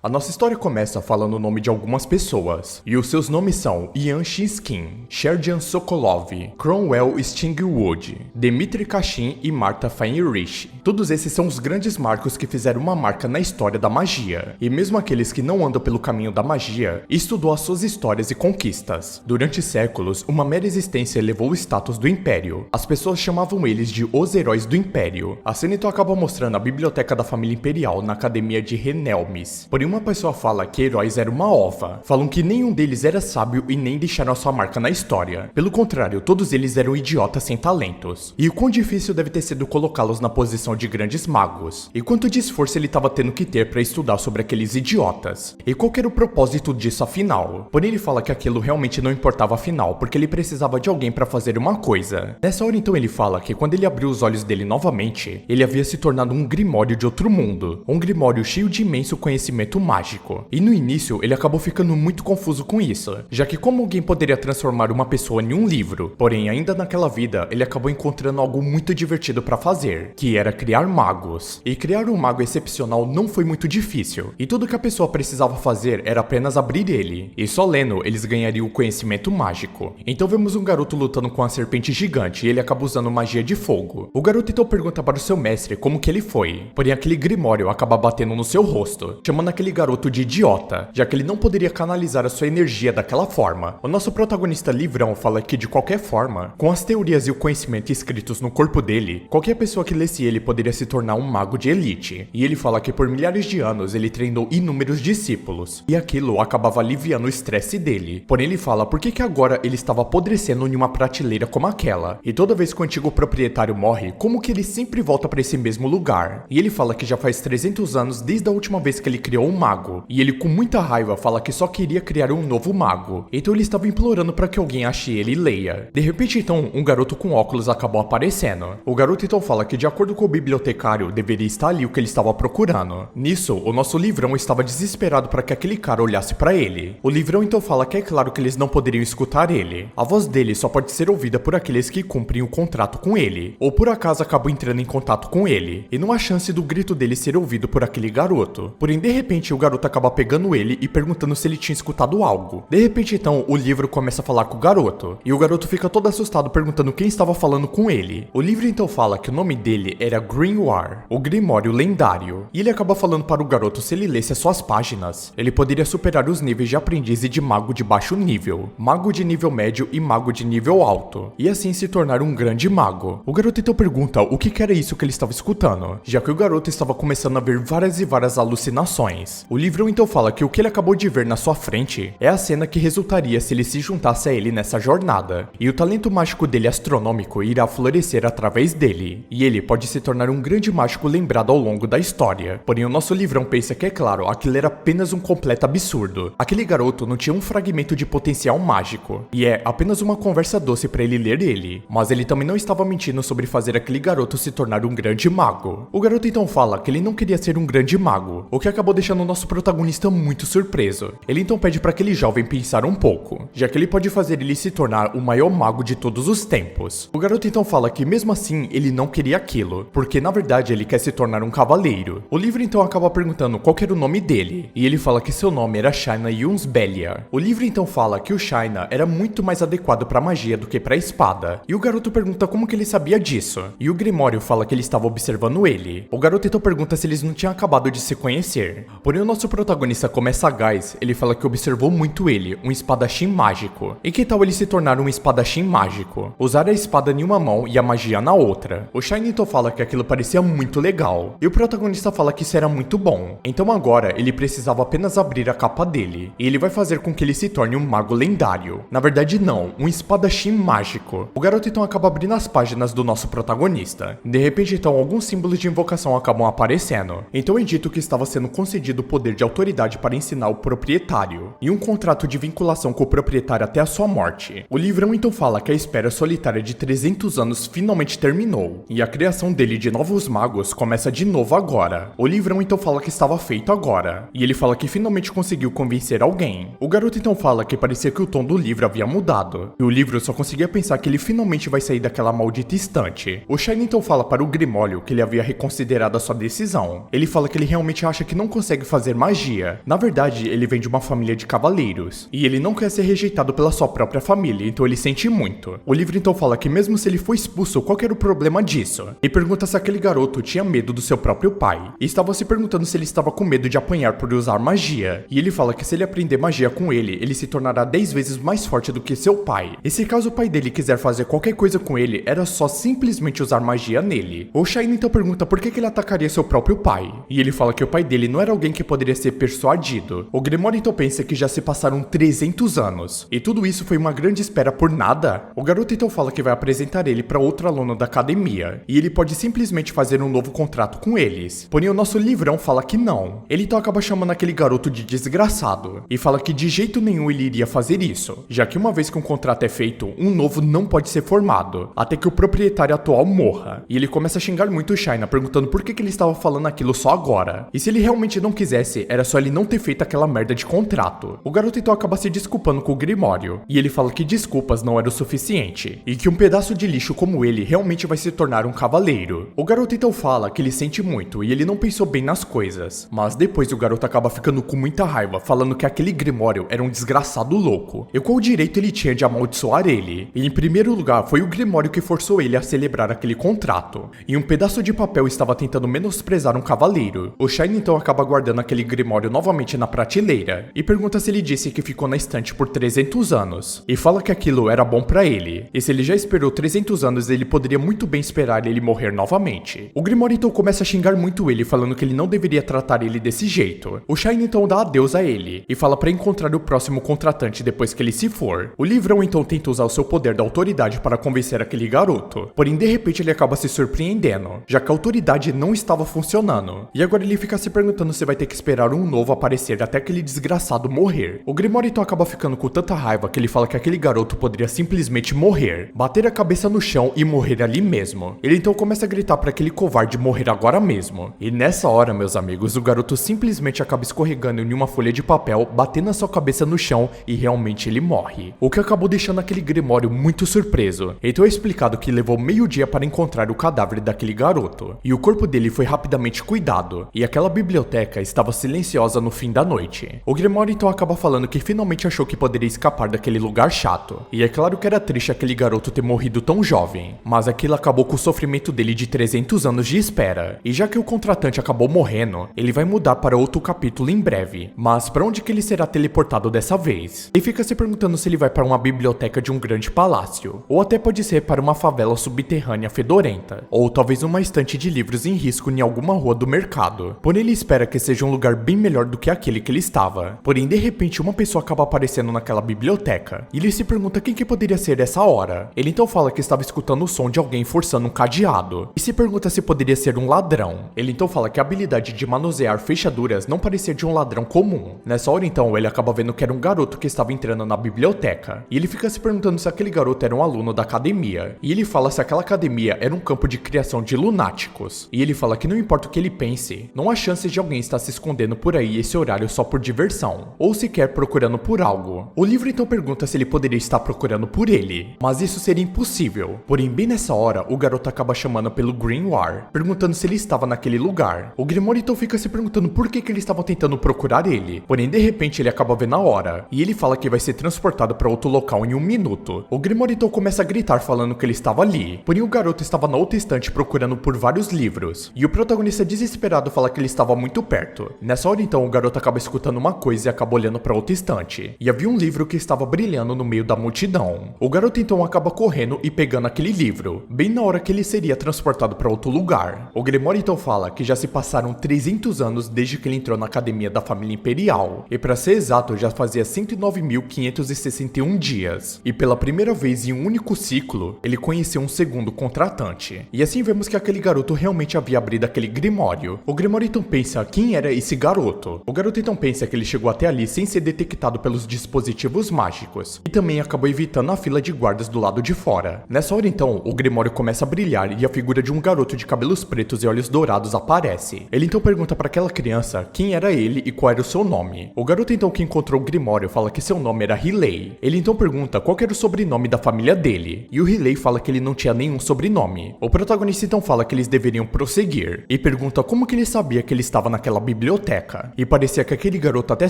A nossa história começa falando o nome de algumas pessoas, e os seus nomes são Ian Shinskin, Sherjan Sokolov, Cromwell Stingwood, Dmitry Kashin e Marta Feinrich. Todos esses são os grandes marcos que fizeram uma marca na história da magia, e mesmo aqueles que não andam pelo caminho da magia, estudou as suas histórias e conquistas. Durante séculos, uma mera existência elevou o status do Império. As pessoas chamavam eles de os heróis do Império. A cena então acaba mostrando a biblioteca da família imperial na academia de Renelmis. Porém, uma pessoa fala que heróis era uma ova. Falam que nenhum deles era sábio e nem deixaram a sua marca na história. Pelo contrário, todos eles eram idiotas sem talentos. E o quão difícil deve ter sido colocá-los na posição de grandes magos. E quanto de esforço ele estava tendo que ter para estudar sobre aqueles idiotas. E qual que era o propósito disso afinal? Porém, ele fala que aquilo realmente não importava afinal, porque ele precisava de alguém para fazer uma coisa. Nessa hora então ele fala que quando ele abriu os olhos dele novamente, ele havia se tornado um grimório de outro mundo. Um grimório cheio de imenso conhecimento mágico. E no início ele acabou ficando muito confuso com isso, já que como alguém poderia transformar uma pessoa em um livro? Porém, ainda naquela vida, ele acabou encontrando algo muito divertido para fazer, que era criar magos. E criar um mago excepcional não foi muito difícil, e tudo que a pessoa precisava fazer era apenas abrir ele, e só lendo eles ganhariam o conhecimento mágico. Então vemos um garoto lutando com a serpente gigante e ele acaba usando magia de fogo. O garoto então pergunta para o seu mestre como que ele foi, porém aquele grimório acaba batendo no seu rosto, chamando aquele garoto de idiota, já que ele não poderia canalizar a sua energia daquela forma. O nosso protagonista livrão fala que de qualquer forma, com as teorias e o conhecimento escritos no corpo dele, qualquer pessoa que lesse ele poderia se tornar um mago de elite. E ele fala que por milhares de anos ele treinou inúmeros discípulos, e aquilo acabava aliviando o estresse dele. Porém ele fala por que agora ele estava apodrecendo em uma prateleira como aquela, e toda vez que o antigo proprietário morre, como que ele sempre volta para esse mesmo lugar. E ele fala que já faz 300 anos desde a última vez que ele criou um mago, e ele com muita raiva fala que só queria criar um novo mago. Então ele estava implorando para que alguém ache ele e leia. De repente então, um garoto com óculos acabou aparecendo. O garoto então fala que de acordo com o bibliotecário, deveria estar ali o que ele estava procurando. Nisso, o nosso livrão estava desesperado para que aquele cara olhasse para ele. O livrão então fala que é claro que eles não poderiam escutar ele. A voz dele só pode ser ouvida por aqueles que cumprem o contrato com ele, ou por acaso acabam entrando em contato com ele, e não há chance do grito dele ser ouvido por aquele garoto. Porém, de repente, o garoto acaba pegando ele e perguntando se ele tinha escutado algo. De repente, então, o livro começa a falar com o garoto, e o garoto fica todo assustado perguntando quem estava falando com ele. O livro então fala que o nome dele era Grimoire, o Grimório lendário, e ele acaba falando para o garoto se ele lesse as suas páginas, ele poderia superar os níveis de aprendiz e de mago de baixo nível, mago de nível médio e mago de nível alto, e assim se tornar um grande mago. O garoto então pergunta o que era isso que ele estava escutando, já que o garoto estava começando a ver várias e várias alucinações. O livro então fala que o que ele acabou de ver na sua frente é a cena que resultaria se ele se juntasse a ele nessa jornada, e o talento mágico dele astronômico irá florescer através dele, e ele pode se tornar um grande mágico lembrado ao longo da história. Porém, o nosso livrão pensa que, é claro, aquilo era apenas um completo absurdo. Aquele garoto não tinha um fragmento de potencial mágico, e é apenas uma conversa doce para ele ler ele, mas ele também não estava mentindo sobre fazer aquele garoto se tornar um grande mago. O garoto então fala que ele não queria ser um grande mago, o que acabou deixando o nosso protagonista muito surpreso. Ele então pede para aquele jovem pensar um pouco, já que ele pode fazer ele se tornar o maior mago de todos os tempos. O garoto então fala que mesmo assim ele não queria aquilo, porque na verdade ele quer se tornar um cavaleiro. O livro então acaba perguntando qual que era o nome dele, e ele fala que seu nome era Shaina Yunsbelia. O livro então fala que o Shaina era muito mais adequado para magia do que para espada, e o garoto pergunta como que ele sabia disso, e o Grimório fala que ele estava observando ele. O garoto então pergunta se eles não tinham acabado de se conhecer. Porém, o nosso protagonista, como é sagaz, ele fala que observou muito ele, um espadachim mágico. E que tal ele se tornar um espadachim mágico? Usar a espada em uma mão e a magia na outra. O Shaina então fala que aquilo parecia muito legal, e o protagonista fala que isso era muito bom. Então agora ele precisava apenas abrir a capa dele, e ele vai fazer com que ele se torne um mago lendário. Na verdade não, um espadachim mágico. O garoto então acaba abrindo as páginas do nosso protagonista. De repente então alguns símbolos de invocação acabam aparecendo. Então é dito que estava sendo concedido o poder de autoridade para ensinar o proprietário, e um contrato de vinculação com o proprietário até a sua morte. O livrão então fala que a espera solitária de 300 anos finalmente terminou, e a criação dele de novos magos começa de novo agora. O livrão então fala que estava feito agora, e ele fala que finalmente conseguiu convencer alguém. O garoto então fala que parecia que o tom do livro havia mudado, e o livro só conseguia pensar que ele finalmente vai sair daquela maldita estante. O Shaina então fala para o Grimório que ele havia reconsiderado a sua decisão. Ele fala que ele realmente acha que não consegue fazer magia. Na verdade, ele vem de uma família de cavaleiros, e ele não quer ser rejeitado pela sua própria família, então ele sente muito. O livro então fala que mesmo se ele foi expulso, qual que era o problema disso? E pergunta se aquele garoto tinha medo do seu próprio pai, e estava se perguntando se ele estava com medo de apanhar por usar magia. E ele fala que se ele aprender magia com ele se tornará 10 vezes mais forte do que seu pai. E se caso o pai dele quiser fazer qualquer coisa com ele, era só simplesmente usar magia nele. O Shine então pergunta por que ele atacaria seu próprio pai. E ele fala que o pai dele não era alguém que poderia ser persuadido. O Grimório então pensa que já se passaram 300 anos. E tudo isso foi uma grande espera por nada? O garoto então fala que vai apresentar ele para outro aluno da academia. E ele pode simplesmente fazer um novo contrato com eles. Porém o nosso livrão fala que não. Ele então acaba chamando aquele garoto de desgraçado. E fala que de jeito nenhum ele iria fazer isso. Já que uma vez que um contrato é feito, um novo não pode ser formado. Até que o proprietário atual morra. E ele começa a xingar muito o Shina, perguntando por que ele estava falando aquilo só agora. E se ele realmente não quisesse, era só ele não ter feito aquela merda de contrato. O garoto então acaba se desculpando com o Grimório. E ele fala que desculpas não era o suficiente. E que um pedaço de lixo como ele realmente vai se tornar um cavaleiro. O garoto então fala que ele sente muito e ele não pensou bem nas coisas. Mas depois o garoto acaba ficando com muita raiva, falando que aquele Grimório era um desgraçado louco. E qual direito ele tinha de amaldiçoar ele? E em primeiro lugar, foi o Grimório que forçou ele a celebrar aquele contrato. E um pedaço de papel estava tentando menosprezar um cavaleiro. O Shine então acaba guardando aquele Grimório novamente na prateleira. E pergunta se ele disse que ficou na estante por 300 anos. E fala que aquilo era bom pra ele. E se ele já esperou 300 anos, ele poderia muito bem esperar ele morrer novamente. O Grimório então começa a xingar muito ele, falando que ele não deveria tratar ele desse jeito. O Shine então dá adeus a ele. E fala pra encontrar o próximo contratante depois que ele se for. O livrão então tenta usar o seu poder da autoridade para convencer aquele garoto. Porém, de repente ele acaba se surpreendendo, já que a autoridade não estava funcionando. E agora ele fica se perguntando se vai ter que esperar um novo aparecer até aquele desgraçado morrer. O Grimório então acaba ficando com tanta raiva que ele fala que aquele garoto poderia simplesmente morrer, bater a cabeça no chão e morrer ali mesmo. Ele então começa a gritar para aquele covarde morrer agora mesmo. E nessa hora, meus amigos, o garoto simplesmente acaba escorregando em uma folha de papel, batendo a sua cabeça no chão e realmente ele morre. O que acabou deixando aquele Grimório muito surpreso. Então é explicado que levou meio dia para encontrar o cadáver daquele garoto. E o corpo dele foi rapidamente cuidado. E aquela biblioteca estava silenciosa no fim da noite. O Grimório então acaba falando que finalmente achou que poderia escapar daquele lugar chato. E é claro que era triste aquele garoto ter morrido tão jovem. Mas aquilo acabou com o sofrimento dele de 300 anos de espera. E já que o contratante acabou morrendo, ele vai mudar para outro capítulo em breve. Mas para onde que ele será teleportado dessa vez? Ele fica se perguntando se ele vai para uma biblioteca de um grande palácio, ou até pode ser para uma favela subterrânea fedorenta, ou talvez uma estante de livros em risco em alguma rua do mercado. Porém ele espera que seja um lugar bem melhor do que aquele que ele estava. Porém de repente uma pessoa acaba aparecendo naquela biblioteca, e ele se pergunta quem que poderia ser essa hora. Ele então fala que estava escutando o som de alguém forçando um cadeado, e se pergunta se poderia ser um ladrão. Ele então fala que a habilidade de manusear fechaduras não parecia de um ladrão comum. Nessa hora então ele acaba vendo que era um garoto que estava entrando na biblioteca, e ele fica se perguntando se aquele garoto era um aluno da academia, e ele fala se aquela academia era um campo de criação de lunáticos, e ele fala que não importa o que ele pense, não há chances de alguém estar se escondendo por aí esse horário só por diversão, ou sequer procurando por algo. O livro então pergunta se ele poderia estar procurando por ele, mas isso seria impossível. Porém bem nessa hora, o garoto acaba chamando pelo Grimoire, perguntando se ele estava naquele lugar. O Grimório então fica se perguntando por que ele estava tentando procurar ele, porém de repente ele acaba vendo a hora, e ele fala que vai ser transportado para outro local em 1 minuto. O Grimório então começa a gritar falando que ele estava ali, porém o garoto estava na outra estante procurando por vários livros, e o protagonista desesperado fala que ele estava muito perto. Nessa hora então o garoto acaba escutando uma coisa e acaba olhando para outra estante, e havia um livro que estava brilhando no meio da multidão. O garoto então acaba correndo e pegando aquele livro, bem na hora que ele seria transportado para outro lugar. O Grimório então fala que já se passaram 300 anos desde que ele entrou na academia da família imperial, e para ser exato já fazia 109.561 dias, e pela primeira vez em um único ciclo, ele conheceu um segundo contratante. E assim vemos que aquele garoto realmente havia abrido aquele Grimório. O Grimório então pensa quem era esse garoto. O garoto então pensa que ele chegou até ali sem ser detectado pelos dispositivos mágicos, e também acabou evitando a fila de guardas do lado de fora. Nessa hora então, o Grimório começa a brilhar e a figura de um garoto de cabelos pretos e olhos dourados aparece. Ele então pergunta para aquela criança quem era ele e qual era o seu nome. O garoto então que encontrou o Grimório fala que seu nome era Riley. Ele então pergunta qual era o sobrenome da família dele, e o Riley fala que ele não tinha nenhum sobrenome. O protagonista então fala que eles deveriam prosseguir, e pergunta como que ele sabia que ele estava naquela biblioteca. biblioteca. E parecia que aquele garoto até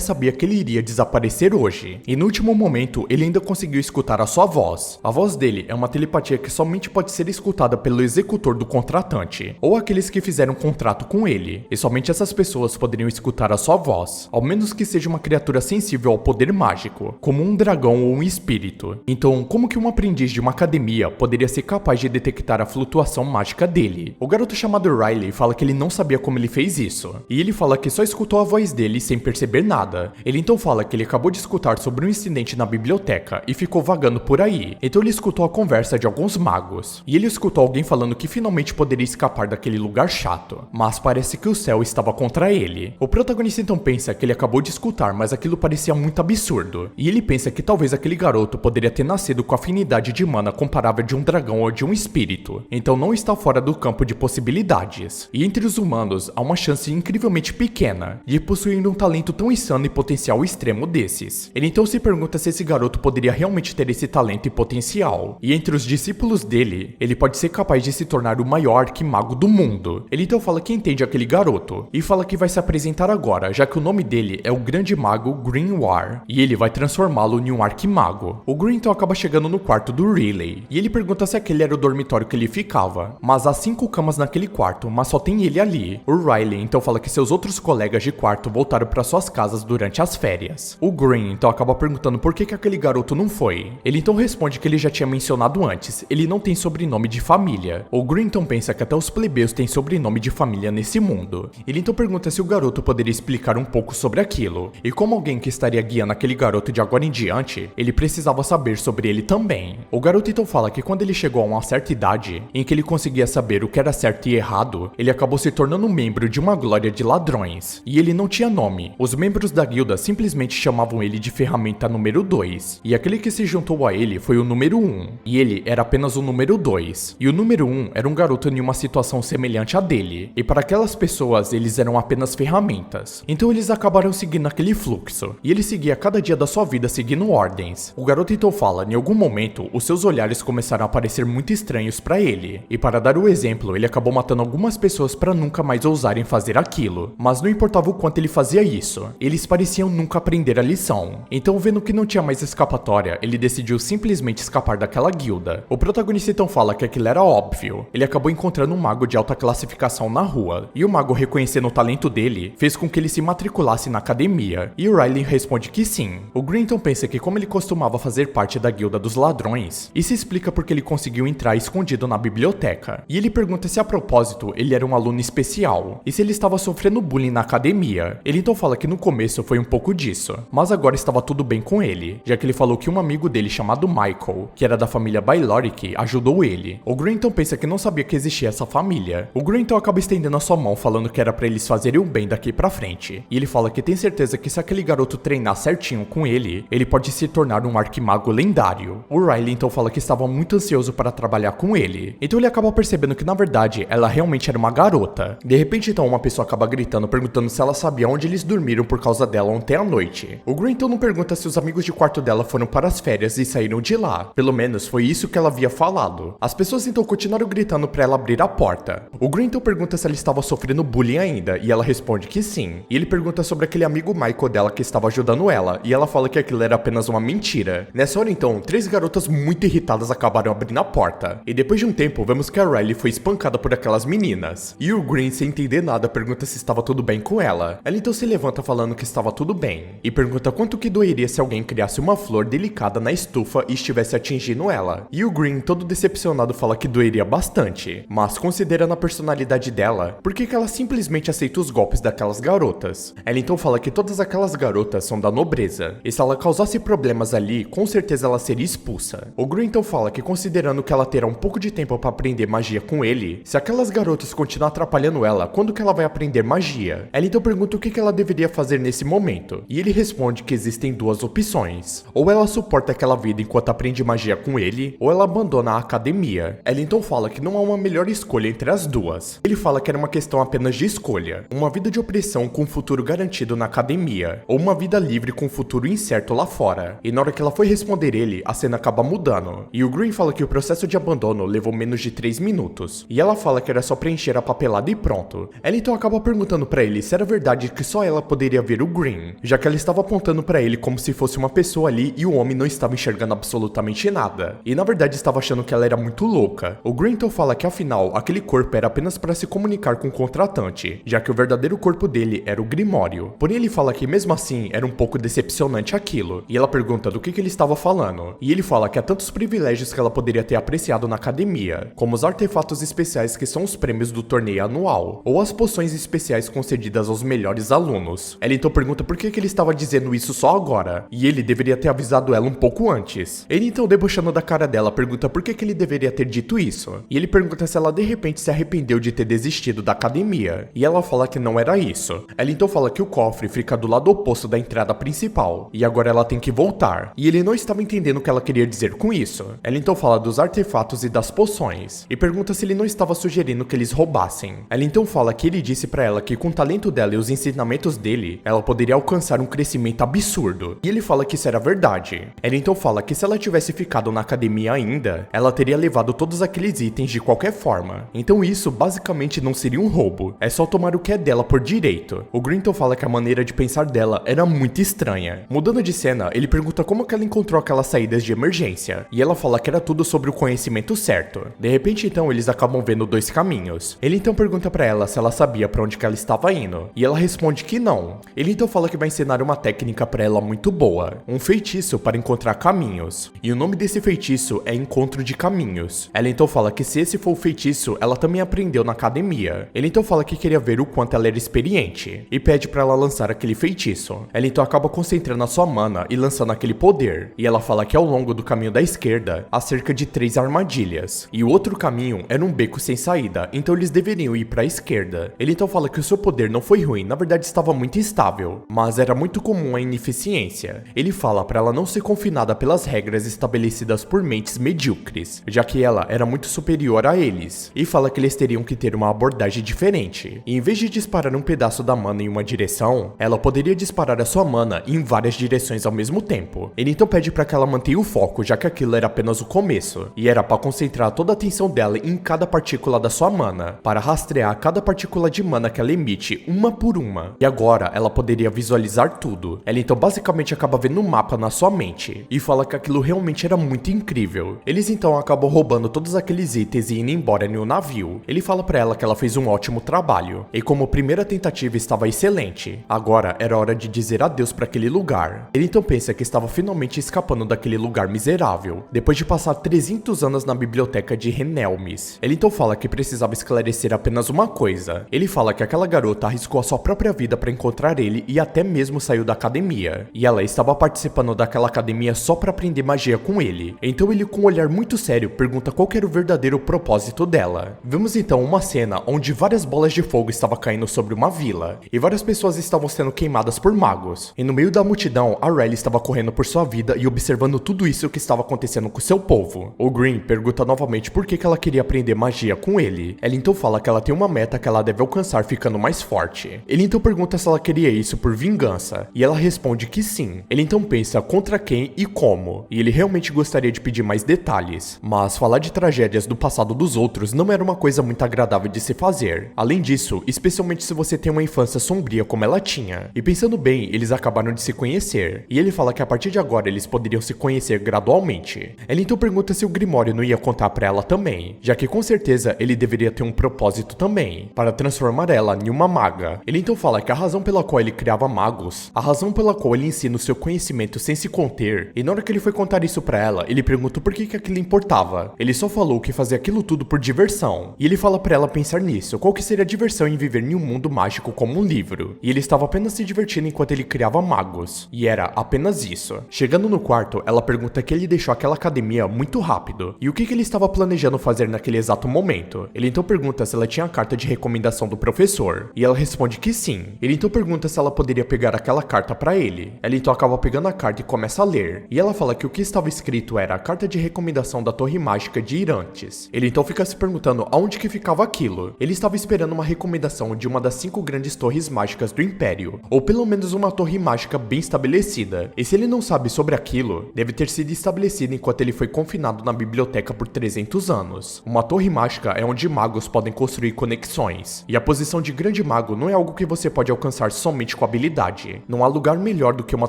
sabia que ele iria desaparecer hoje. E no último momento, ele ainda conseguiu escutar a sua voz. A voz dele é uma telepatia que somente pode ser escutada pelo executor do contratante, ou aqueles que fizeram um contrato com ele. E somente essas pessoas poderiam escutar a sua voz, ao menos que seja uma criatura sensível ao poder mágico, como um dragão ou um espírito. Então, como que um aprendiz de uma academia poderia ser capaz de detectar a flutuação mágica dele? O garoto chamado Riley fala que ele não sabia como ele fez isso, e ele fala que só escutou a voz dele sem perceber nada. Ele então fala que ele acabou de escutar sobre um incidente na biblioteca e ficou vagando por aí. Então ele escutou a conversa de alguns magos, e ele escutou alguém falando que finalmente poderia escapar daquele lugar chato, mas parece que o céu estava contra ele. O protagonista então pensa que ele acabou de escutar, mas aquilo parecia muito absurdo, e ele pensa que talvez aquele garoto poderia ter nascido com a afinidade de mana comparável de um dragão ou de um espírito, então não está fora do campo de possibilidades. E entre os humanos há uma chance incrivelmente pequena de possuir um talento tão insano e potencial extremo desses. Ele então se pergunta se esse garoto poderia realmente ter esse talento e potencial, e entre os discípulos dele, ele pode ser capaz de se tornar o maior arquimago do mundo. Ele então fala que entende aquele garoto, e fala que vai se apresentar agora, já que o nome dele é o Grande Mago Greenwar, e ele vai transformá-lo em um arquimago. O Green então acaba chegando no quarto do Riley, e ele pergunta se aquele era o dormitório que ele ficava, mas há 5 camas naquele quarto, mas só tem ele ali. O Riley então fala que seus outros colegas de quarto voltaram para suas casas durante as férias. O Green então acaba perguntando por que aquele garoto não foi. Ele então responde que ele já tinha mencionado antes, ele não tem sobrenome de família. O Green então pensa que até os plebeus têm sobrenome de família nesse mundo. Ele então pergunta se o garoto poderia explicar um pouco sobre aquilo, e como alguém que estaria guiando aquele garoto de agora em diante, ele precisava saber sobre ele também. O garoto então fala que quando ele chegou a uma certa idade, em que ele conseguia saber o que era certo e errado, ele acabou se tornando um membro de uma glória de ladrões, e ele não tinha nome. Os membros da guilda simplesmente chamavam ele de ferramenta número 2, e aquele que se juntou a ele foi o número 1, e ele era apenas o número 2, e o número 1 era um garoto em uma situação semelhante a dele, e para aquelas pessoas eles eram apenas ferramentas. Então eles acabaram seguindo aquele fluxo, e ele seguia cada dia da sua vida seguindo ordens. O garoto então fala, em algum momento, os seus olhares começaram a parecer muito estranhos para ele, e para dar o exemplo, ele acabou matando algumas pessoas para nunca mais ousarem fazer aquilo, mas não importava o quanto ele fazia isso, eles pareciam nunca aprender a lição. Então, vendo que não tinha mais escapatória, ele decidiu simplesmente escapar daquela guilda. O protagonista então fala que aquilo era óbvio. Ele acabou encontrando um mago de alta classificação na rua, e o mago, reconhecendo o talento dele, fez com que ele se matriculasse na academia, e o Riley responde que sim. O Green então pensa que como ele costumava fazer parte da guilda dos ladrões, isso explica porque ele conseguiu entrar escondido na biblioteca, e ele pergunta se a propósito ele era um aluno especial, e se ele estava sofrendo bullying na academia. Ele então fala que no começo foi um pouco disso, mas agora estava tudo bem com ele, já que ele falou que um amigo dele chamado Michael, que era da família Bailoric, ajudou ele. O Green então pensa que não sabia que existia essa família. O Green então acaba estendendo a sua mão falando que era pra eles fazerem o bem daqui pra frente, e ele fala que tem certeza que se aquele garoto treinar certinho com ele pode se tornar um arquimago lendário. O Riley então fala que estava muito ansioso para trabalhar com ele, então ele acaba percebendo que na verdade ela realmente era uma garota. De repente então uma pessoa acaba gritando, perguntando se ela sabia onde eles dormiram por causa dela ontem à noite. O Green então não pergunta se os amigos de quarto dela foram para as férias e saíram de lá, pelo menos foi isso que ela havia falado. As pessoas então continuaram gritando para ela abrir a porta. O Green então pergunta se ela estava sofrendo bullying ainda, e ela responde que sim. E ele pergunta sobre aquele amigo Michael dela que estava ajudando ela, e ela fala que aquilo era apenas uma mentira. Nessa hora então, 3 garotas muito irritadas acabaram abrindo a porta, e depois de um tempo vemos que a Riley foi espancada por aquelas meninas, e o Green, sem entender nada, pergunta se estava tudo bem com ela. Ela então se levanta falando que estava tudo bem, e pergunta quanto que doeria se alguém criasse uma flor delicada na estufa e estivesse atingindo ela. E o Green, todo decepcionado, fala que doeria bastante, mas considerando a personalidade dela, por que ela simplesmente aceita os golpes daquelas garotas? Ela então fala que todas aquelas garotas são da nobreza, e se ela causasse problemas ali, com certeza ela seria expulsa. O Green então fala que considerando que ela terá um pouco de tempo para aprender magia com ele, se aquelas garotas continuar atrapalhando ela, quando que ela vai aprender magia? Ela então pergunta o que ela deveria fazer nesse momento, e ele responde que existem 2 opções. Ou ela suporta aquela vida enquanto aprende magia com ele, ou ela abandona a academia. Ela então fala que não há uma melhor escolha entre as duas. Ele fala que era uma questão apenas de escolha, uma vida de opressão com um futuro garantido na academia, ou uma vida livre com um futuro incerto lá fora. E na hora que ela foi responder ele, a cena acaba mudando, e o Green fala que o processo de abandono levou menos de 3 minutos, e ela fala que era só preencher a papelada e pronto. Ela então acaba perguntando pra ele se era verdade que só ela poderia ver o Green, já que ela estava apontando pra ele como se fosse uma pessoa ali e o homem não estava enxergando absolutamente nada. E na verdade estava achando que ela era muito louca. O Green então fala que afinal aquele corpo era apenas para se comunicar com o contratante, já que o verdadeiro corpo dele era o Grimório. Porém ele fala que mesmo assim era um pouco decepcionante aquilo. E ela pergunta do que ele estava falando. E ele fala que há tantos privilégios que ela poderia ter apreciado na academia, como os artefatos especiais que são os prêmios do torneio anual, ou as poções especiais concedidas aos melhores alunos. Ela então pergunta por que ele estava dizendo isso só agora, e ele deveria ter avisado ela um pouco antes. Ele então, debochando da cara dela, pergunta por que ele deveria ter dito isso, e ele pergunta se ela de repente se arrependeu de ter desistido da academia, e ela fala que não era isso. Ela então fala que o cofre fica do lado oposto da entrada principal, e agora ela tem que voltar, e ele não estava entendendo o que ela queria dizer com isso. Ela então fala dos artefatos e das poções, e pergunta se ele não estava sugerindo que eles roubassem. Ela então fala que ele disse pra ela que com o talento dela e os ensinamentos dele, ela poderia alcançar um crescimento absurdo, e ele fala que isso era verdade. Ela então fala que se ela tivesse ficado na academia ainda, ela teria levado todos aqueles itens de qualquer forma. Então isso basicamente não seria um roubo, é só tomar o que é dela por direito. O Green então fala que a maneira de pensar dela era muito estranha. Mudando de cena, ele pergunta como que ela encontrou aquelas saídas de emergência, e ela fala que era tudo sobre o conhecimento certo. De repente então eles acabam vendo dois caminhos. Ele então pergunta pra ela se ela sabia pra onde que ela estava indo, e ela responde que não. Ele então fala que vai ensinar uma técnica pra ela muito boa, um feitiço para encontrar caminhos, e o nome desse feitiço é Encontro de Caminhos. Ela então fala que se esse for o feitiço, ela também aprendeu na academia. Ele então fala que queria ver o quanto ela era experiente, e pede pra ela lançar aquele feitiço. Ela então acaba concentrando a sua mana e lançando aquele poder, e ela fala que ao longo do caminho da esquerda, há cerca de 3 armadilhas, e o outro caminho era um beco sem saída, então eles deveriam ir pra esquerda. Ele então fala que o seu poder não foi ruim, na verdade estava muito instável, mas era muito comum a ineficiência. Ele fala pra ela não ser confinada pelas regras estabelecidas por mentes medíocres, já que ela era muito superior a eles, e fala que eles teriam que ter uma abordagem diferente. E em vez de disparar um pedaço da mana em uma direção, ela poderia disparar a sua mana em várias direções ao mesmo tempo. Ele então pede pra que ela mantenha o foco, já que aquilo era apenas o começo, e era pra concentrar toda a atenção dela em cada partícula da sua mana, para rastrear cada partícula de mana que ela emite, uma por uma. E agora ela poderia visualizar tudo. Ela então basicamente acaba vendo um mapa na sua mente, e fala que aquilo realmente era muito incrível. Eles então acabam roubando todos aqueles itens e indo embora no navio. Ele fala pra ela que ela fez um ótimo trabalho, e como a primeira tentativa estava excelente, agora era hora de dizer adeus pra aquele lugar. Ele então pensa que estava finalmente escapando daquele lugar miserável, depois de passar 300 anos na biblioteca de Renelmis. Ele então fala que precisava esclarecer apenas uma coisa. Ele fala que aquela garota arriscou a sua própria vida pra encontrar ele e até mesmo saiu da academia, e ela estava participando daquela academia só pra aprender magia com ele. Então ele, com um olhar muito sério, pergunta qual que era o verdadeiro propósito dela. Vemos então uma cena onde várias bolas de fogo estavam caindo sobre uma vila, e várias pessoas estavam sendo queimadas por magos, e no meio da multidão, a Riley estava correndo por sua vida e observando tudo isso que estava acontecendo com seu povo. O Green pergunta novamente por que ela queria aprender magia com ele. Ela então fala que ela tem uma meta que ela deve alcançar ficando mais forte. Ele então pergunta se ela queria isso por vingança, e ela responde que sim. Ele então pensa contra quem e como, e ele realmente gostaria de pedir mais detalhes, mas falar de tragédias do passado dos outros não era uma coisa muito agradável de se fazer. Além disso, especialmente se você tem uma infância sombria como ela tinha. E pensando bem, eles acabaram de se conhecer, e ele fala que a partir de agora eles poderiam se conhecer gradualmente. Ela então pergunta se o Grimório não ia contar pra ela também, já que com certeza ele deveria ter um propósito também, para transformar ela em uma maga. Ele então fala que a razão pela qual ele criava magos, a razão pela qual ele ensina o seu conhecimento sem se conter, e na hora que ele foi contar isso pra ela, ele pergunta por que aquilo importava. Ele só falou que fazia aquilo tudo por diversão, e ele fala pra ela pensar nisso, qual que seria a diversão em viver em um mundo mágico como um livro, e ele estava apenas se divertindo enquanto ele criava magos, e era apenas isso. Chegando no quarto, ela pergunta que ele deixou aquela academia muito rápido, e o que ele estava planejando fazer naquele exato momento. Ele então pergunta se ela tinha a carta de recomendação do professor, e ela responde que sim. Ele então pergunta se ela poderia pegar aquela carta pra ele. Ela então acaba pegando a carta e começa a ler, e ela fala que o que estava escrito era a carta de recomendação da Torre Mágica de Irantes. Ele então fica se perguntando aonde que ficava aquilo. Ele estava esperando uma recomendação de uma das 5 grandes torres mágicas do Império, ou pelo menos uma torre mágica bem estabelecida. E se ele não sabe sobre aquilo, deve ter sido estabelecida enquanto ele foi confinado na biblioteca por 300 anos. Uma torre mágica é onde magos podem construir conexões, e a posição de grande mago não é algo que você pode alcançar somente com habilidade. Não há lugar melhor do que uma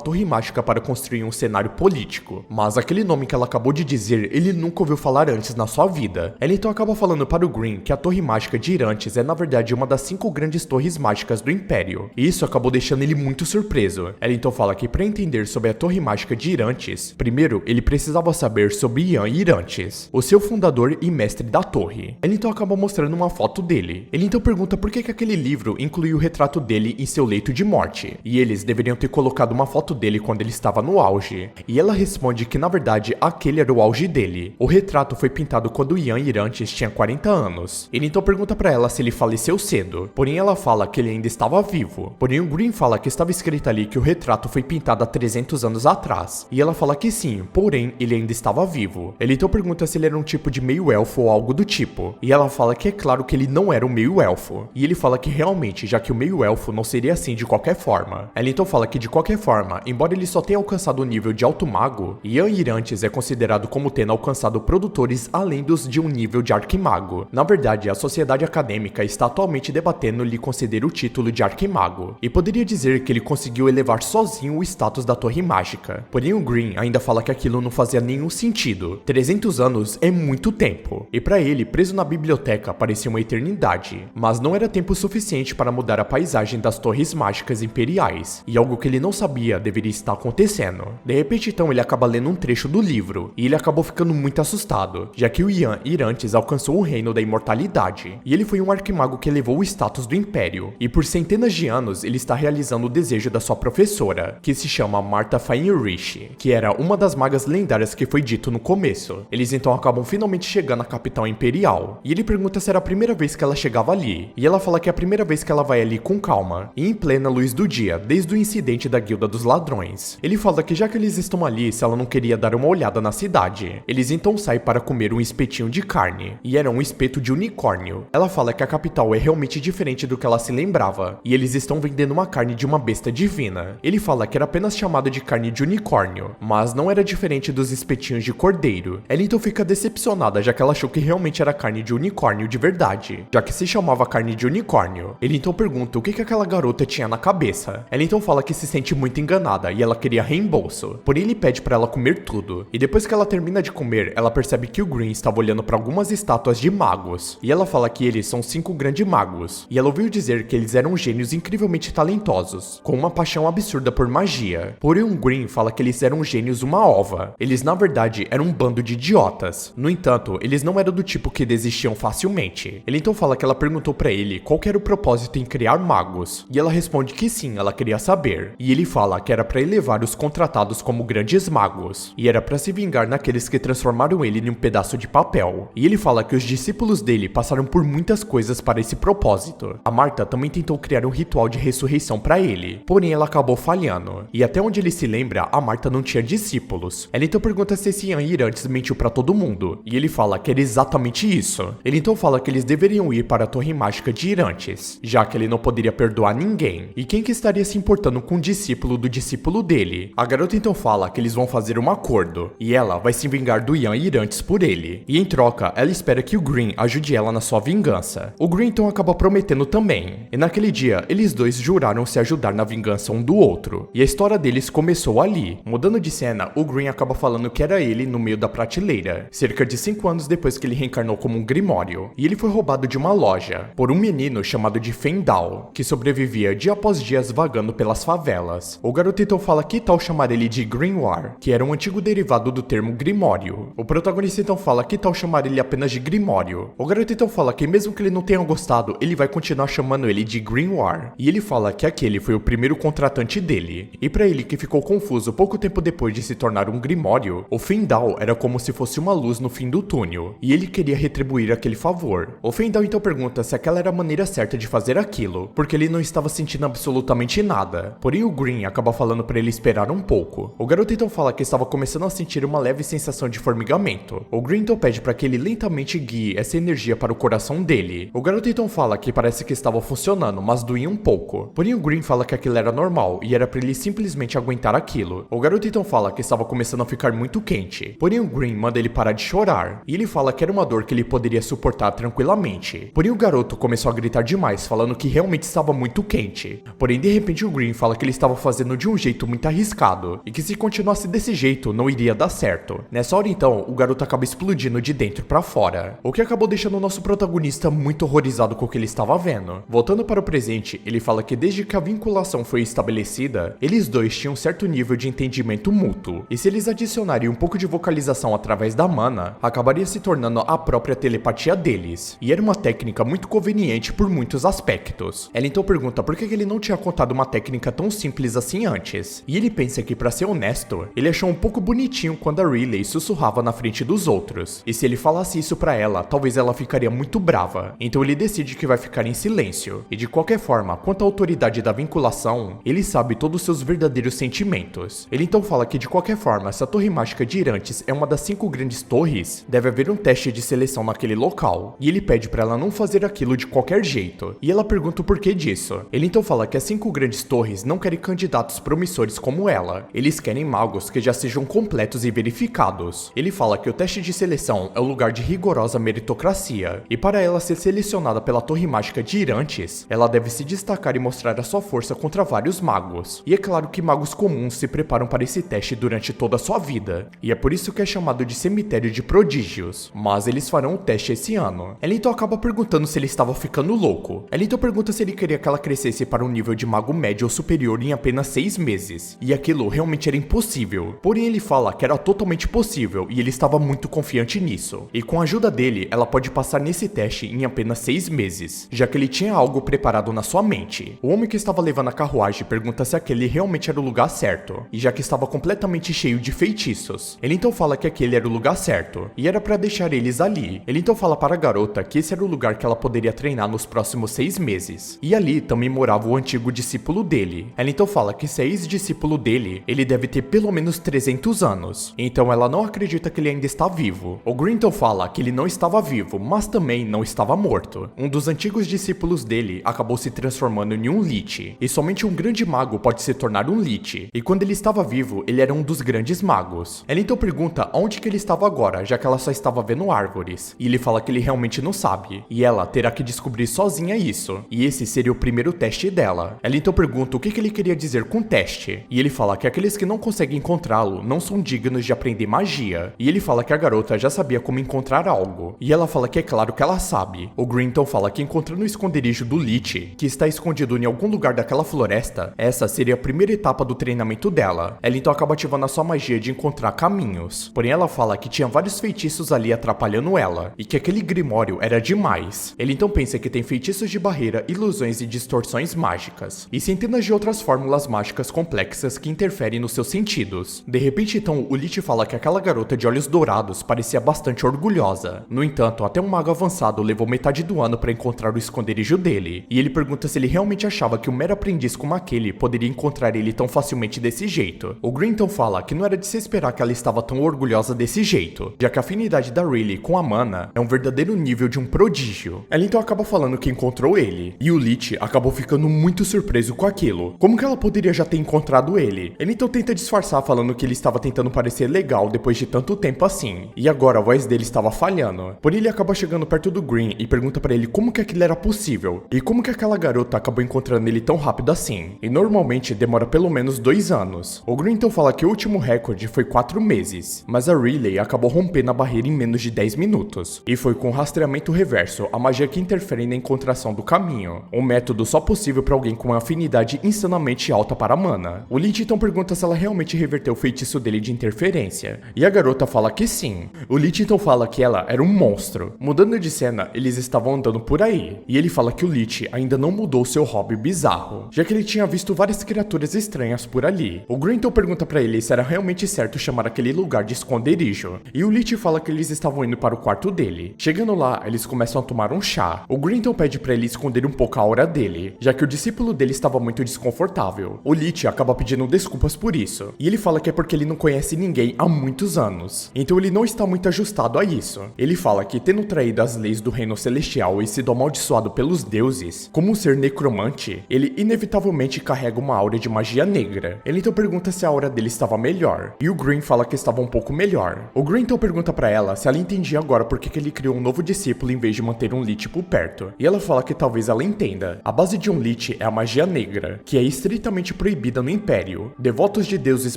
torre mágica para construir um cenário político. Mas aquele nome que ela acabou de dizer, ele nunca ouviu falar antes na sua vida. Ela então acaba falando para o Green que a torre mágica de Irantes é na verdade uma das 5 grandes torres mágicas do Império. E isso acabou deixando ele muito surpreso. Ela então fala que para entender sobre a torre mágica de Irantes, primeiro ele precisava saber sobre Ian Irantes, o seu fundador e mestre da torre. Ela então acaba mostrando uma foto dele. Ele então pergunta por que aquele livro incluiu o retrato dele em seu leito de morte, e eles deveriam ter colocado uma foto dele quando ele estava no auge. E ela responde que na verdade aquele era o auge dele. O retrato foi pintado quando Ian Irantes tinha 40 anos. Ele então pergunta para ela se ele faleceu cedo, porém ela fala que ele ainda estava vivo. Porém o Green fala que estava escrito ali que o retrato foi pintado há 300 anos atrás, e ela fala que sim, porém ele ainda estava vivo. Ele então pergunta se ele era um tipo de meio-elfo ou algo do tipo, e ela fala que é claro que ele não era um meio-elfo, e ele fala que realmente, já que o meio-elfo não seria assim de qualquer forma. Ela então fala que de qualquer forma, embora ele só tenha alcançado o nível de alto mago, Ian Irantes é considerado como tendo alcançado produtores além dos de um nível de arquimago. Na verdade, a sociedade acadêmica está atualmente debatendo lhe conceder o título de arquimago, e poderia dizer que ele conseguiu elevar sozinho o status da torre mágica. Porém o Green ainda fala que aquilo não fazia nenhum sentido. 300 anos é muito tempo, e para ele, preso na biblioteca parecia uma eternidade, mas não era tempo suficiente para mudar a paisagem das torres mágicas imperiais, e algo que ele não sabia deveria estar acontecendo. De repente então ele acaba lendo um trecho do livro, e ele acabou ficando muito assustado, já que o Ian Irantes alcançou o reino da imortalidade, e ele foi um arquimago que elevou o status do Império, e por centenas de anos ele está realizando o desejo da sua professora, que se chama Martha Fenrich, que era uma das magas lendárias que foi dito no começo. Eles então acabam finalmente chegando à capital imperial, e ele pergunta se era a primeira vez que ela chegava ali, e ela fala que é a primeira vez que ela vai ali com calma, e em plena luz do dia, desde o incidente da Guilda dos Ladrões. Ele fala que já que eles estão ali, se ela não queria dar uma olhada na cidade. Eles então saem para comer um espetinho de carne, e era um espeto de unicórnio. Ela fala que a capital é realmente diferente do que ela se lembrava, e eles estão vendendo uma carne de uma besta divina. Ele fala que era apenas chamada de carne de unicórnio, mas não era diferente dos espetinhos de cordeiro. Ela então fica decepcionada, já que ela achou que realmente era carne de unicórnio de verdade, já que se chamava carne de unicórnio. Ele então pergunta o que aquela garota tinha na cabeça. Ela então fala que se sente muito enganada e ela queria reembolso, porém ele pede para ela comer tudo. E depois que ela termina de comer, ela percebe que o Green estava olhando para algumas estátuas de magos, e ela fala que eles são 5 grandes magos, e ela ouviu dizer que eles eram gênios incrivelmente talentosos, com uma paixão absurda por magia. Porém o Green fala que eles eram gênios uma ova. Eles na verdade eram um bando de idiotas. No entanto, eles não eram do tipo que desistiam facilmente. Ele então fala que ela perguntou para ele qual que era o propósito em criar magos, e ela responde que sim, ela queria saber. E ele fala que era para elevar os contratados como grandes magos, e era para se vingar naqueles que transformaram ele em um pedaço de papel. E ele fala que os discípulos dele passaram por muitas coisas para esse propósito. A Martha também tentou criar um ritual de ressurreição para ele, porém ela acabou falhando. E até onde ele se lembra, a Martha não tinha discípulos. Ela então pergunta se esse Ian Irantes mentiu para todo mundo, e ele fala que era exatamente isso. Ele então fala que eles deveriam ir para a Torre Mágica de Irantes, já que ele não poderia perdoar ninguém. E quem que estaria se importando com o discípulo do discípulo dele? A garota então fala que eles vão fazer um acordo, e ela vai se vingar do Ian Irantes por ele. E em troca, ela espera que o Green ajude ela na sua vingança. O Green então acaba prometendo também. E naquele dia, eles dois juraram se ajudar na vingança um do outro. E a história deles começou ali. Mudando de cena, o Green acaba falando que era ele no meio da prateleira, cerca de 5 anos depois que ele reencarnou como um grimório. E ele foi roubado de uma loja por um menino chamado de Fendal, que sobrevivia dia após dia vagando pelas favelas. O garoto então fala que tal chamar ele de Grimoire, que era um antigo derivado do termo grimório. O protagonista então fala que tal chamar ele apenas de Grimório. O garoto então fala que mesmo que ele não tenha gostado, ele vai continuar chamando ele de Grimoire. E ele fala que aquele foi o primeiro contratante dele. E pra ele, que ficou confuso pouco tempo depois de se tornar um Grimório, o Fendal era como se fosse uma luz no fim do túnel, e ele queria retribuir aquele favor. O Fendal então pergunta se aquela era a maneira certa de fazer aquilo, porque ele não estava sentindo absolutamente nada. Porém o Green acaba falando pra ele esperar um pouco. O garoto então fala que estava começando a sentir uma leve sensação de formigamento. O Green então pede para que ele lentamente guie essa energia para o coração dele. O garoto então fala que parece que estava funcionando, mas doía um pouco. Porém o Green fala que aquilo era normal e era para ele simplesmente aguentar aquilo. O garoto então fala que estava começando a ficar muito quente. Porém o Green manda ele parar de chorar, e ele fala que era uma dor que ele poderia suportar tranquilamente. Porém o garoto começou a gritar demais, voz falando que realmente estava muito quente. Porém, de repente o Green fala que ele estava fazendo de um jeito muito arriscado e que se continuasse desse jeito não iria dar certo. Nessa hora então, o garoto acaba explodindo de dentro pra fora, o que acabou deixando o nosso protagonista muito horrorizado com o que ele estava vendo. Voltando para o presente, ele fala que desde que a vinculação foi estabelecida, eles dois tinham um certo nível de entendimento mútuo, e se eles adicionarem um pouco de vocalização através da mana, acabaria se tornando a própria telepatia deles, e era uma técnica muito conveniente por muitos aspectos. Ela então pergunta por que ele não tinha contado uma técnica tão simples assim antes, e ele pensa que, pra ser honesto, ele achou um pouco bonitinho quando a Riley sussurrava na frente dos outros, e se ele falasse isso pra ela, talvez ela ficaria muito brava, então ele decide que vai ficar em silêncio, e de qualquer forma, quanto à autoridade da vinculação, ele sabe todos os seus verdadeiros sentimentos. Ele então fala que de qualquer forma, se a Torre Mágica de Irantes é uma das 5 grandes torres, deve haver um teste de seleção naquele local, e ele pede pra ela não fazer aquilo de qualquer jeito, e ela pergunta o porquê disso. Ele então fala que as 5 grandes torres não querem candidatos promissores como ela, eles querem magos que já sejam completos e verificados. Ele fala que o teste de seleção é um lugar de rigorosa meritocracia, e para ela ser selecionada pela Torre Mágica de Irantes, ela deve se destacar e mostrar a sua força contra vários magos. E é claro que magos comuns se preparam para esse teste durante toda a sua vida, e é por isso que é chamado de cemitério de prodígios, mas eles farão o teste esse ano. Ela então acaba perguntando se ele estava ficando louco. Ela então pergunta se ele queria que ela crescesse para um nível de mago médio ou superior em apenas 6 meses, e aquilo realmente era impossível. Porém ele fala que era totalmente possível e ele estava muito confiante nisso, e com a ajuda dele, ela pode passar nesse teste em apenas 6 meses, já que ele tinha algo preparado na sua mente. O homem que estava levando a carruagem pergunta se aquele realmente era o lugar certo, e já que estava completamente cheio de feitiços, ele então fala que aquele era o lugar certo, e era para deixar eles ali. Ele então fala para a garota que esse era o lugar que ela poderia treinar nos próximos 6 meses, e ali também morava o antigo discípulo dele. Ela então fala que se é ex-discípulo dele, ele deve ter pelo menos 300 anos, então ela não acredita que ele ainda está vivo. O Green então fala que ele não estava vivo, mas também não estava morto. Um dos antigos discípulos dele acabou se transformando em um Lich, e somente um grande mago pode se tornar um Lich, e quando ele estava vivo, ele era um dos grandes magos. Ela então pergunta onde que ele estava agora, já que ela só estava vendo árvores, e ele fala que ele realmente não sabe, e ela terá que descobrir sozinha isso, e esse seria o primeiro teste dela. Ela então pergunta o que ele queria dizer com teste, e ele fala que aqueles que não conseguem encontrá-lo não são dignos de aprender magia, e ele fala que a garota já sabia como encontrar algo, e ela fala que é claro que ela sabe. O Green então fala que encontrando o esconderijo do Lich, que está escondido em algum lugar daquela floresta, essa seria a primeira etapa do treinamento dela. Ela então acaba ativando a sua magia de encontrar caminhos, porém ela fala que tinha vários feitiços ali atrapalhando ela, e que aquele grimório era demais. Ele então pensa que tem feitiços de barreira, ilusões e distorções mágicas, e centenas de outras fórmulas mágicas complexas que interferem nos seus sentidos. De repente então, o Lich fala que aquela garota de olhos dourados parecia bastante orgulhosa. No entanto, até um mago avançado levou metade do ano para encontrar o esconderijo dele, e ele pergunta se ele realmente achava que um mero aprendiz como aquele poderia encontrar ele tão facilmente desse jeito. O Green então fala que não era de se esperar que ela estava tão orgulhosa desse jeito, já que a afinidade da Riley com a mana é um verdadeiro nível de um prodígio. Ela então acaba falando que encontrou ele, e o Lich acabou ficando muito surpreso com aquilo. Como que ela poderia já ter encontrado ele? Ele então tenta disfarçar falando que ele estava tentando parecer legal depois de tanto tempo assim, e agora a voz dele estava falhando. Porém ele acaba chegando perto do Green e pergunta pra ele como que aquilo era possível, e como que aquela garota acabou encontrando ele tão rápido assim, e normalmente demora pelo menos 2 anos. O Green então fala que o último recorde foi 4 meses, mas a Riley acabou rompendo a barreira em menos de 10 minutos, e foi com rastreamento reverso, a magia que interfere na encontração do caminho, um método só possível para alguém com uma afinidade insanamente alta para a mana. O Lich então pergunta se ela realmente reverteu o feitiço dele de interferência, e a garota fala que sim. O Lich então fala que ela era um monstro. Mudando de cena, eles estavam andando por aí, e ele fala que o Lich ainda não mudou seu hobby bizarro, já que ele tinha visto várias criaturas estranhas por ali. O Green então pergunta pra ele se era realmente certo chamar aquele lugar de esconderijo, e o Lich fala que eles estavam indo para o quarto dele. Chegando lá, eles começam a tomar um chá. O Green então pede pra ele esconder um pouco a aura dele, já que o discípulo dele estava muito desconfortável. O Lich acaba pedindo desculpas por isso, e ele fala que é porque ele não conhece ninguém há muitos anos, então ele não está muito ajustado a isso. Ele fala que tendo traído as leis do reino celestial e sido amaldiçoado pelos deuses, como um ser necromante, ele inevitavelmente carrega uma aura de magia negra. Ele então pergunta se a aura dele estava melhor, e o Green fala que estava um pouco melhor. O Green então pergunta pra ela se ela entendia agora porque que ele criou um novo discípulo em vez de manter um Lich por perto, e ela fala que talvez ela entenda. A base de um Lich é a magia negra, que é estritamente proibida no Império. Devotos de deuses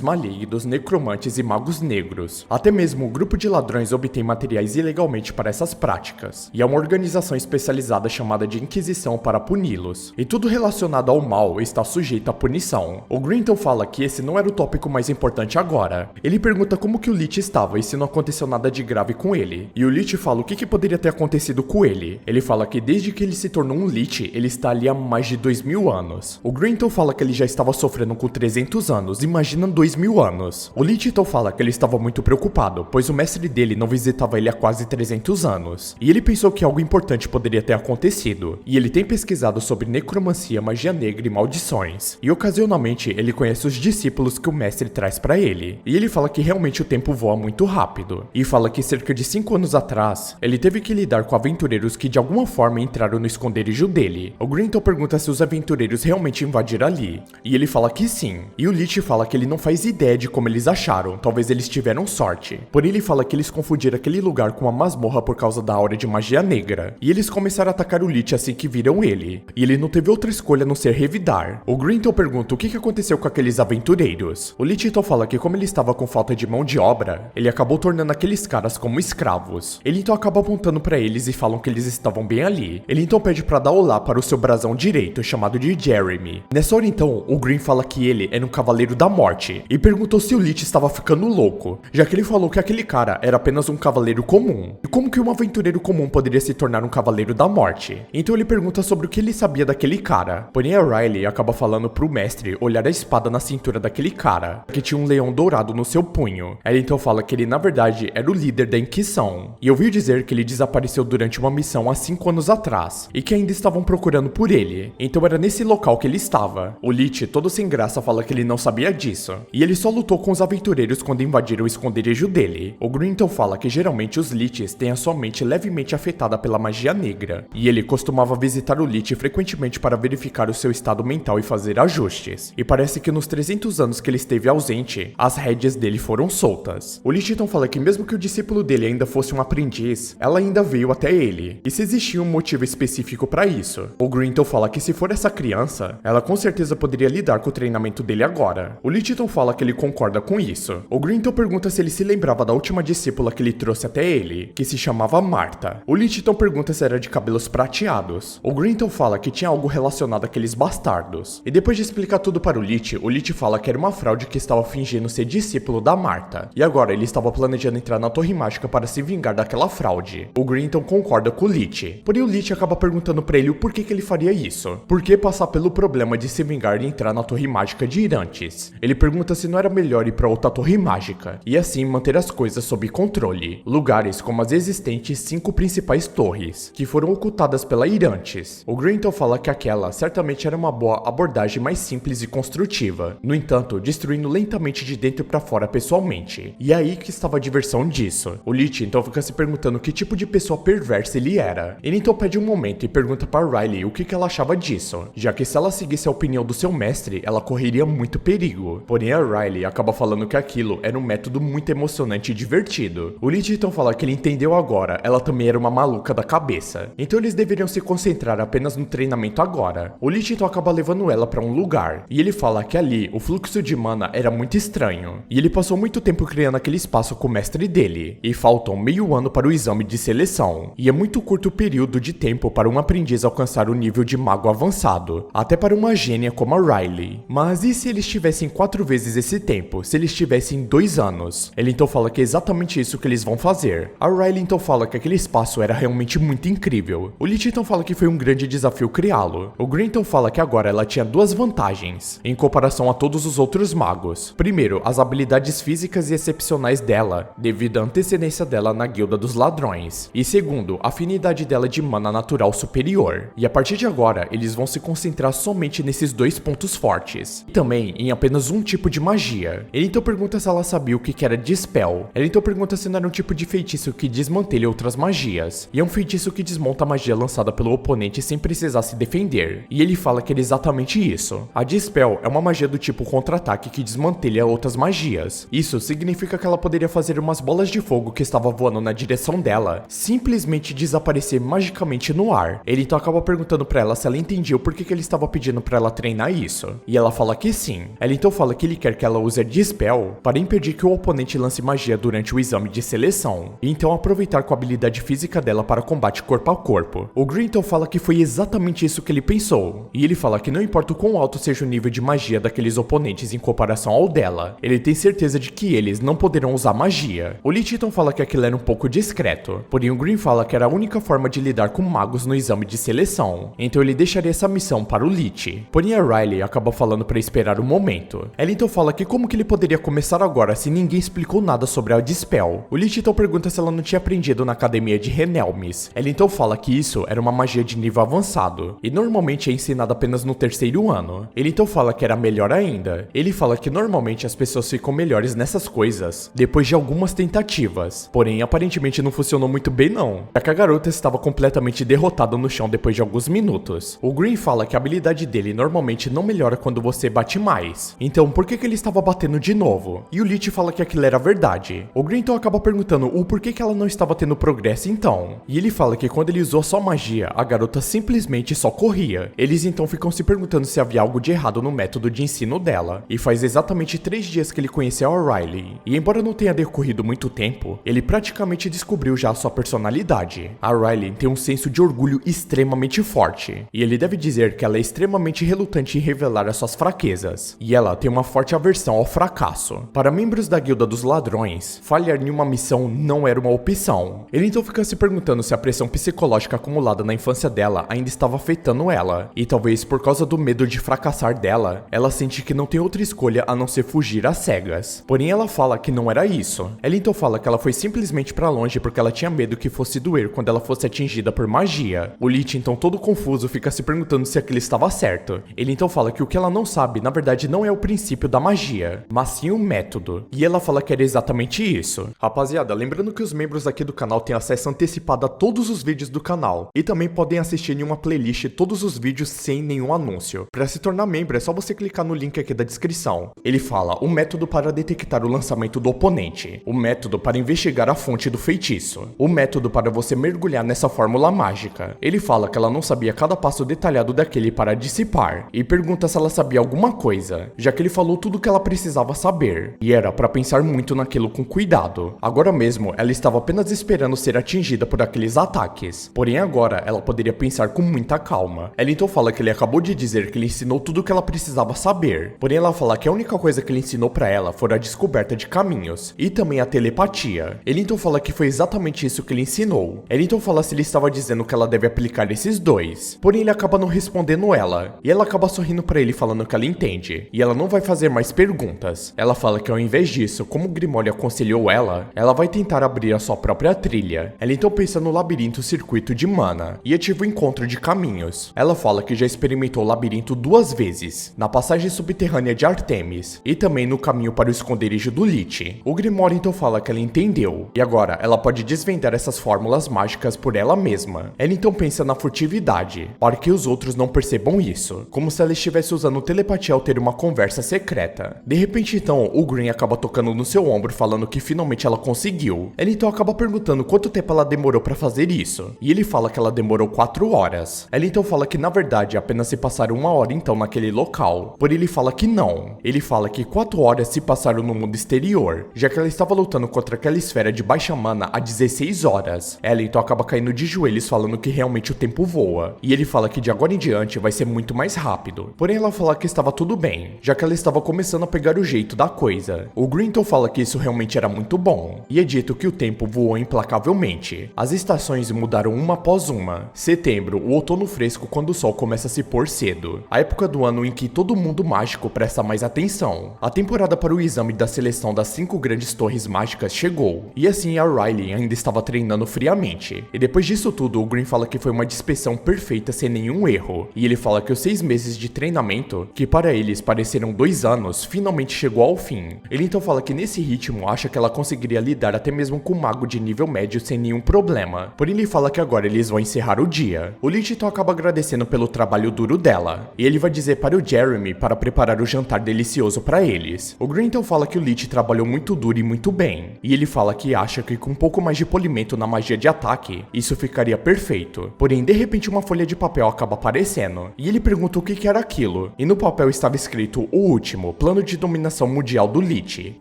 malignos, necromantes e magos negros. Até mesmo o grupo de ladrões obtém materiais ilegalmente para essas práticas. E há uma organização especializada chamada de Inquisição para puni-los. E tudo relacionado ao mal está sujeito à punição. O Grinton fala que esse não era o tópico mais importante agora. Ele pergunta como que o Lich estava e se não aconteceu nada de grave com ele. E o Lich fala o que poderia ter acontecido com ele. Ele fala que desde que ele se tornou um Lich, ele está ali há mais de 2000 anos. O Grinton fala que ele já estava sofrendo com 300 anos, imagina 2000 anos. O Lich então fala que ele estava muito preocupado, pois o mestre dele não visitava ele há quase 300 anos. E ele pensou que algo importante poderia ter acontecido. E ele tem pesquisado sobre necromancia, magia negra e maldições. E ocasionalmente ele conhece os discípulos que o mestre traz pra ele. E ele fala que realmente o tempo voa muito rápido. E fala que cerca de 5 anos atrás, ele teve que lidar com aventureiros que de alguma forma entraram no esconderijo dele. O Grinton pergunta se os aventureiros realmente invadiram ali. E ele fala que sim. E o Lich fala que ele não faz ideia de como eles acharam, talvez eles tiveram sorte. Porém ele fala que eles confundiram aquele lugar com uma masmorra por causa da aura de magia negra. E eles começaram a atacar o Lich assim que viram ele. E ele não teve outra escolha a não ser revidar. O Grinton pergunta o que aconteceu com aqueles aventureiros. O Lich então fala que como ele estava com falta de mão de obra, ele acabou tornando aqueles caras como escravos. Ele então acaba apontando pra eles e falam que eles estavam bem ali. Ele então pede pra dar olá para o seu brasão direito, chamado de Jeremy. Nessa hora então, o Green fala que ele era um cavaleiro da morte e perguntou se o Lich estava ficando louco, já que ele falou que aquele cara era apenas um cavaleiro comum. E como que um aventureiro comum poderia se tornar um cavaleiro da morte? Então ele pergunta sobre o que ele sabia daquele cara. Porém a Riley acaba falando pro mestre olhar a espada na cintura daquele cara, que tinha um leão dourado no seu punho. Ela então fala que ele na verdade era o líder da Inquisição. E ouviu dizer que ele desapareceu durante uma missão há 5 anos atrás, e que ainda estavam procurando por ele. Então era nesse local que ele estava. O Lich, todo sem graça, fala que ele não sabia disso. E ele só lutou com os aventureiros quando invadiram o esconderijo dele. O Grinton fala que geralmente os Liches têm a sua mente levemente afetada pela magia negra. E ele costumava visitar o Lich frequentemente para verificar o seu estado mental e fazer ajustes. E parece que nos 300 anos que ele esteve ausente, as rédeas dele foram soltas. O Lich então fala que mesmo que o discípulo dele ainda fosse um aprendiz, ela ainda veio até ele. E se existia um motivo específico para isso. O Grinton fala que se for essa criança, ela com certeza poderia lidar com o treinamento dele agora. O Lich então fala que ele concorda com isso. O Grinton pergunta se ele se lembrava da última discípula que ele trouxe até ele, que se chamava Marta. O Lich então pergunta se era de cabelos prateados. O Grinton fala que tinha algo relacionado àqueles bastardos. E depois de explicar tudo para o Lich fala que era uma fraude que estava fingindo ser discípulo da Marta. E agora ele estava planejando entrar na Torre Mágica para se vingar daquela fraude. O Grinton concorda com o Lich. Porém o Lich acaba perguntando para ele o porquê que ele faria isso. Por que passar pelo problema de se vingar e entrar na Torre Mágica de Irantes? Ele pergunta se não era melhor ir para outra Torre Mágica e assim manter as coisas sob controle. Lugares como as existentes 5 principais torres, que foram ocultadas pela Irantes. O Grinton fala que aquela certamente era uma boa abordagem mais simples e construtiva. No entanto, destruindo lentamente de dentro para fora pessoalmente. E é aí que estava a diversão disso. O Lich então fica se perguntando que tipo de pessoa perversa ele era. Ele então pede um momento e pergunta para Riley o que ela achava disso, já que se ela seguisse a opinião do seu mestre, ela correria muito perigo. Porém a Riley acaba falando que aquilo era um método muito emocionante e divertido. O Lich então fala que ele entendeu agora, ela também era uma maluca da cabeça. Então eles deveriam se concentrar apenas no treinamento agora. O Lich então acaba levando ela para um lugar, e ele fala que ali o fluxo de mana era muito estranho. E ele passou muito tempo criando aquele espaço com o mestre dele, e faltam meio ano para o exame de seleção. E é muito curto o período de tempo para um aprendiz alcançar o nível de mago avançado, até para uma gênia como a Riley. Mas e se eles tivessem 4 vezes esse tempo, se eles tivessem 2 anos? Ele então fala que é exatamente isso que eles vão fazer. A Riley então fala que aquele espaço era realmente muito incrível. O Lich então fala que foi um grande desafio criá-lo. O Grinton fala que agora ela tinha 2 vantagens, em comparação a todos os outros magos. Primeiro, as habilidades físicas e excepcionais dela, devido à antecedência dela na guilda dos ladrões. E segundo, a afinidade dela de mana natural superior. E a partir de agora, eles vão se concentrar somente nesses 2 pontos fortes. E também em apenas um tipo de magia. Ele então pergunta se ela sabia o que era Dispel. Ele então pergunta se não era um tipo de feitiço que desmantelha outras magias. E é um feitiço que desmonta a magia lançada pelo oponente sem precisar se defender. E ele fala que era exatamente isso. A Dispel é uma magia do tipo contra-ataque que desmantelha outras magias. Isso significa que ela poderia fazer umas bolas de fogo que estavam voando na direção dela simplesmente desaparecer magicamente no ar. Ele então acaba perguntando pra ela se ela entendia o porquê que ele estava pedindo pra ela treinar isso. E ela fala que sim. Ela então fala que ele quer que ela use a Dispel para impedir que o oponente lance magia durante o exame de seleção, e então aproveitar com a habilidade física dela para combate corpo a corpo. O Green então fala que foi exatamente isso que ele pensou, e ele fala que não importa o quão alto seja o nível de magia daqueles oponentes em comparação ao dela, ele tem certeza de que eles não poderão usar magia. O Lich então fala que aquilo era um pouco discreto, porém o Green fala que era a única forma de lidar com magos no exame de seleção, então ele deixaria essa missão para o Lich. Porém a Riley acaba falando para esperar o momento. Ela então fala que como que ele poderia começar agora se ninguém explicou nada sobre a Dispel. O Lich então pergunta se ela não tinha aprendido na academia de Renelmis. Ela então fala que isso era uma magia de nível avançado, e normalmente é ensinada apenas no terceiro ano. Ele então fala que era melhor ainda. Ele fala que normalmente as pessoas ficam melhores nessas coisas depois de algumas tentativas, porém aparentemente não funcionou muito bem não, já que a garota estava completamente derrotada no chão depois de alguns minutos. O Green fala que a habilidade dele normalmente não melhora quando você bate mais, então por que ele estava batendo de novo? E o Lich fala que aquilo era verdade. O Green então acaba perguntando o porquê que ela não estava tendo progresso então, e ele fala que quando ele usou só magia, a garota simplesmente só corria. Eles então ficam se perguntando se havia algo de errado no método de ensino dela, e faz exatamente 3 dias que ele conheceu a Riley, e embora não tenha decorrido muito tempo, ele praticamente descobriu já a sua personalidade. A Riley tem um senso de orgulho extremamente forte, e ele deve dizer que ela é extremamente relutante em revelar as suas fraquezas, e ela tem uma forte aversão ao fracasso. Para membros da Guilda dos Ladrões, falhar em uma missão não era uma opção. Ele então fica se perguntando se a pressão psicológica acumulada na infância dela ainda estava afetando ela, e talvez por causa do medo de fracassar dela, ela sente que não tem outra escolha a não ser fugir às cegas. Porém ela fala que não era isso. Ela então fala que ela foi simplesmente pra longe porque ela tinha medo que fosse doer quando ela fosse atingida por magia. O Lich então todo confuso fica se perguntando se aquilo estava certo. Ele então fala que o que ela não sabe na verdade não é o princípio da magia, mas sim o método. E ela fala que era exatamente isso. Rapaziada, lembrando que os membros aqui do canal têm acesso antecipado a todos os vídeos do canal, e também podem assistir em uma playlist todos os vídeos sem nenhum anúncio. Para se tornar membro é só você clicar no link aqui da descrição. Ele fala o método para detectar o lançamento do oponente, o método para investigar a fonte do feitiço, o método para você mergulhar nessa fórmula mágica. Ele fala que ela não sabia cada passo detalhado daquele para dissipar, e pergunta se ela sabia alguma coisa, já que ele falou tudo o que ela precisava saber, e era para pensar muito naquilo com cuidado. Agora mesmo, ela estava apenas esperando ser atingida por aqueles ataques, porém agora ela poderia pensar com muita calma. Ela então fala que ele acabou de dizer que ele ensinou tudo o que ela precisava saber, porém ela fala que a única coisa que ele ensinou para ela foi a descoberta de caminhos, e também a telepatia. Ele então fala que foi exatamente isso que ele ensinou. Ele então fala se ele estava dizendo que ela deve aplicar esses dois, porém ele acaba não respondendo ela, e ela acaba sorrindo para ele falando que ela entende, e ela não vai fazer mais perguntas. Ela fala que ao invés disso, como o Grimório aconselhou ela vai tentar abrir a sua própria trilha. Ela então pensa no labirinto circuito de mana, e ativa o encontro de caminhos. Ela fala que já experimentou o labirinto 2 vezes, na passagem subterrânea de Artemis, e também no caminho para o esconderijo do Lich. O Grimório então fala que ela entendeu, e agora ela pode desvendar essas fórmulas mágicas por ela mesma. Ela então pensa na furtividade, para que os outros não percebam isso, como se ela estivesse usando telepatia ao ter uma conversa secreta. De repente então, o Green acaba tocando no seu ombro falando que finalmente ela conseguiu. Ela então acaba perguntando quanto tempo ela demorou para fazer isso, e ele fala que ela demorou 4 horas. Ela então fala que na verdade apenas se passaram 1 hora então naquele local, porém ele fala que não. Ele fala que 4 horas se passaram no mundo exterior, já que ela estava lutando contra aquela esfera de baixa mana há 16 horas. Ela então acaba caindo de joelhos falando que realmente o tempo voa, e ele fala que de agora em diante vai ser muito mais rápido. Porém ela fala que estava tudo bem, já que ela estava começando a pegar o jeito da coisa. O Grinton fala que isso realmente era muito bom, e é dito que o tempo voou implacavelmente. As estações mudaram uma após uma. Setembro, o outono fresco quando o sol começa a se pôr cedo. A época do ano em que todo mundo mágico presta mais atenção. A temporada para o exame da seleção das 5 grandes torres mágicas chegou, e assim a Riley ainda estava treinando friamente. E depois disso tudo, o Green fala que foi uma dispersão perfeita sem nenhum erro, e ele fala que os 6 meses de treinamento, que para eles pareceram 2 anos, finalmente chegou ao fim. Ele então fala que nesse ritmo acha que ela conseguiria lidar até mesmo com um mago de nível médio sem nenhum problema. Porém ele fala que agora eles vão encerrar o dia. O Lich então acaba agradecendo pelo trabalho duro dela, e ele vai dizer para o Jeremy para preparar o jantar delicioso para eles. O Green então fala que o Lich trabalhou muito duro e muito bem, e ele fala que acha que com um pouco mais de polimento na magia de ataque, isso ficaria perfeito. Porém, de repente uma folha de papel acaba aparecendo, e ele pergunta o que era aquilo, e no papel estava escrito o último, Plano de Dominação Mundial do Lich,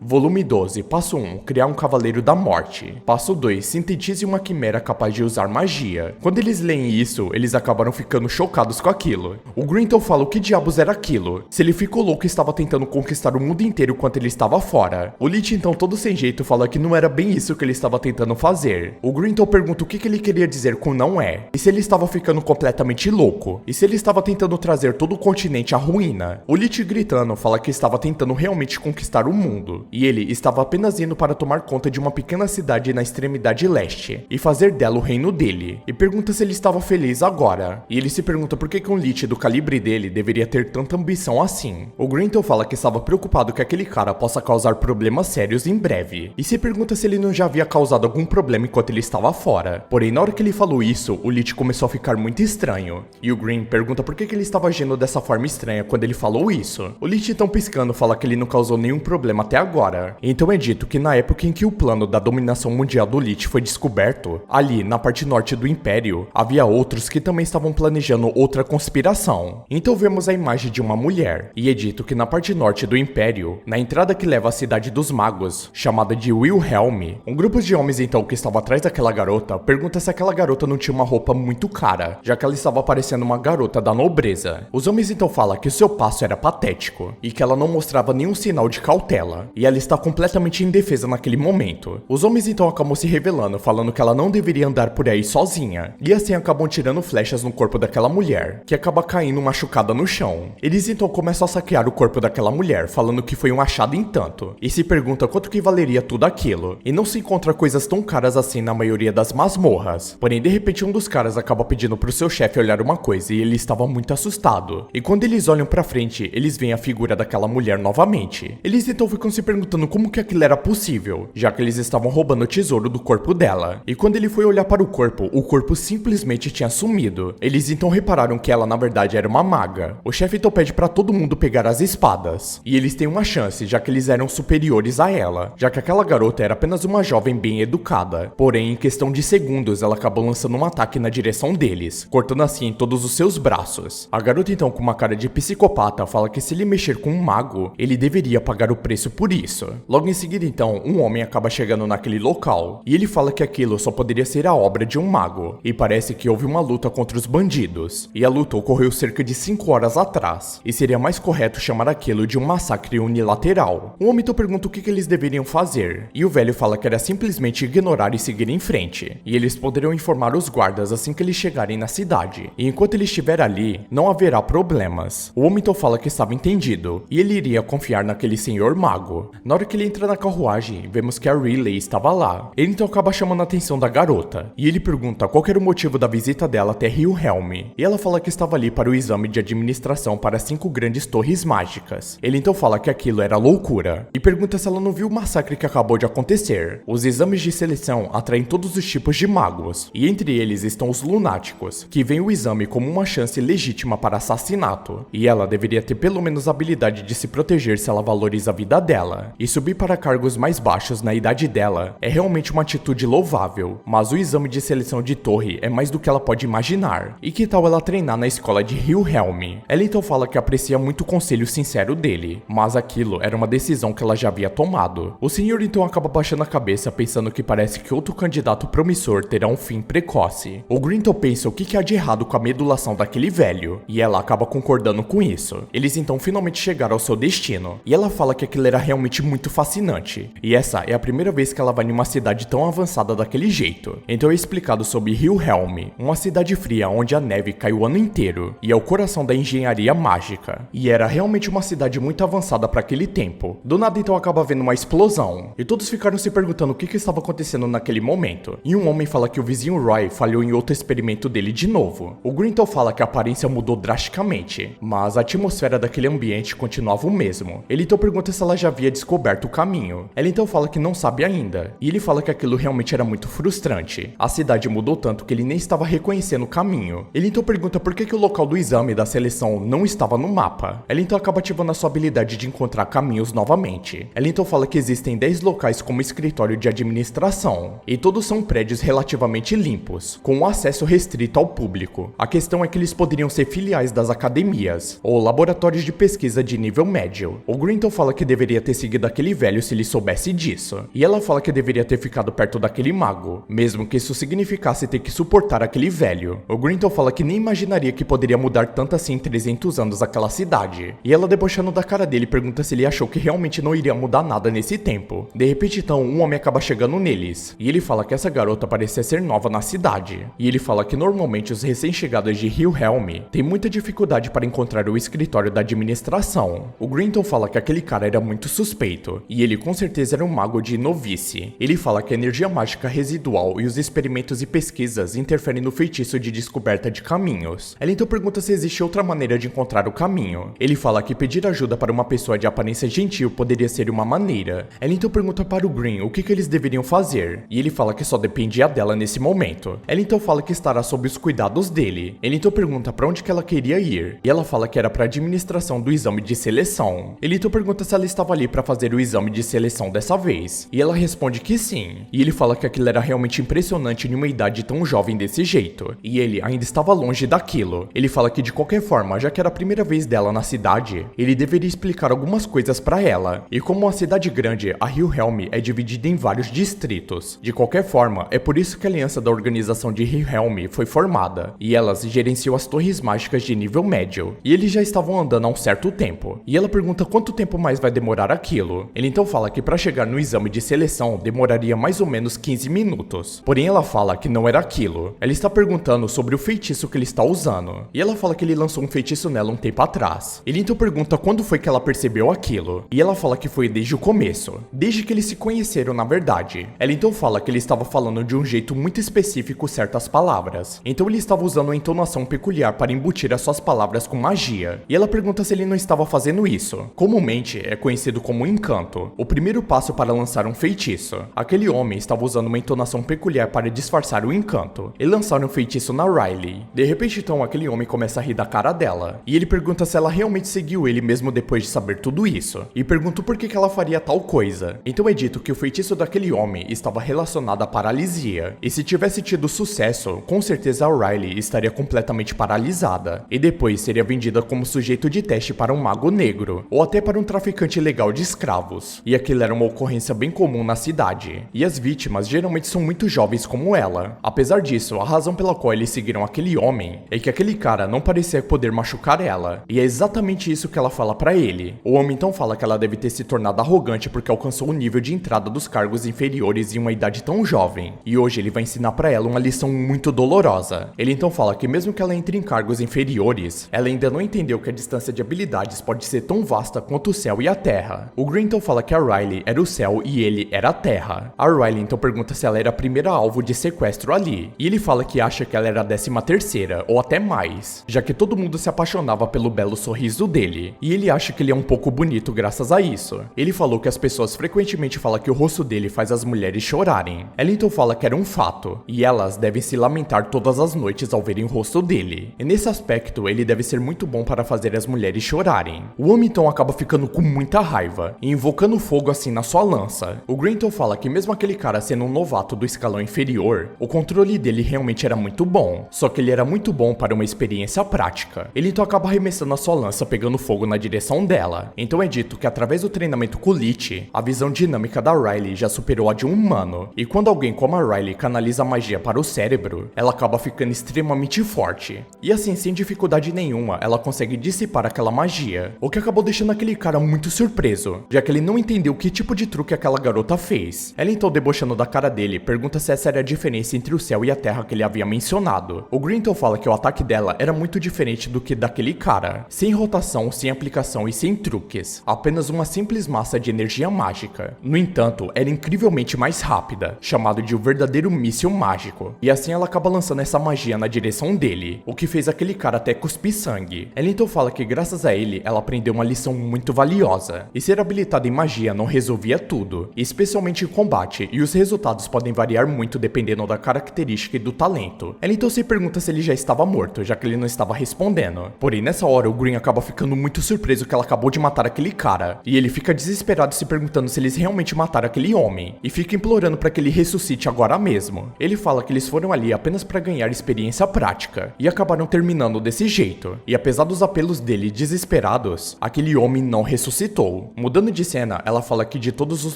volume 12, passo 1, criar um Cavaleiro da Morte, passo 2, sintetize uma quimera capaz de usar magia. Quando eles leem isso, eles acabaram ficando chocados com aquilo. O Grintle fala o que diabos era aquilo, se ele ficou louco e estava tentando conquistar o mundo inteiro enquanto ele estava fora. O Lich então todo sem jeito fala que não era bem isso que ele estava tentando fazer. O Grintle pergunta o que ele queria dizer com não é, e se ele estava ficando completamente louco, e se ele estava tentando trazer todo o continente à ruína. O Lich gritando fala que estava tentando realmente conquistar o mundo, e ele estava apenas indo para tomar conta de uma pequena cidade na extremidade leste, e fazer dela o reino dele, e pergunta se ele estava feliz agora. E ele se pergunta por que um Lich do calibre dele deveria ter tanta ambição assim. O Grintle fala que estava preocupado que aquele cara possa causar problemas sérios em breve, e se pergunta se ele não já havia causado algum problema enquanto ele estava fora. Porém, na hora que ele falou isso, o Lich começou a ficar muito estranho, e o Green pergunta por que ele estava agindo dessa forma estranha quando ele falou isso. O Lich então piscando fala que ele não causou nenhum problema até agora. Então é dito que na época em que o plano da dominação mundial do Lich foi descoberto, ali na parte norte do Império, havia outros que também estavam planejando outra conspiração. Então vemos a imagem de uma mulher, e é dito que na parte norte do Império, na entrada que leva à cidade dos magos, chamada de Wilhelm, um grupo de homens então que estava atrás daquela garota pergunta se aquela garota não tinha uma roupa muito cara, já que ela estava parecendo uma garota da nobreza. Os homens então falam que o seu passo era patético, e que ela não mostrava nenhum sinal de cautela, e ela está completamente indefesa naquele momento. Os homens então acabam se revelando, falando que ela não deveria andar por aí sozinha, e assim acabam tirando flechas no corpo daquela mulher, que acaba caindo machucada no chão. Eles então começam a saquear o corpo daquela mulher, falando que foi um achado em tanto, e se pergunta quanto que valeria tudo aquilo, e não se encontra coisas tão caras assim na maioria das masmorras. Porém, de repente um dos caras acaba pedindo pro seu chefe olhar uma coisa, e ele estava muito assustado. E quando eles olham pra frente, eles veem a figura daquela mulher novamente. Eles então ficam se perguntando como que aquilo era possível, já que eles estavam roubando o tesouro do corpo dela. E quando ele foi olhar para o corpo simplesmente tinha sumido. Eles então repararam que ela na verdade era uma maga. O chefe então pede pra todo mundo pegar as espadas, e eles têm uma chance, já que eles eram superiores a ela, já que aquela garota era apenas uma jovem bem educada. Porém, em questão de segundos, ela acabou lançando um ataque na direção deles, cortando assim todos os seus braços. A garota então, com uma cara de psicopata, fala que se ele mexer com um mago, ele deveria pagar o preço por isso. Logo em seguida então, um homem acaba chegando naquele local, e ele fala que aquilo só poderia ser a obra de um mago, e parece que houve uma luta contra os bandidos, e a luta ocorreu cerca de 5 horas atrás, e seria mais correto chamar aquilo de um massacre unilateral. O homem então pergunta o que eles deveriam fazer, e o velho fala que era simplesmente ignorar e seguir em frente, e eles poderiam informar os guardas assim que eles chegarem na cidade, e enquanto ele estiver ali, não haverá problemas. O homem então fala que estava entendido, e ele iria confiar naquele senhor mago. Na hora que ele entra na carruagem, vemos que a Riley estava lá. Ele então acaba chamando a atenção da garota, e ele pergunta qual era o motivo da visita dela até Wilhelm, e ela fala que estava ali para o exame de administração para 5 grandes torres mágicas. Ele então fala que aquilo era loucura, e pergunta se ela não viu o massacre que acabou de acontecer. Os exames de seleção atraem todos os tipos de magos, e entre eles estão os lunáticos, que veem o exame como uma chance legítima para assassinato, e ela deveria ter pelo menos a habilidade de se proteger se ela valoriza a vida dela, e subir para cargos mais baixos na idade dela é realmente uma atitude louvável, mas o exame de seleção de torre é mais do que ela pode imaginar. E que tal ela treinar na escola de Wilhelm? Ela então fala que aprecia muito o conselho sincero dele, mas aquilo era uma decisão que ela já havia tomado. O senhor então acaba baixando a cabeça pensando que parece que outro candidato promissor terá um fim precoce. O Grintle pensa o que há de errado com a medulação daquele velho, e ela acaba concordando com isso. Eles então finalmente chegaram ao seu destino, e ela fala que aquilo era realmente muito fascinante, e essa é a primeira vez que ela vai em uma cidade tão avançada daquele jeito. Então é explicado sobre Wilhelm, uma cidade fria onde a neve cai o ano inteiro, e é o coração da engenharia mágica, e era realmente uma cidade muito avançada para aquele tempo. Do nada então acaba vendo uma explosão, e todos ficaram se perguntando o que estava acontecendo naquele momento, e um homem fala que o vizinho Roy falhou em outro experimento dele de novo. O Grintle fala que a aparência mudou drasticamente, mas a atmosfera daquele ambiente continuava o mesmo. Ele então pergunta se ela já havia descoberto o caminho. Ela então fala que não sabe ainda, e ele fala que aquilo realmente era muito frustrante. A cidade mudou tanto que ele nem estava reconhecendo o caminho. Ele então pergunta por que o local do exame da seleção não estava no mapa. Ela então acaba ativando a sua habilidade de encontrar caminhos novamente. Ela então fala que existem 10 locais como escritório de administração, e todos são prédios relativamente limpos, com acesso restrito ao público. A questão é que eles poderiam ser filiais das academias, ou laboratórios de pesquisa de nível médio. O Grinton fala que deveria ter seguido aquele velho se ele soubesse disso, e ela fala que deveria ter ficado perto daquele mago, mesmo que isso significasse ter que suportar aquele velho. O Grinton fala que nem imaginaria que poderia mudar tanto assim em 300 anos aquela cidade, e ela, debochando da cara dele, pergunta se ele achou que realmente não iria mudar nada nesse tempo. De repente, então, um homem acaba chegando neles, e ele fala que essa garota parecia ser nova na cidade, e ele fala que normalmente os recém-chegados de Hillhelm têm muita dificuldade para encontrar o escritório da administração. O Grinton fala que aquele cara era muito suspeito, e ele com certeza era um mago de novice. Ele fala que a energia mágica residual e os experimentos e pesquisas interferem no feitiço de descoberta de caminhos. Ela então pergunta se existe outra maneira de encontrar o caminho. Ele fala que pedir ajuda para uma pessoa de aparência gentil poderia ser uma maneira. Ela então pergunta para o Green o que eles deveriam fazer, e ele fala que só dependia dela nesse momento. Ela então fala que estará sob os cuidados dele. Ele então pergunta para onde que ela queria ir, e ela fala que era para a administração do exame de seleção. Ele então pergunta se ela estava ali para fazer o exame de seleção dessa vez, e ela responde que sim. E ele fala que aquilo era realmente impressionante em uma idade tão jovem desse jeito, e ele ainda estava longe daquilo. Ele fala que de qualquer forma, já que era a primeira vez dela na cidade, ele deveria explicar algumas coisas para ela. E como uma cidade grande, a Hillhelm é dividida em vários distritos. De qualquer forma, é por isso que a aliança da organização de Hillhelm foi formada, e elas gerenciam as torres mágicas de nível médio. E eles já estavam andando há um certo tempo. E ela pergunta quanto tempo mais vai demorar aquilo. Ele então fala que para chegar no exame de seleção demoraria mais ou menos 15 minutos. Porém ela fala que não era aquilo. Ela está perguntando sobre o feitiço que ele está usando. E ela fala que ele lançou um feitiço nela um tempo atrás. Ele então pergunta quando foi que ela percebeu aquilo. E ela fala que foi desde o começo. Desde que eles se conheceram, na verdade. Ela então fala que ele estava falando de um jeito muito específico certas palavras. Então ele estava usando uma entonação peculiar para embutir as suas palavras com magia. E ela pergunta se ele não estava fazendo isso. Comumente é conhecido como encanto, o primeiro passo para lançar um feitiço. Aquele homem estava usando uma entonação peculiar para disfarçar o encanto e lançar um feitiço na Riley. De repente então aquele homem começa a rir da cara dela, e ele pergunta se ela realmente seguiu ele mesmo depois de saber tudo isso, e pergunta por que ela faria tal coisa. Então é dito que o feitiço daquele homem estava relacionado à paralisia, e se tivesse tido sucesso, com certeza a Riley estaria completamente paralisada, e depois seria vendida como sujeito de teste para um mago negro, ou até para um traficante ilegal de escravos. E aquilo era uma ocorrência bem comum na cidade, e as vítimas geralmente são muito jovens como ela. Apesar disso, a razão pela qual eles seguiram aquele homem é que aquele cara não parecia poder machucar ela, e é exatamente isso que ela fala pra ele. O homem então fala que ela deve ter se tornado arrogante porque alcançou o nível de entrada dos cargos inferiores em uma idade tão jovem, e hoje ele vai ensinar pra ela uma lição muito dolorosa. Ele então fala que mesmo que ela entre em cargos inferiores, ela ainda não entendeu que a distância de habilidades pode ser tão vasta quanto o céu e a terra. O Green então fala que a Riley era o céu e ele era a terra. A Riley então pergunta se ela era a primeira alvo de sequestro ali, e ele fala que acha que ela era a 13ª ou até mais, já que todo mundo se apaixonava pelo belo sorriso dele, e ele acha que ele é um pouco bonito graças a isso. Ele falou que as pessoas frequentemente falam que o rosto dele faz as mulheres chorarem. Ela então fala que era um fato, e elas devem se lamentar todas as noites ao verem o rosto dele. E nesse aspecto, ele deve ser muito bom para fazer as mulheres chorarem. O homem então acaba ficando com muita raiva, e invocando fogo assim na sua lança. O Grinton fala que mesmo aquele cara sendo um novato do escalão inferior, o controle dele realmente era muito bom, só que ele era muito bom para uma experiência prática. Ele então acaba arremessando a sua lança pegando fogo na direção dela. Então é dito que através do treinamento com Lich, a visão dinâmica da Riley já superou a de um humano, e quando alguém como a Riley canaliza a magia para o cérebro, ela acaba ficando extremamente forte. E assim, sem dificuldade nenhuma, ela consegue dissipar aquela magia, o que acabou deixando aquele cara muito surpreso, já que ele não entendeu que tipo de truque aquela garota fez. Ela então, debochando da cara dele, pergunta se essa era a diferença entre o céu e a terra que ele havia mencionado. O Grinton fala que o ataque dela era muito diferente do que daquele cara, sem rotação, sem aplicação e sem truques, apenas uma simples massa de energia mágica. No entanto, era incrivelmente mais rápida, chamado de o verdadeiro míssil mágico, e assim ela acaba lançando essa magia na direção dele, o que fez aquele cara até cuspir sangue. Ela então fala que graças a ele, ela aprendeu uma lição muito valiosa, e ser habilitada em magia não resolvia tudo, especialmente em combate, e os resultados podem variar muito dependendo da característica e do talento. Ela então se pergunta se ele já estava morto, já que ele não estava respondendo. Porém, nessa hora, o Green acaba ficando muito surpreso que ela acabou de matar aquele cara, e ele fica desesperado se perguntando se eles realmente mataram aquele homem, e fica implorando para que ele ressuscite agora mesmo. Ele fala que eles foram ali ali apenas para ganhar experiência prática, e acabaram terminando desse jeito. E apesar dos apelos dele desesperados, aquele homem não ressuscitou. Mudando de cena, ela fala que de todos os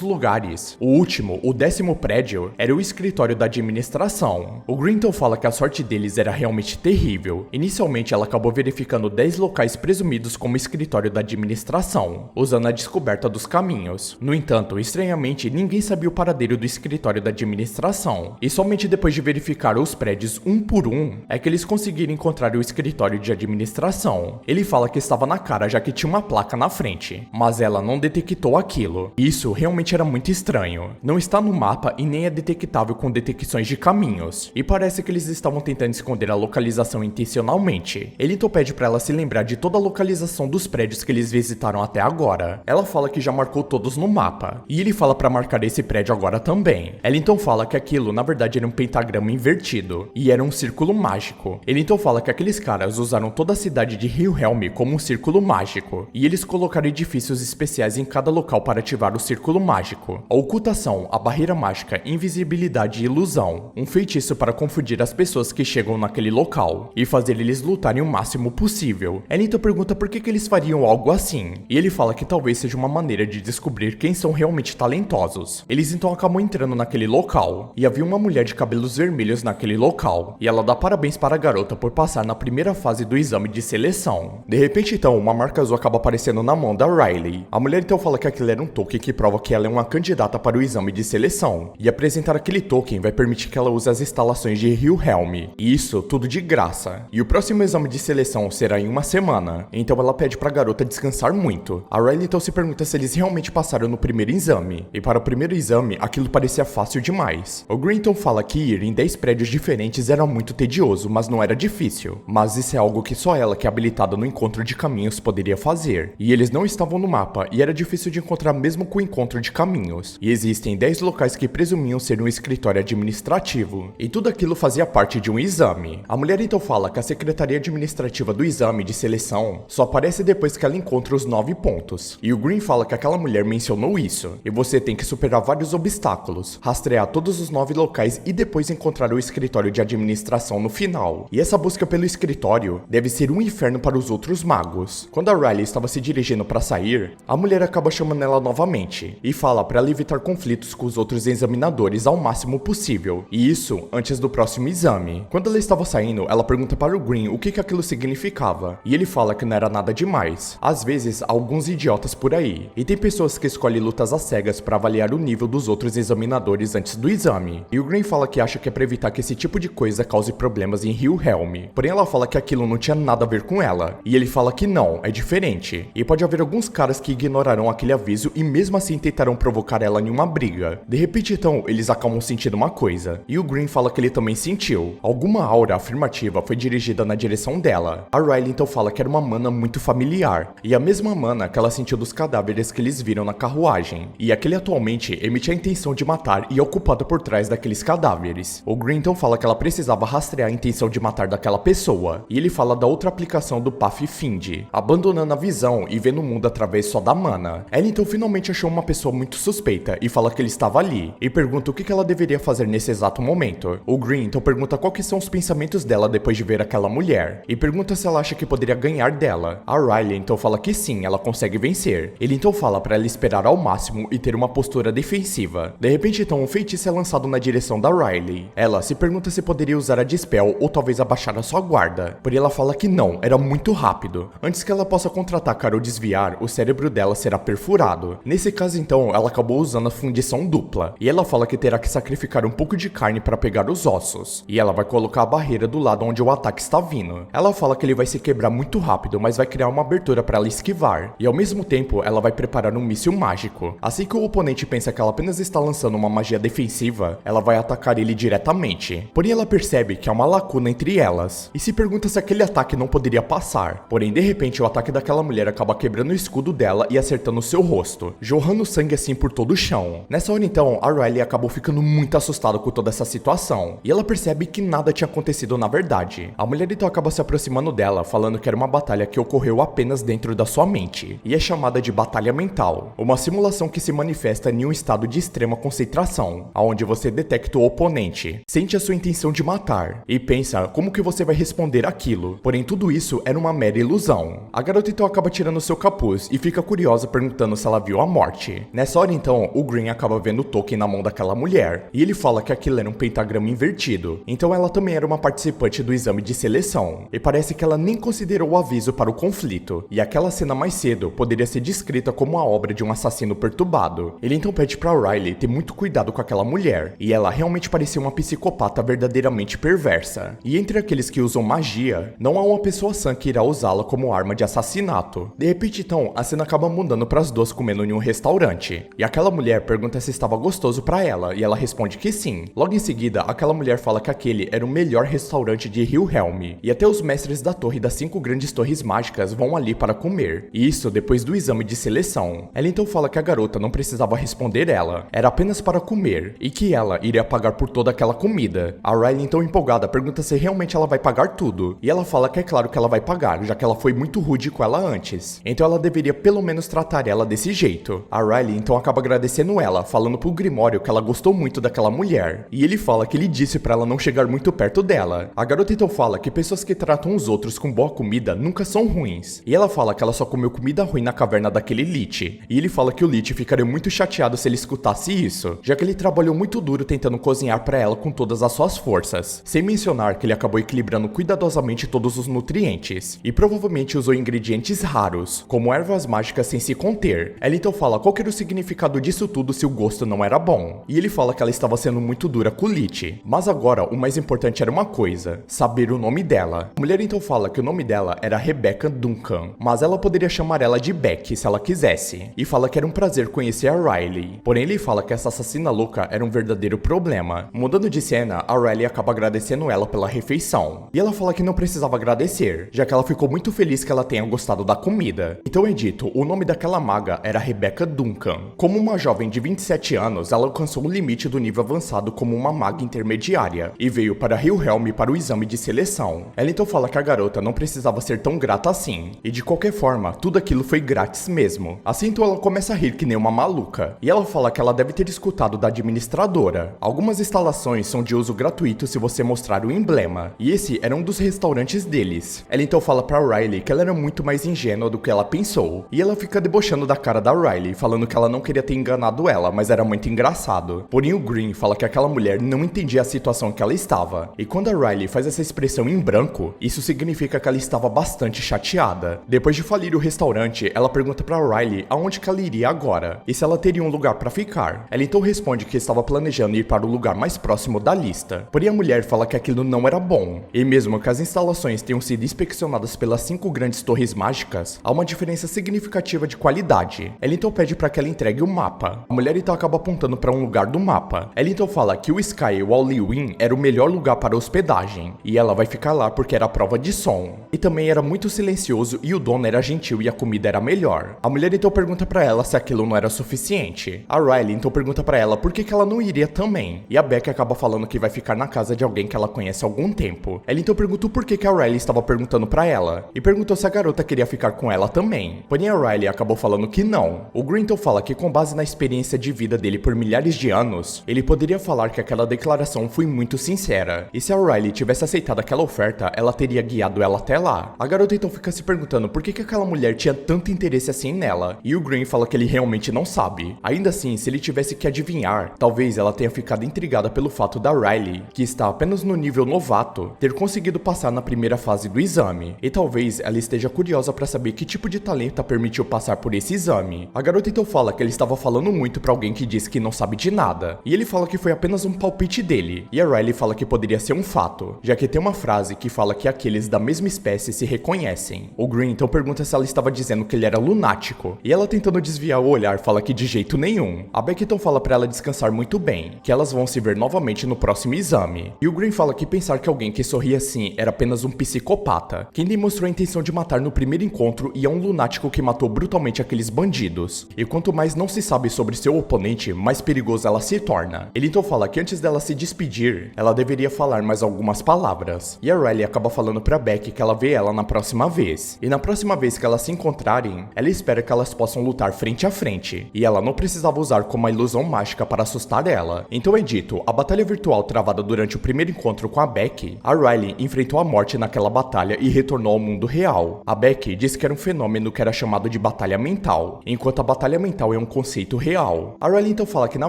lugares, o último, o 10º prédio, era o escritório da administração. O Grinton fala que a sorte deles era realmente terrível. Inicialmente, ela acabou verificando 10 locais presumidos como escritório da administração, usando a descoberta dos caminhos. No entanto, estranhamente, ninguém sabia o paradeiro do escritório da administração, e somente depois de verificar os prédios um por um, é que eles conseguiram encontrar o escritório de administração. Ele fala que estava na cara já que tinha uma placa na frente, mas ela não detectou aquilo. Isso realmente era muito estranho. Não está no mapa e nem é detectável com detecções de caminhos, e parece que eles estavam tentando esconder a localização intencionalmente. Ele então pede para ela se lembrar de toda a localização dos prédios que eles visitaram até agora. Ela fala que já marcou todos no mapa, e ele fala para marcar esse prédio agora também. Ela então fala que aquilo na verdade era um pentagrama invertido, e era um círculo mágico. Ele então fala que aqueles caras usaram toda a cidade de Hillhelm como um círculo mágico, e eles colocaram edifícios especiais em cada local para ativar o círculo mágico. A ocultação, a barreira mágica, invisibilidade e ilusão, um feitiço para confundir as pessoas que chegam naquele local, e fazer eles lutarem o máximo possível. Ela então pergunta por que eles fariam algo assim, e ele fala que talvez seja uma maneira de descobrir quem são realmente talentosos. Eles então acabam entrando naquele local, e havia uma mulher de cabelos vermelhos naquele local, e ela dá parabéns para a garota por passar na primeira fase do exame de seleção. De repente então, uma marca azul acaba aparecendo na mão da Riley. A mulher então fala que aquilo era um token que prova que ela é uma candidata para o exame de seleção, e apresentar aquele token vai permitir que ela use as instalações de Hillhelm, e isso tudo de graça. E o próximo exame de seleção será em uma semana, então ela pede para a garota descansar muito. A Riley então se pergunta se eles realmente passaram no primeiro exame, e para o primeiro exame aquilo parecia fácil demais. O Grinton fala que ir em 10 prédios diferentes era muito tedioso, mas não era difícil. Mas isso é algo que só ela, que é habilitada no encontro de caminhos, poderia fazer. E eles não estavam no mapa, e era difícil de encontrar mesmo com o encontro de caminhos. E existem 10 locais que presumiam ser um escritório administrativo, e tudo aquilo fazia parte de um exame. A mulher então fala que a secretaria administrativa do exame de seleção só aparece depois que ela encontra os 9 pontos. E o Green fala que aquela mulher mencionou isso, e você tem que superar vários obstáculos, rastrear todos os 9 locais e depois encontrar o escritório de administração no final. E essa busca pelo escritório deve ser um inferno para os outros magos. Quando a Riley estava se dirigindo para sair, a mulher acaba chamando ela novamente e fala para ela evitar conflitos com os outros examinadores ao máximo possível, e isso antes do próximo exame. Quando ela estava saindo, ela pergunta para o Green o que aquilo significava, e ele fala que não era nada demais. Às vezes, há alguns idiotas por aí, e tem pessoas que escolhem lutas às cegas para avaliar o nível dos outros examinadores antes do exame. E o Green fala que acha que é para evitar que esse tipo de coisa cause problemas em Hillhelm. Porém, ela fala que aquilo não tinha nada a ver com ela, e ele fala que não, é diferente. E pode haver alguns caras que ignorarão aquele aviso e mesmo assim tentarão provocar ela em uma briga. De repente, então, eles acabam sentindo uma coisa, e o Green fala que ele também sentiu. Alguma aura afirmativa foi dirigida na direção dela. A Riley então fala que era uma mana muito familiar, e a mesma mana que ela sentiu dos cadáveres que eles viram na carruagem. E aquele atualmente emite a intenção de matar e é ocupado por trás daqueles cadáveres. O Green então fala que ela precisava rastrear a intenção de matar daquela pessoa, e ele fala da outra aplicação do Pathfind, abandonando a visão e vendo o mundo através só da mana. Ela então finalmente achou uma pessoa muito suspeita e fala que ele estava ali, e pergunta o que ela deveria fazer nesse exato momento. O Green então pergunta qual que são os pensamentos dela depois de ver aquela mulher, e pergunta se ela acha que poderia ganhar dela. A Riley então fala que sim, ela consegue vencer. Ele então fala para ela esperar ao máximo e ter uma postura defensiva. De repente então um feitiço é lançado na direção da Riley. Ela se pergunta se poderia usar a Dispel ou talvez abaixar a sua guarda, porém ela fala que não, era muito rápido. Antes que ela possa contra-atacar ou desviar, o cérebro dela será perfurado. Nesse caso então, ela acabou usando a fundição dupla, e ela fala que terá que sacrificar um pouco de carne para pegar os ossos, e ela vai colocar a barreira do lado onde o ataque está vindo. Ela fala que ele vai se quebrar muito rápido, mas vai criar uma abertura para ela esquivar, e ao mesmo tempo ela vai preparar um míssil mágico. Assim que o oponente pensa que ela apenas está lançando uma magia defensiva, ela vai atacar ele diretamente. Porém ela percebe que há uma lacuna entre elas, e se pergunta se aquele ataque não poderia passar. Porém de repente o ataque daquela mulher acaba quebrando o escudo dela e acertando o seu rosto, jorrando sangue assim por todo o chão. Nessa hora então, a Riley acabou ficando muito assustada com toda essa situação, e ela percebe que nada tinha acontecido na verdade. A mulher então acaba se aproximando dela, falando que era uma batalha que ocorreu apenas dentro da sua mente, e é chamada de batalha mental, uma simulação que se manifesta em um estado de extrema concentração, onde você detecta o oponente, sente as sua intenção de matar, e pensa como que você vai responder aquilo, porém tudo isso era uma mera ilusão. A garota então acaba tirando seu capuz e fica curiosa perguntando se ela viu a morte. Nessa hora então, o Green acaba vendo o token na mão daquela mulher, e ele fala que aquilo era um pentagrama invertido, então ela também era uma participante do exame de seleção, e parece que ela nem considerou o aviso para o conflito, e aquela cena mais cedo poderia ser descrita como a obra de um assassino perturbado. Ele então pede pra Riley ter muito cuidado com aquela mulher, e ela realmente parecia uma psicopata verdadeiramente perversa. E entre aqueles que usam magia, não há uma pessoa sã que irá usá-la como arma de assassinato. De repente então, a cena acaba mudando para as duas comendo em um restaurante, e aquela mulher pergunta se estava gostoso pra ela, e ela responde que sim. Logo em seguida, aquela mulher fala que aquele era o melhor restaurante de Helm, e até os mestres da torre das 5 grandes torres mágicas vão ali para comer, e isso depois do exame de seleção. Ela então fala que a garota não precisava responder ela, era apenas para comer, e que ela iria pagar por toda aquela comida. A Riley então empolgada pergunta se realmente ela vai pagar tudo, e ela fala que é claro que ela vai pagar, já que ela foi muito rude com ela antes, então ela deveria pelo menos tratar ela desse jeito. A Riley então acaba agradecendo ela, falando pro Grimório que ela gostou muito daquela mulher, e ele fala que ele disse pra ela não chegar muito perto dela. A garota então fala que pessoas que tratam os outros com boa comida nunca são ruins, e ela fala que ela só comeu comida ruim na caverna daquele Lich, e ele fala que o Lich ficaria muito chateado se ele escutasse isso, já que ele trabalhou muito duro tentando cozinhar pra ela com todas as suas forças, sem mencionar que ele acabou equilibrando cuidadosamente todos os nutrientes, e provavelmente usou ingredientes raros, como ervas mágicas sem se conter. Ela então fala qual que era o significado disso tudo se o gosto não era bom, e ele fala que ela estava sendo muito dura com o Lich, mas agora o mais importante era uma coisa, saber o nome dela. A mulher então fala que o nome dela era Rebecca Duncan, mas ela poderia chamar ela de Beck se ela quisesse, e fala que era um prazer conhecer a Riley, porém ele fala que essa assassina louca era um verdadeiro problema. Mudando de cena, a Riley acaba agradecendo ela pela refeição, e ela fala que não precisava agradecer, já que ela ficou muito feliz que ela tenha gostado da comida. Então é dito, o nome daquela maga era Rebecca Duncan. Como uma jovem de 27 anos, ela alcançou o limite do nível avançado como uma maga intermediária, e veio para Helm para o exame de seleção. Ela então fala que a garota não precisava ser tão grata assim, e de qualquer forma, tudo aquilo foi grátis mesmo. Assim então ela começa a rir que nem uma maluca, e ela fala que ela deve ter escutado da administradora. Algumas instalações são de uso gratuito se você mostrar o emblema, e esse era um dos restaurantes deles. Ela então fala pra Riley que ela era muito mais ingênua do que ela pensou, e ela fica debochando da cara da Riley, falando que ela não queria ter enganado ela, mas era muito engraçado. Porém o Green fala que aquela mulher não entendia a situação que ela estava, e quando a Riley faz essa expressão em branco, isso significa que ela estava bastante chateada. Depois de falir o restaurante, ela pergunta pra Riley aonde que ela iria agora, e se ela teria um lugar pra ficar. Ela então responde que estava planejando ir para o lugar mais próximo da lista, porém a mulher fala que aquilo não era bom, e mesmo que as instalações tenham sido inspecionadas pelas 5 grandes torres mágicas, há uma diferença significativa de qualidade. Ela então pede para que ela entregue o mapa. A mulher então acaba apontando para um lugar do mapa. Ela então fala que o Sky Wallywin era o melhor lugar para hospedagem, e ela vai ficar lá porque era a prova de som, e também era muito silencioso e o dono era gentil e a comida era melhor. A mulher então pergunta para ela se aquilo não era suficiente. A Riley então pergunta para ela por que ela não iria também, e a Beck acaba falando que vai ficar na casa de alguém que ela conhece há algum tempo. Ela então perguntou por que a Riley estava perguntando para ela, e perguntou se a garota queria ficar com ela também. Porém a Riley acabou falando que não. O Green então fala que com base na experiência de vida dele por milhares de anos, ele poderia falar que aquela declaração foi muito sincera, e se a Riley tivesse aceitado aquela oferta, ela teria guiado ela até lá. A garota então fica se perguntando por que aquela mulher tinha tanto interesse assim nela, e o Green fala que ele realmente não sabe. Ainda assim, se ele tivesse que adivinhar, talvez ela tenha ficado intrigada pelo fato da Riley, que está apenas no nível novato, ter conseguido passar na primeira fase do exame, e talvez ela esteja curiosa para saber que tipo de talento a permitiu passar por esse exame. A garota então fala que ele estava falando muito para alguém que disse que não sabe de nada, e ele fala que foi apenas um palpite dele, e a Riley fala que poderia ser um fato, já que tem uma frase que fala que aqueles da mesma espécie se reconhecem. O Green então pergunta se ela estava dizendo que ele era lunático, e ela tentando desviar o olhar fala que de jeito nenhum. A Beck então fala para ela descansar muito bem, que elas vão se ver novamente no próximo exame, e o Green fala que pensar que alguém que sorria assim era apenas um psicopata, quem demonstrou a intenção de matar no primeiro encontro e é um lunático que matou brutalmente aqueles bandidos, e quanto mais não se sabe sobre seu oponente, mais perigoso ela se torna. Ele então fala que antes dela se despedir, ela deveria falar mais algumas palavras, e a Riley acaba falando pra Beck que ela vê ela na próxima vez, e na próxima vez que elas se encontrarem, ela espera que elas possam lutar frente a frente, e ela não precisava usar como uma ilusão mágica para assustar ela. Então é dito, a batalha virtual travada durante o primeiro encontro com a Becky, a Riley enfrentou a morte naquela batalha e retornou ao mundo real. A Becky disse que era um fenômeno que era chamado de batalha mental, enquanto a batalha mental é um conceito real. A Riley então fala que na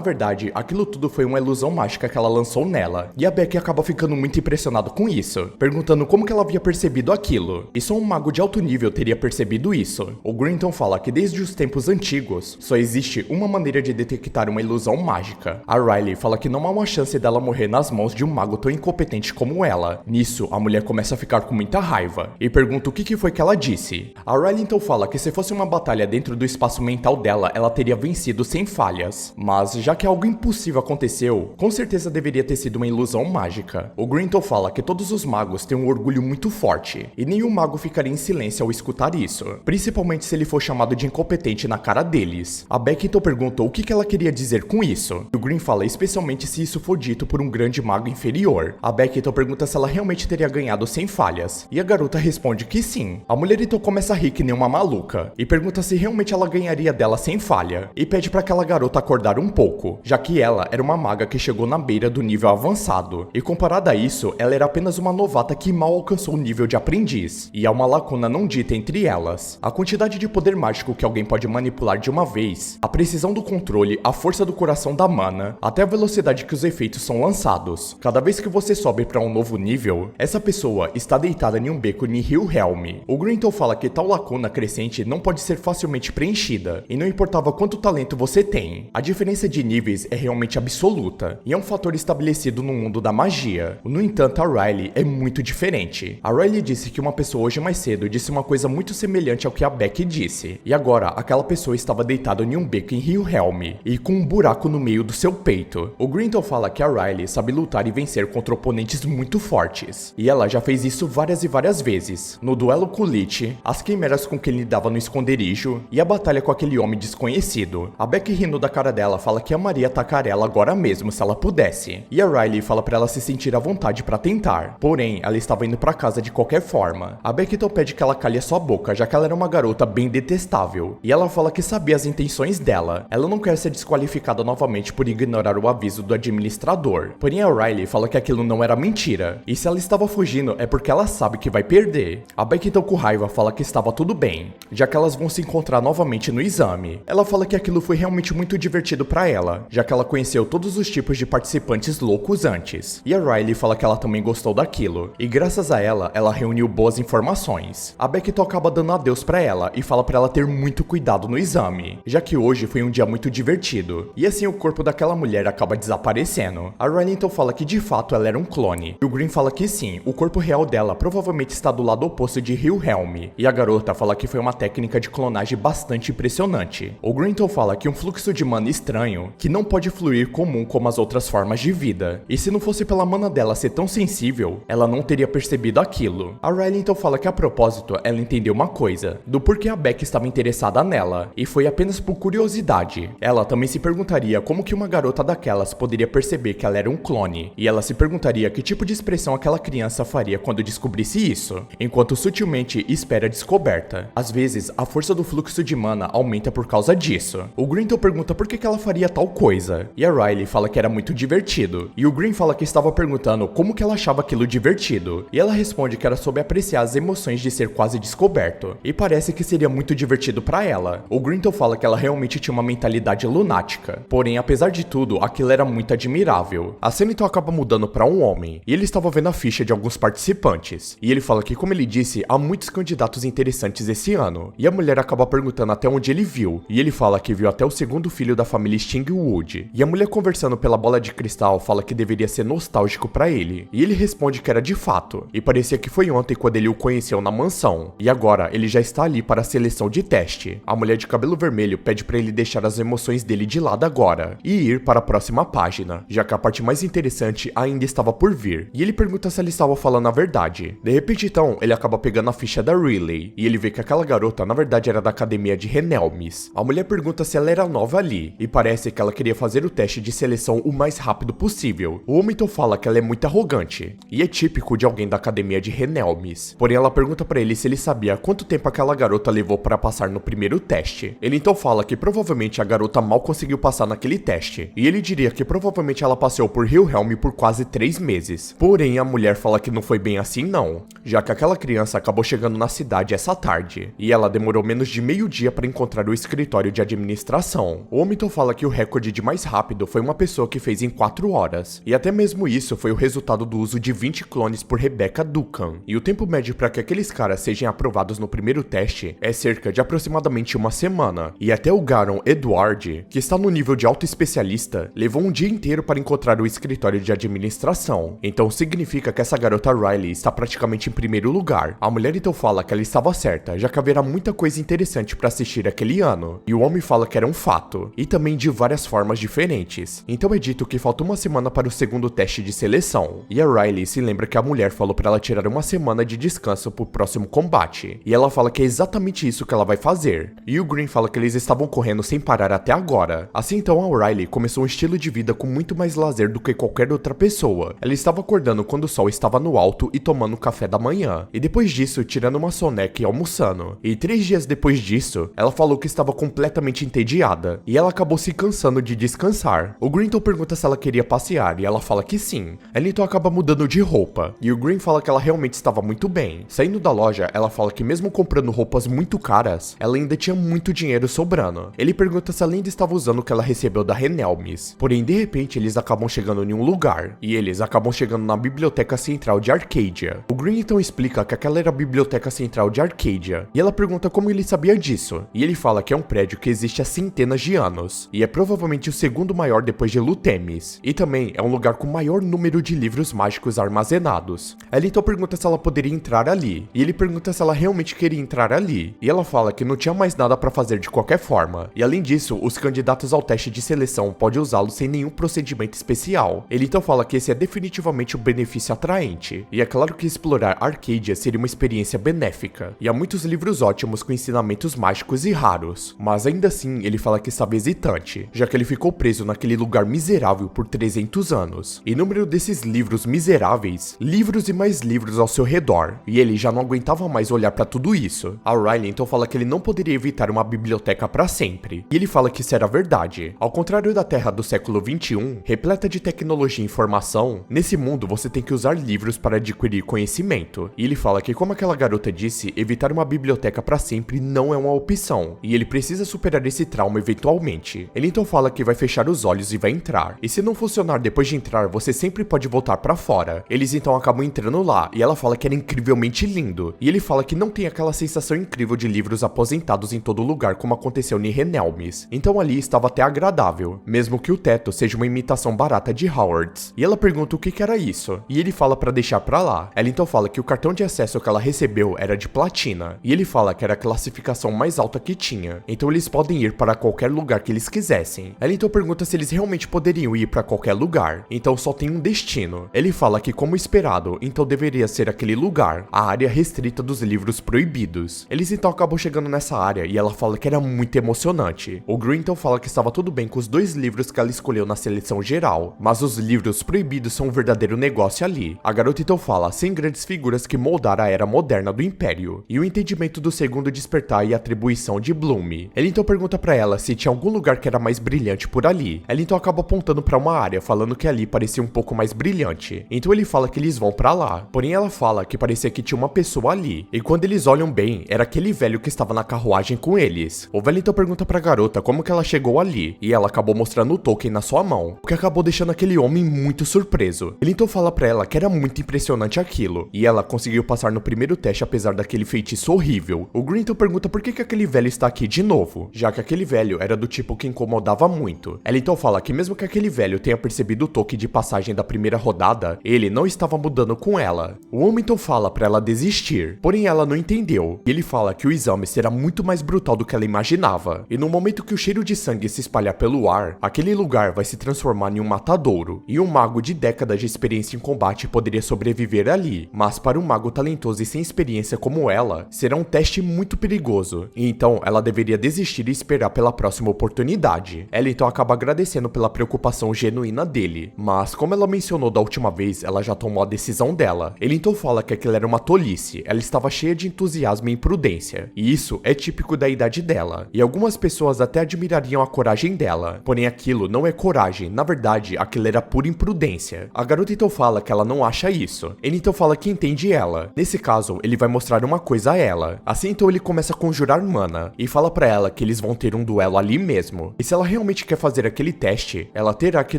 verdade aquilo tudo foi uma ilusão mágica que ela lançou nela, e a Becky acaba ficando muito impressionada com isso, perguntando como que ela havia percebido aquilo, e só um mago de alto nível teria percebido isso. O Green então fala que desde os tempos antigos, só existe uma maneira de detectar uma ilusão mágica. A Riley fala que não há uma chance dela morrer nas mãos de um mago tão incompetente como ela. Nisso, a mulher começa a ficar com muita raiva, e pergunta o que foi que ela disse. A Riley então fala que se fosse uma batalha dentro do espaço mental dela, ela teria vencido sem falhas. Mas, já que algo impossível aconteceu, com certeza deveria ter sido uma ilusão mágica. O Green então fala que todos os magos têm um orgulho muito forte, e nenhum mago ficaria em silêncio ao escutar isso, principalmente se ele for chamado de incompetente na cara deles. A Becky então perguntou o que ela queria dizer com isso. E o Green fala especialmente se isso for dito por um grande mago inferior. A Becky então pergunta se ela realmente teria ganhado sem falhas, e a garota responde que sim. A mulher então começa a rir que nem uma maluca, e pergunta se realmente ela ganharia dela sem falha, e pede para aquela garota acordar um pouco, já que ela era uma maga que chegou na beira do nível avançado, e comparada a isso, ela era apenas uma novata que mal alcançou o nível de aprendiz, e há uma lacuna não dita entre elas: a quantidade de poder mágico que alguém pode manipular de uma vez, a precisão do controle, a força do coração da mana, até a velocidade que os efeitos são lançados. Cada vez que você sobe para um novo nível, essa pessoa está deitada em um beco em Helm. O Grinton fala que tal lacuna crescente não pode ser facilmente preenchida, e não importava quanto talento você tem, a diferença de níveis é realmente absoluta, e é um fator estabelecido no mundo da magia. No entanto, a Riley é muito diferente. A Riley disse que uma pessoa hoje mais cedo disse uma coisa muito semelhante ao que a Becky disse, e agora aquela pessoa estava deitada em um beco em Helm, e com um buraco no meio do seu peito. O Grinton fala que a Riley sabe lutar e vencer contra oponentes muito fortes, e ela já fez isso várias e várias vezes, no duelo com Lich, as quimeras com quem lidava no esconderijo, e a batalha com aquele homem desconhecido. A Becky, rindo da cara dela, fala que amaria atacar ela agora mesmo se ela pudesse, e a Riley fala pra ela se sentir à vontade pra tentar, porém ela estava indo pra casa de qualquer forma. A Becky então pede que ela calhe a sua boca, já que ela era uma garota bem detestável, e ela fala que sabia as intenções dela, ela não quer ser desqualificada novamente por ignorar o aviso do administrador. Porém a Riley fala que aquilo não era mentira, e se ela estava fugindo é porque ela sabe que vai perder. A Becky então com raiva fala que estava tudo bem, já que elas vão se encontrar novamente no exame. Ela fala que aquilo foi realmente muito divertido pra ela, já que ela conheceu todos os tipos de participantes loucos antes, e a Riley fala que ela também gostou daquilo, e graças a ela, ela reuniu boas informações. A Becky então acaba dando adeus pra ela e fala pra ela ter muito cuidado no exame, já que hoje foi um dia muito divertido, e assim o corpo daquela mulher acaba desaparecendo. A Riley então fala que de fato ela era um clone, e o Green fala que sim, o corpo real dela provavelmente está do lado oposto de Helm, e a garota fala que foi uma técnica de clonagem bastante impressionante. O Green então fala que um fluxo de mana estranho, que não pode fluir comum como as outras formas de vida, e se não fosse pela mana dela ser tão sensível, ela não teria percebido aquilo. A Riley então fala que a propósito ela entendeu uma coisa, do porquê a Becky estava interessada nela, e foi apenas por curiosidade. Ela também se perguntaria como que uma garota daquelas poderia perceber que ela era um clone, e ela se perguntaria que tipo de expressão aquela criança faria quando descobrisse isso, enquanto sutilmente espera a descoberta. Às vezes, a força do fluxo de mana aumenta por causa disso. O Grinton pergunta por que ela faria tal coisa, e a Riley fala que era muito divertido, e o Green fala que estava perguntando como que ela achava aquilo divertido, e ela responde que era sobre apreciar as emoções de ser quase descoberto, e parece que seria muito divertido pra ela. O Grinton fala que ela realmente tinha uma mentalidade lunática, porém apesar de tudo, aquilo era muito admirável. A cena então acaba mudando pra um homem, e ele estava vendo a ficha de alguns participantes, e ele fala que, como ele disse, há muitos candidatos interessantes esse ano, e a mulher acaba perguntando até onde ele viu, e ele fala que viu até o segundo filho da família Stingwood, e a mulher conversando pela bola de cristal fala que deveria ser nostálgico pra ele, e ele responde que era de fato, e parecia que foi ontem quando ele o conheceu na mansão, e agora ele já está ali para a seleção de teste. A mulher de cabelo vermelho pede pra ele deixar as emoções dele de lado agora, e ir para a próxima página, já que a parte mais interessante ainda estava por vir, e ele pergunta se ela estava falando a verdade. De repente então, ele acaba pegando a ficha da Riley, e ele vê que aquela garota na verdade era da academia de Helms. A mulher pergunta se ela era nova ali, e parece que ela queria fazer o teste de seleção o mais rápido possível. O homem então fala que ela é muito arrogante, e é típico de alguém da academia de Helms. Porém ela pergunta pra ele se ele sabia quanto tempo aquela garota levou para passar no primeiro teste. Ele então fala que provavelmente a garota mal conseguiu passar naquele teste, e ele diria que provavelmente ela passou por Wilhelm por quase 3 meses. Porém, a mulher fala que não foi bem assim não, já que aquela criança acabou chegando na cidade essa tarde, e ela demorou menos de meio-dia para encontrar o escritório de administração. O Hamilton fala que o recorde de mais rápido foi uma pessoa que fez em 4 horas, e até mesmo isso foi o resultado do uso de 20 clones por Rebecca Duncan, e o tempo médio para que aqueles caras sejam aprovados no primeiro teste é cerca de aproximadamente uma semana, e até o Garon Edward, que está no nível de auto especialista, levou um dia inteiro para encontrar o escritório de administração. Então significa que essa garota Riley está praticamente em primeiro lugar. A mulher então fala que ela estava certa, já que haverá muita coisa interessante para assistir aquele ano, e o homem fala que era um fato, e também de várias formas diferentes. Então é dito que falta uma semana para o segundo teste de seleção, e a Riley se lembra que a mulher falou para ela tirar uma semana de descanso pro próximo combate, e ela fala que é exatamente isso que ela vai fazer. E o Green fala que eles estavam correndo sem parar até agora. Assim então a Riley começou um estilo de vida com muito mais lazer do que qualquer outra pessoa. Ela estava acordando quando o sol estava no alto e tomando café da manhã, e depois disso tirando uma soneca e almoçando. E 3 dias depois disso, ela falou que estava completamente entediada, e ela acabou se cansando de descansar. O Green então pergunta se ela queria passear, e ela fala que sim. Ela então acaba mudando de roupa, e o Green fala que ela realmente estava muito bem. Saindo da loja, ela fala que mesmo comprando roupas muito caras, ela ainda tinha muito dinheiro sobrando. Ele pergunta se ela ainda estava usando o que ela recebeu da Renelmes. Porém, de repente, eles acabam chegando em um lugar, e eles acabam chegando na Biblioteca Central de Arcadia. O Green então explica que aquela era a Biblioteca Central de Arcadia, e ela pergunta como ele sabia disso, e ele fala que é um prédio que existe há centenas de anos, e é provavelmente o segundo maior depois de Lutemis, e também é um lugar com o maior número de livros mágicos armazenados. Ela então pergunta se ela poderia entrar ali, e ele pergunta se ela realmente queria entrar ali, e ela fala que não tinha mais nada para fazer de qualquer forma, e além disso, os candidatos ao teste de seleção podem usá-lo sem nenhum procedimento especial. Ele então fala que esse é definitivamente um benefício atraente, e é claro que explorar Arcadia seria uma experiência benéfica, e há muitos livros ótimos com ensinamentos mágicos e raros, mas ainda assim ele fala que estava hesitante, já que ele ficou preso naquele lugar miserável por 300 anos, e número desses livros miseráveis, livros e mais livros ao seu redor, e ele já não aguentava mais olhar para tudo isso. A Riley então fala que ele não poderia evitar uma biblioteca para sempre, e ele fala que isso era verdade. Ao contrário da Terra do século 21, repleta de tecnologia e informação, nesse mundo você tem que usar livros para adquirir conhecimento, e ele fala que, como aquela garota disse, evitar uma biblioteca para sempre não é uma opção, e ele precisa superar esse trauma eventualmente. Ele então fala que vai fechar os olhos e vai entrar, e se não funcionar depois de entrar, você sempre pode voltar para fora. Eles então acabam entrando lá, e ela fala que era incrivelmente lindo, e ele fala que não tem aquela sensação incrível de livros aposentados em todo lugar como aconteceu em Renelmes, então ali estava até agradável, mesmo que o teto seja uma imitação barata de Howard's. E ela pergunta o que era isso, e ele fala para deixar pra lá. Ela então fala que o cartão de acesso que ela recebeu era de platina, e ele fala que era a classificação mais alta que tinha, então eles podem ir para qualquer lugar que eles quisessem. Ela então pergunta se eles realmente poderiam ir para qualquer lugar, então só tem um destino. Ele fala que, como esperado, então deveria ser aquele lugar, a área restrita dos livros proibidos. Eles então acabam chegando nessa área e ela fala que era muito emocionante. O Green então fala que estava tudo bem com os 2 livros que ela escolheu na seleção geral, mas os livros proibidos são um verdadeiro negócio ali. A garota então fala 100 grandes figuras que moldaram a era moderna do Império, e o entendimento do segundo despertar e atribuição de Bloom. Ele então pergunta pra ela se tinha algum lugar que era mais brilhante por ali. Ela então acaba apontando pra uma área, falando que ali parecia um pouco mais brilhante. Então ele fala que eles vão pra lá, porém ela fala que parecia que tinha uma pessoa ali, e quando eles olham bem, era aquele velho que estava na carruagem com eles. O velho então pergunta pra garota como que ela chegou ali, e ela acabou mostrando o token na sua mão, o que acabou deixando aquele homem muito surpreso. Ele então fala pra ela que era muito impressionante aquilo, e ela conseguiu passar no primeiro teste apesar daquele feitiço horrível. O Green então pergunta por que aquele velho está aqui de novo, já que aquele velho era do tipo que incomodava muito. Ela então fala que mesmo que aquele velho tenha percebido o toque de passagem da primeira rodada, ele não estava mudando com ela. O homem então fala pra ela desistir, porém ela não entendeu, e ele fala que o exame será muito mais brutal do que ela imaginava, e no momento que o cheiro de sangue se espalhar pelo ar, aquele lugar vai se transformar em um matadouro, e um mago de décadas de experiência em combate poderia sobreviver ali, mas para um mago talentoso e sem experiência como ela, será um teste muito perigoso, e então ela deveria desistir e esperar pela próxima oportunidade. Ela então acaba agradecendo pela preocupação genuína dele, mas como ela mencionou da última vez, ela já tomou a decisão dela. Ele então fala que aquilo era uma tolice, ela estava cheia de entusiasmo e imprudência, e isso é típico da idade dela, e algumas pessoas até admirariam a coragem dela, porém aquilo não é coragem, na verdade, aquilo aquilo era pura imprudência. A garota então fala que ela não acha isso. Ele então fala que entende ela. Nesse caso, ele vai mostrar uma coisa a ela. Assim então ele começa a conjurar mana e fala pra ela que eles vão ter um duelo ali mesmo. E se ela realmente quer fazer aquele teste, ela terá que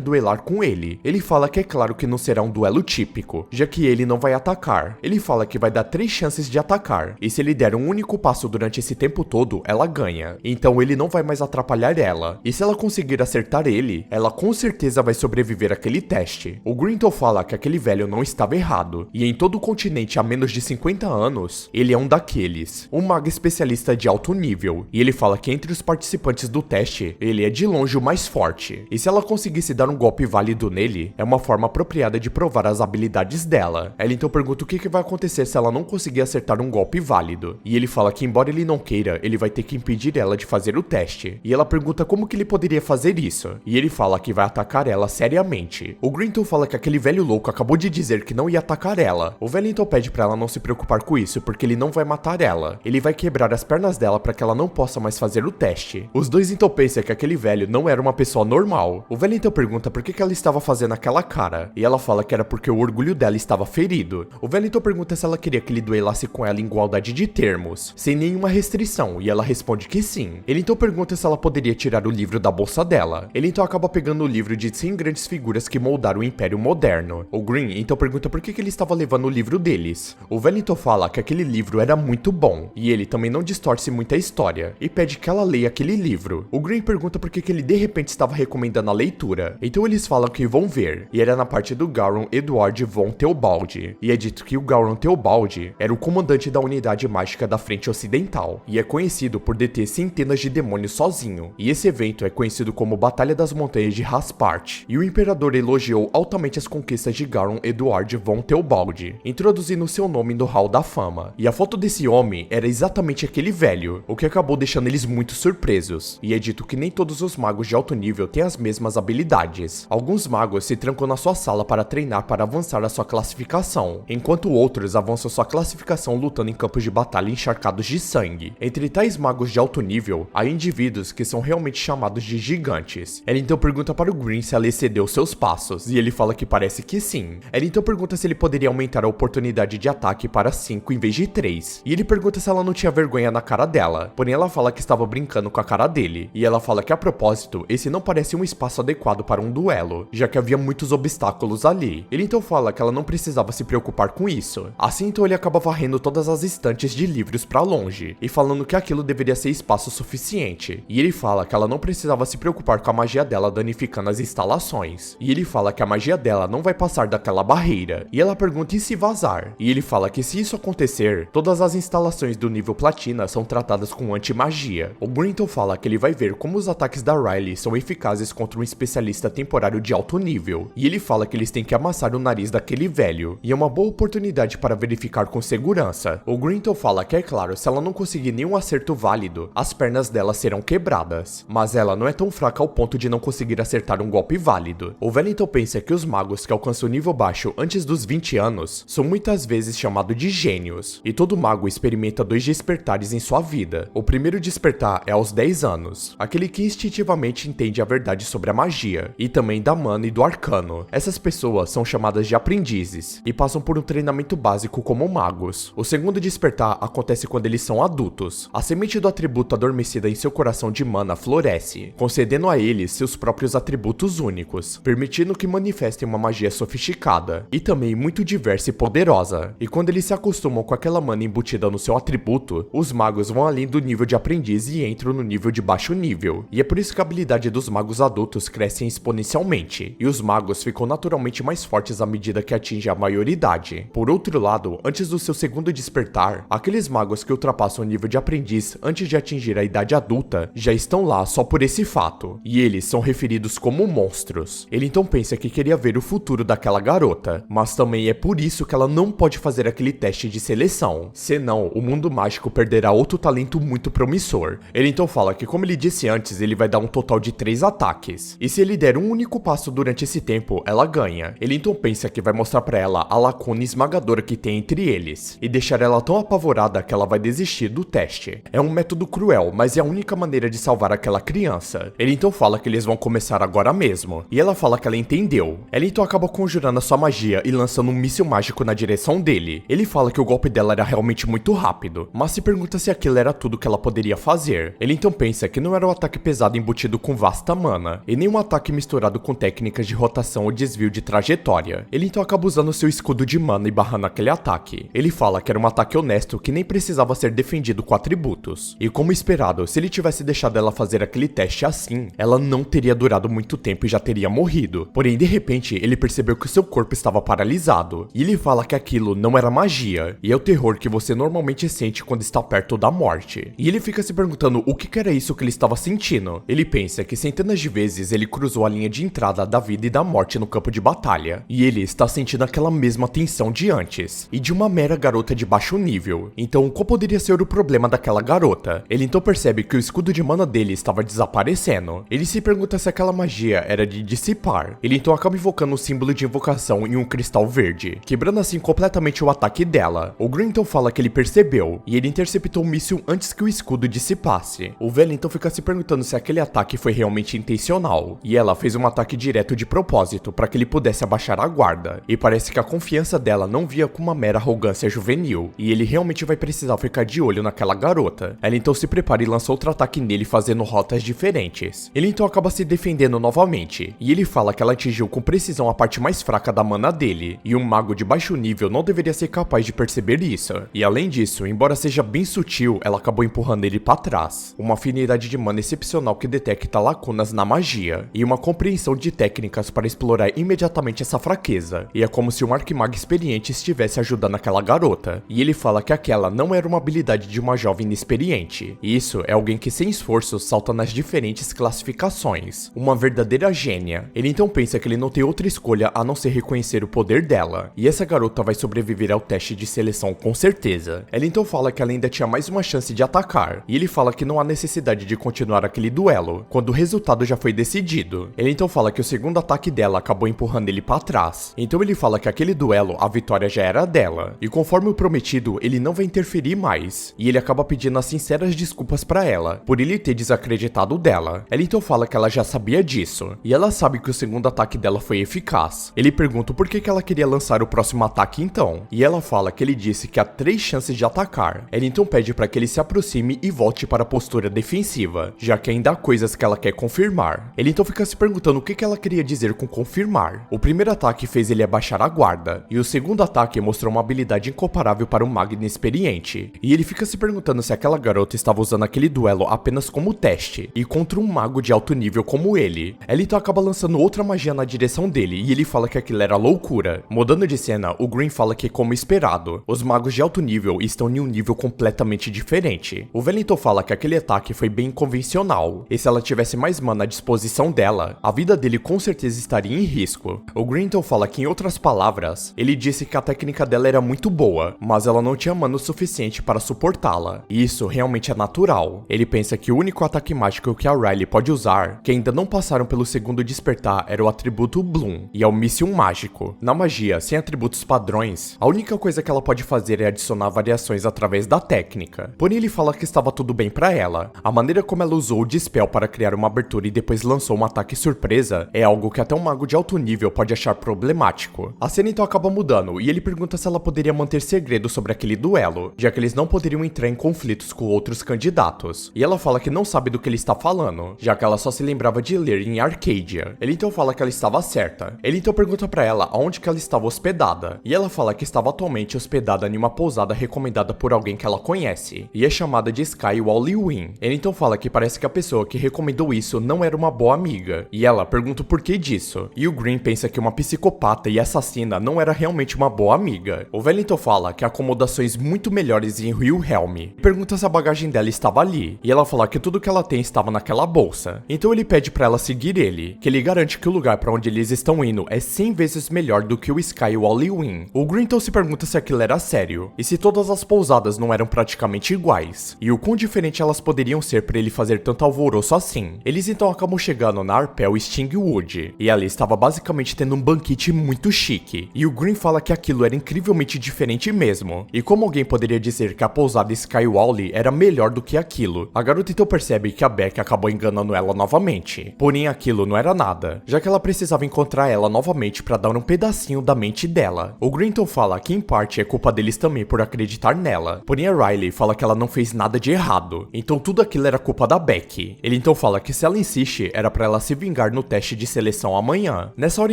duelar com ele. Ele fala que é claro que não será um duelo típico, já que ele não vai atacar. Ele fala que vai dar 3 chances de atacar, e se ele der um único passo durante esse tempo todo, ela ganha. Então ele não vai mais atrapalhar ela. E se ela conseguir acertar ele, ela com certeza vai sobreviver àquele teste. O Grintle fala que aquele velho não estava errado, e em todo o continente há menos de 50 anos, ele é um daqueles, um mago especialista de alto nível, e ele fala que entre os participantes do teste, ele é de longe o mais forte, e se ela conseguisse dar um golpe válido nele, é uma forma apropriada de provar as habilidades dela. Ela então pergunta o que vai acontecer se ela não conseguir acertar um golpe válido, e ele fala que embora ele não queira, ele vai ter que impedir ela de fazer o teste, e ela pergunta como que ele poderia fazer isso, e ele fala que vai atacar ela seriamente. O Grintle fala que aquele velho louco acabou de dizer que não ia atacar ela. O velho então pede pra ela não se preocupar com isso, porque ele não vai matar ela. Ele vai quebrar as pernas dela pra que ela não possa mais fazer o teste. Os dois então pensam que aquele velho não era uma pessoa normal. O velho então pergunta por que ela estava fazendo aquela cara, e ela fala que era porque o orgulho dela estava ferido. O velho então pergunta se ela queria que ele duelasse com ela em igualdade de termos, sem nenhuma restrição, e ela responde que sim. Ele então pergunta se ela poderia tirar o livro da bolsa dela. Ele então acaba pegando o livro de 100 grandes figuras que moldaram o Império Moderno. O Green então pergunta por que ele estava levando o livro deles. O velho então fala que aquele livro era muito bom, e ele também não distorce muita história, e pede que ela leia aquele livro. O Green pergunta por que ele de repente estava recomendando a leitura. Então eles falam que vão ver, e era na parte do Gowron Edward von Theobald, e é dito que o Gowron Theobald era o comandante da unidade mágica da Frente Ocidental, e é conhecido por deter centenas de demônios sozinho, e esse evento é conhecido como Batalha das Montanhas de Haspart, e o imperador elogiou altamente as conquistas de Gowron Edward von Theobald, introduzindo seu nome no Hall da Fama, e a foto desse homem era exatamente aquele velho, o que acabou deixando eles muito surpresos, e é dito que nem todos os magos de alto nível têm as mesmas habilidades. Alguns magos se trancam na sua sala para treinar para avançar a sua classificação, enquanto outros avançam sua classificação lutando em campos de batalha encharcados de sangue. Entre tais magos de alto nível, há indivíduos que são realmente chamados de gigantes. Ela então pergunta para o Green se ela excedeu seus passos, e ele fala que parece que sim. Ela então pergunta se ele poderia aumentar a oportunidade de ataque para 5 em vez de 3, e ele pergunta se ela não tinha vergonha na cara dela, porém ela fala que estava brincando com a cara dele, e ela fala que a propósito, esse não parece um espaço adequado para um duelo, já que havia muitos obstáculos ali. Ele então fala que ela não precisava se preocupar com isso. Assim então ele acaba varrendo todas as estantes de livros para longe, e falando que aquilo deveria ser espaço suficiente, e ele fala que ela não precisava se preocupar com a magia dela danificando as instalações, e ele fala que a magia dela não vai passar daquela barreira, e ela pergunta e se vazar, e ele fala que se isso acontecer, todas as instalações do nível platina são tratadas com anti-magia. O Grintle fala que ele vai ver como os ataques da Riley são eficazes contra um especialista temporário de alto nível, e ele fala que eles têm que amassar o nariz daquele velho, e é uma boa oportunidade para verificar com segurança. O Grintle fala que é claro, se ela não conseguir nenhum acerto válido, as pernas dela serão quebradas, mas ela não é tão fraca ao ponto de não conseguir acertar um golpe válido. O velho então pensa que os magos que alcançam o nível baixo antes dos 20 anos são muitas vezes chamados de gênios, e todo mago experimenta 2 despertares em sua vida. O primeiro despertar é aos 10 anos, aquele que instintivamente entende a verdade sobre a magia, e também da mana e do arcano. Essas pessoas são chamadas de aprendizes, e passam por um treinamento básico como magos. O segundo despertar acontece quando eles são adultos. A semente do atributo adormecida em seu coração de mana floresce, concedendo a eles seus próprios atributos únicos, permitindo que manifestem uma magia sofisticada, e também muito diversa e poderosa. E quando eles se acostumam com aquela mana embutida no seu atributo, os magos vão além do nível de aprendiz e entram no nível de baixo nível. E é por isso que a habilidade dos magos adultos cresce exponencialmente, e os magos ficam naturalmente mais fortes à medida que atingem a maioridade. Por outro lado, antes do seu segundo despertar, aqueles magos que ultrapassam o nível de aprendiz antes de atingir a idade adulta já estão lá só por esse fato, e eles são referidos como monstros. Ele então pensa que queria ver o futuro daquela garota, mas também é por isso que ela não pode fazer aquele teste de seleção, senão o mundo mágico perderá outro talento muito promissor. Ele então fala que, como ele disse antes, ele vai dar um total de 3 ataques, e se ele der um único passo durante esse tempo, ela ganha. Ele então pensa que vai mostrar pra ela a lacuna esmagadora que tem entre eles, e deixar ela tão apavorada que ela vai desistir do teste. É um método cruel, mas é a única maneira de salvar aquela criança. Ele então fala que eles vão começar agora mesmo, e ela ela fala que ela entendeu. Ela então acaba conjurando a sua magia e lançando um míssil mágico na direção dele. Ele fala que o golpe dela era realmente muito rápido, mas se pergunta se aquilo era tudo que ela poderia fazer. Ele então pensa que não era um ataque pesado embutido com vasta mana, e nem um ataque misturado com técnicas de rotação ou desvio de trajetória. Ele então acaba usando seu escudo de mana e barrando aquele ataque. Ele fala que era um ataque honesto que nem precisava ser defendido com atributos. E como esperado, se ele tivesse deixado ela fazer aquele teste assim, ela não teria durado muito tempo e já teria morrido. Porém, de repente, ele percebeu que seu corpo estava paralisado. E ele fala que aquilo não era magia, e é o terror que você normalmente sente quando está perto da morte. E ele fica se perguntando o que era isso que ele estava sentindo. Ele pensa que centenas de vezes ele cruzou a linha de entrada da vida e da morte no campo de batalha, e ele está sentindo aquela mesma tensão de antes, e de uma mera garota de baixo nível. Então, qual poderia ser o problema daquela garota? Ele então percebe que o escudo de mana dele estava desaparecendo. Ele se pergunta se aquela magia era de dissipar. Ele então acaba invocando o símbolo de invocação em um cristal verde, quebrando assim completamente o ataque dela. O Green então fala que ele percebeu, e ele interceptou o míssil antes que o escudo dissipasse. O velho então fica se perguntando se aquele ataque foi realmente intencional, e ela fez um ataque direto de propósito para que ele pudesse abaixar a guarda, e parece que a confiança dela não via com uma mera arrogância juvenil, e ele realmente vai precisar ficar de olho naquela garota. Ela então se prepara e lança outro ataque nele fazendo rotas diferentes. Ele então acaba se defendendo novamente, e ele fala que ela atingiu com precisão a parte mais fraca da mana dele, e um mago de baixo nível não deveria ser capaz de perceber isso. E além disso, embora seja bem sutil, ela acabou empurrando ele para trás. Uma afinidade de mana excepcional que detecta lacunas na magia, e uma compreensão de técnicas para explorar imediatamente essa fraqueza. E é como se um arquimago experiente estivesse ajudando aquela garota, e ele fala que aquela não era uma habilidade de uma jovem inexperiente. Isso é alguém que sem esforço salta nas diferentes classificações. Uma verdadeira gênia. Ele então pensa que ele não tem outra escolha a não ser reconhecer o poder dela, e essa garota vai sobreviver ao teste de seleção com certeza. Ela então fala que ela ainda tinha mais uma chance de atacar, e ele fala que não há necessidade de continuar aquele duelo, quando o resultado já foi decidido. Ele então fala que o segundo ataque dela acabou empurrando ele para trás, então ele fala que aquele duelo, a vitória já era dela, e conforme o prometido, ele não vai interferir mais, e ele acaba pedindo as sinceras desculpas para ela, por ele ter desacreditado dela. Ela então fala que ela já sabia disso, e ela sabe que o segundo ataque dela foi eficaz. Ele pergunta por que ela queria lançar o próximo ataque então, e ela fala que ele disse que há 3 chances de atacar. Ela então pede para que ele se aproxime e volte para a postura defensiva, já que ainda há coisas que ela quer confirmar. Ele então fica se perguntando o que ela queria dizer com confirmar. O primeiro ataque fez ele abaixar a guarda, e o segundo ataque mostrou uma habilidade incomparável para um mago inexperiente, e ele fica se perguntando se aquela garota estava usando aquele duelo apenas como teste, e contra um mago de alto nível como ele. Ela então acaba lançando outra magia na direção dele, e ele fala que aquilo era loucura. Mudando de cena, o Green fala que, como esperado, os magos de alto nível estão em um nível completamente diferente. O Wellington fala que aquele ataque foi bem convencional, e se ela tivesse mais mana à disposição dela, a vida dele com certeza estaria em risco. O Green então fala que, em outras palavras, ele disse que a técnica dela era muito boa, mas ela não tinha mana o suficiente para suportá-la, e isso realmente é natural. Ele pensa que o único ataque mágico que a Riley pode usar, que ainda não passaram pelo segundo despertar, era o atributo Bloom, e é o míssil mágico. Na magia, sem atributos padrões, a única coisa que ela pode fazer é adicionar variações através da técnica. Porém, ele fala que estava tudo bem pra ela. A maneira como ela usou o Dispel para criar uma abertura e depois lançou um ataque surpresa é algo que até um mago de alto nível pode achar problemático. A cena então acaba mudando, e ele pergunta se ela poderia manter segredo sobre aquele duelo, já que eles não poderiam entrar em conflitos com outros candidatos. E ela fala que não sabe do que ele está falando, já que ela só se lembrava de ler em Arcadia. Ele então fala que ela estava certa. Ele então pergunta pra ela aonde que ela estava hospedada, e ela fala que estava atualmente hospedada em uma pousada recomendada por alguém que ela conhece, e é chamada de Sky Wally Win. Ele então fala que parece que a pessoa que recomendou isso não era uma boa amiga, e ela pergunta o porquê disso, e o Green pensa que uma psicopata e assassina não era realmente uma boa amiga. O velho então fala que há acomodações muito melhores em Wilhelm, e pergunta se a bagagem dela estava ali, e ela fala que tudo que ela tem estava naquela bolsa. Então ele pede pra ela seguir ele, que ele garante que o lugar pra onde eles estão indo é 100 vezes melhor do que o Sky Wally Win. O Green então se pergunta se aquilo era sério, e se todas as pousadas não eram praticamente iguais, e o quão diferente elas poderiam ser pra ele fazer tanto alvoroço assim. Eles então acabam chegando na Arpel Stingwood, e ela estava basicamente tendo um banquete muito chique, e o Green fala que aquilo era incrivelmente diferente mesmo, e como alguém poderia dizer que a pousada Sky Wally era melhor do que aquilo? A garota então percebe que a Beck acabou enganando ela novamente, porém aquilo não era nada. nada, já que ela precisava encontrar ela novamente para dar um pedacinho da mente dela. O Grinton fala que em parte é culpa deles também por acreditar nela, porém a Riley fala que ela não fez nada de errado, então tudo aquilo era culpa da Becky. Ele então fala que se ela insiste, era para ela se vingar no teste de seleção amanhã. Nessa hora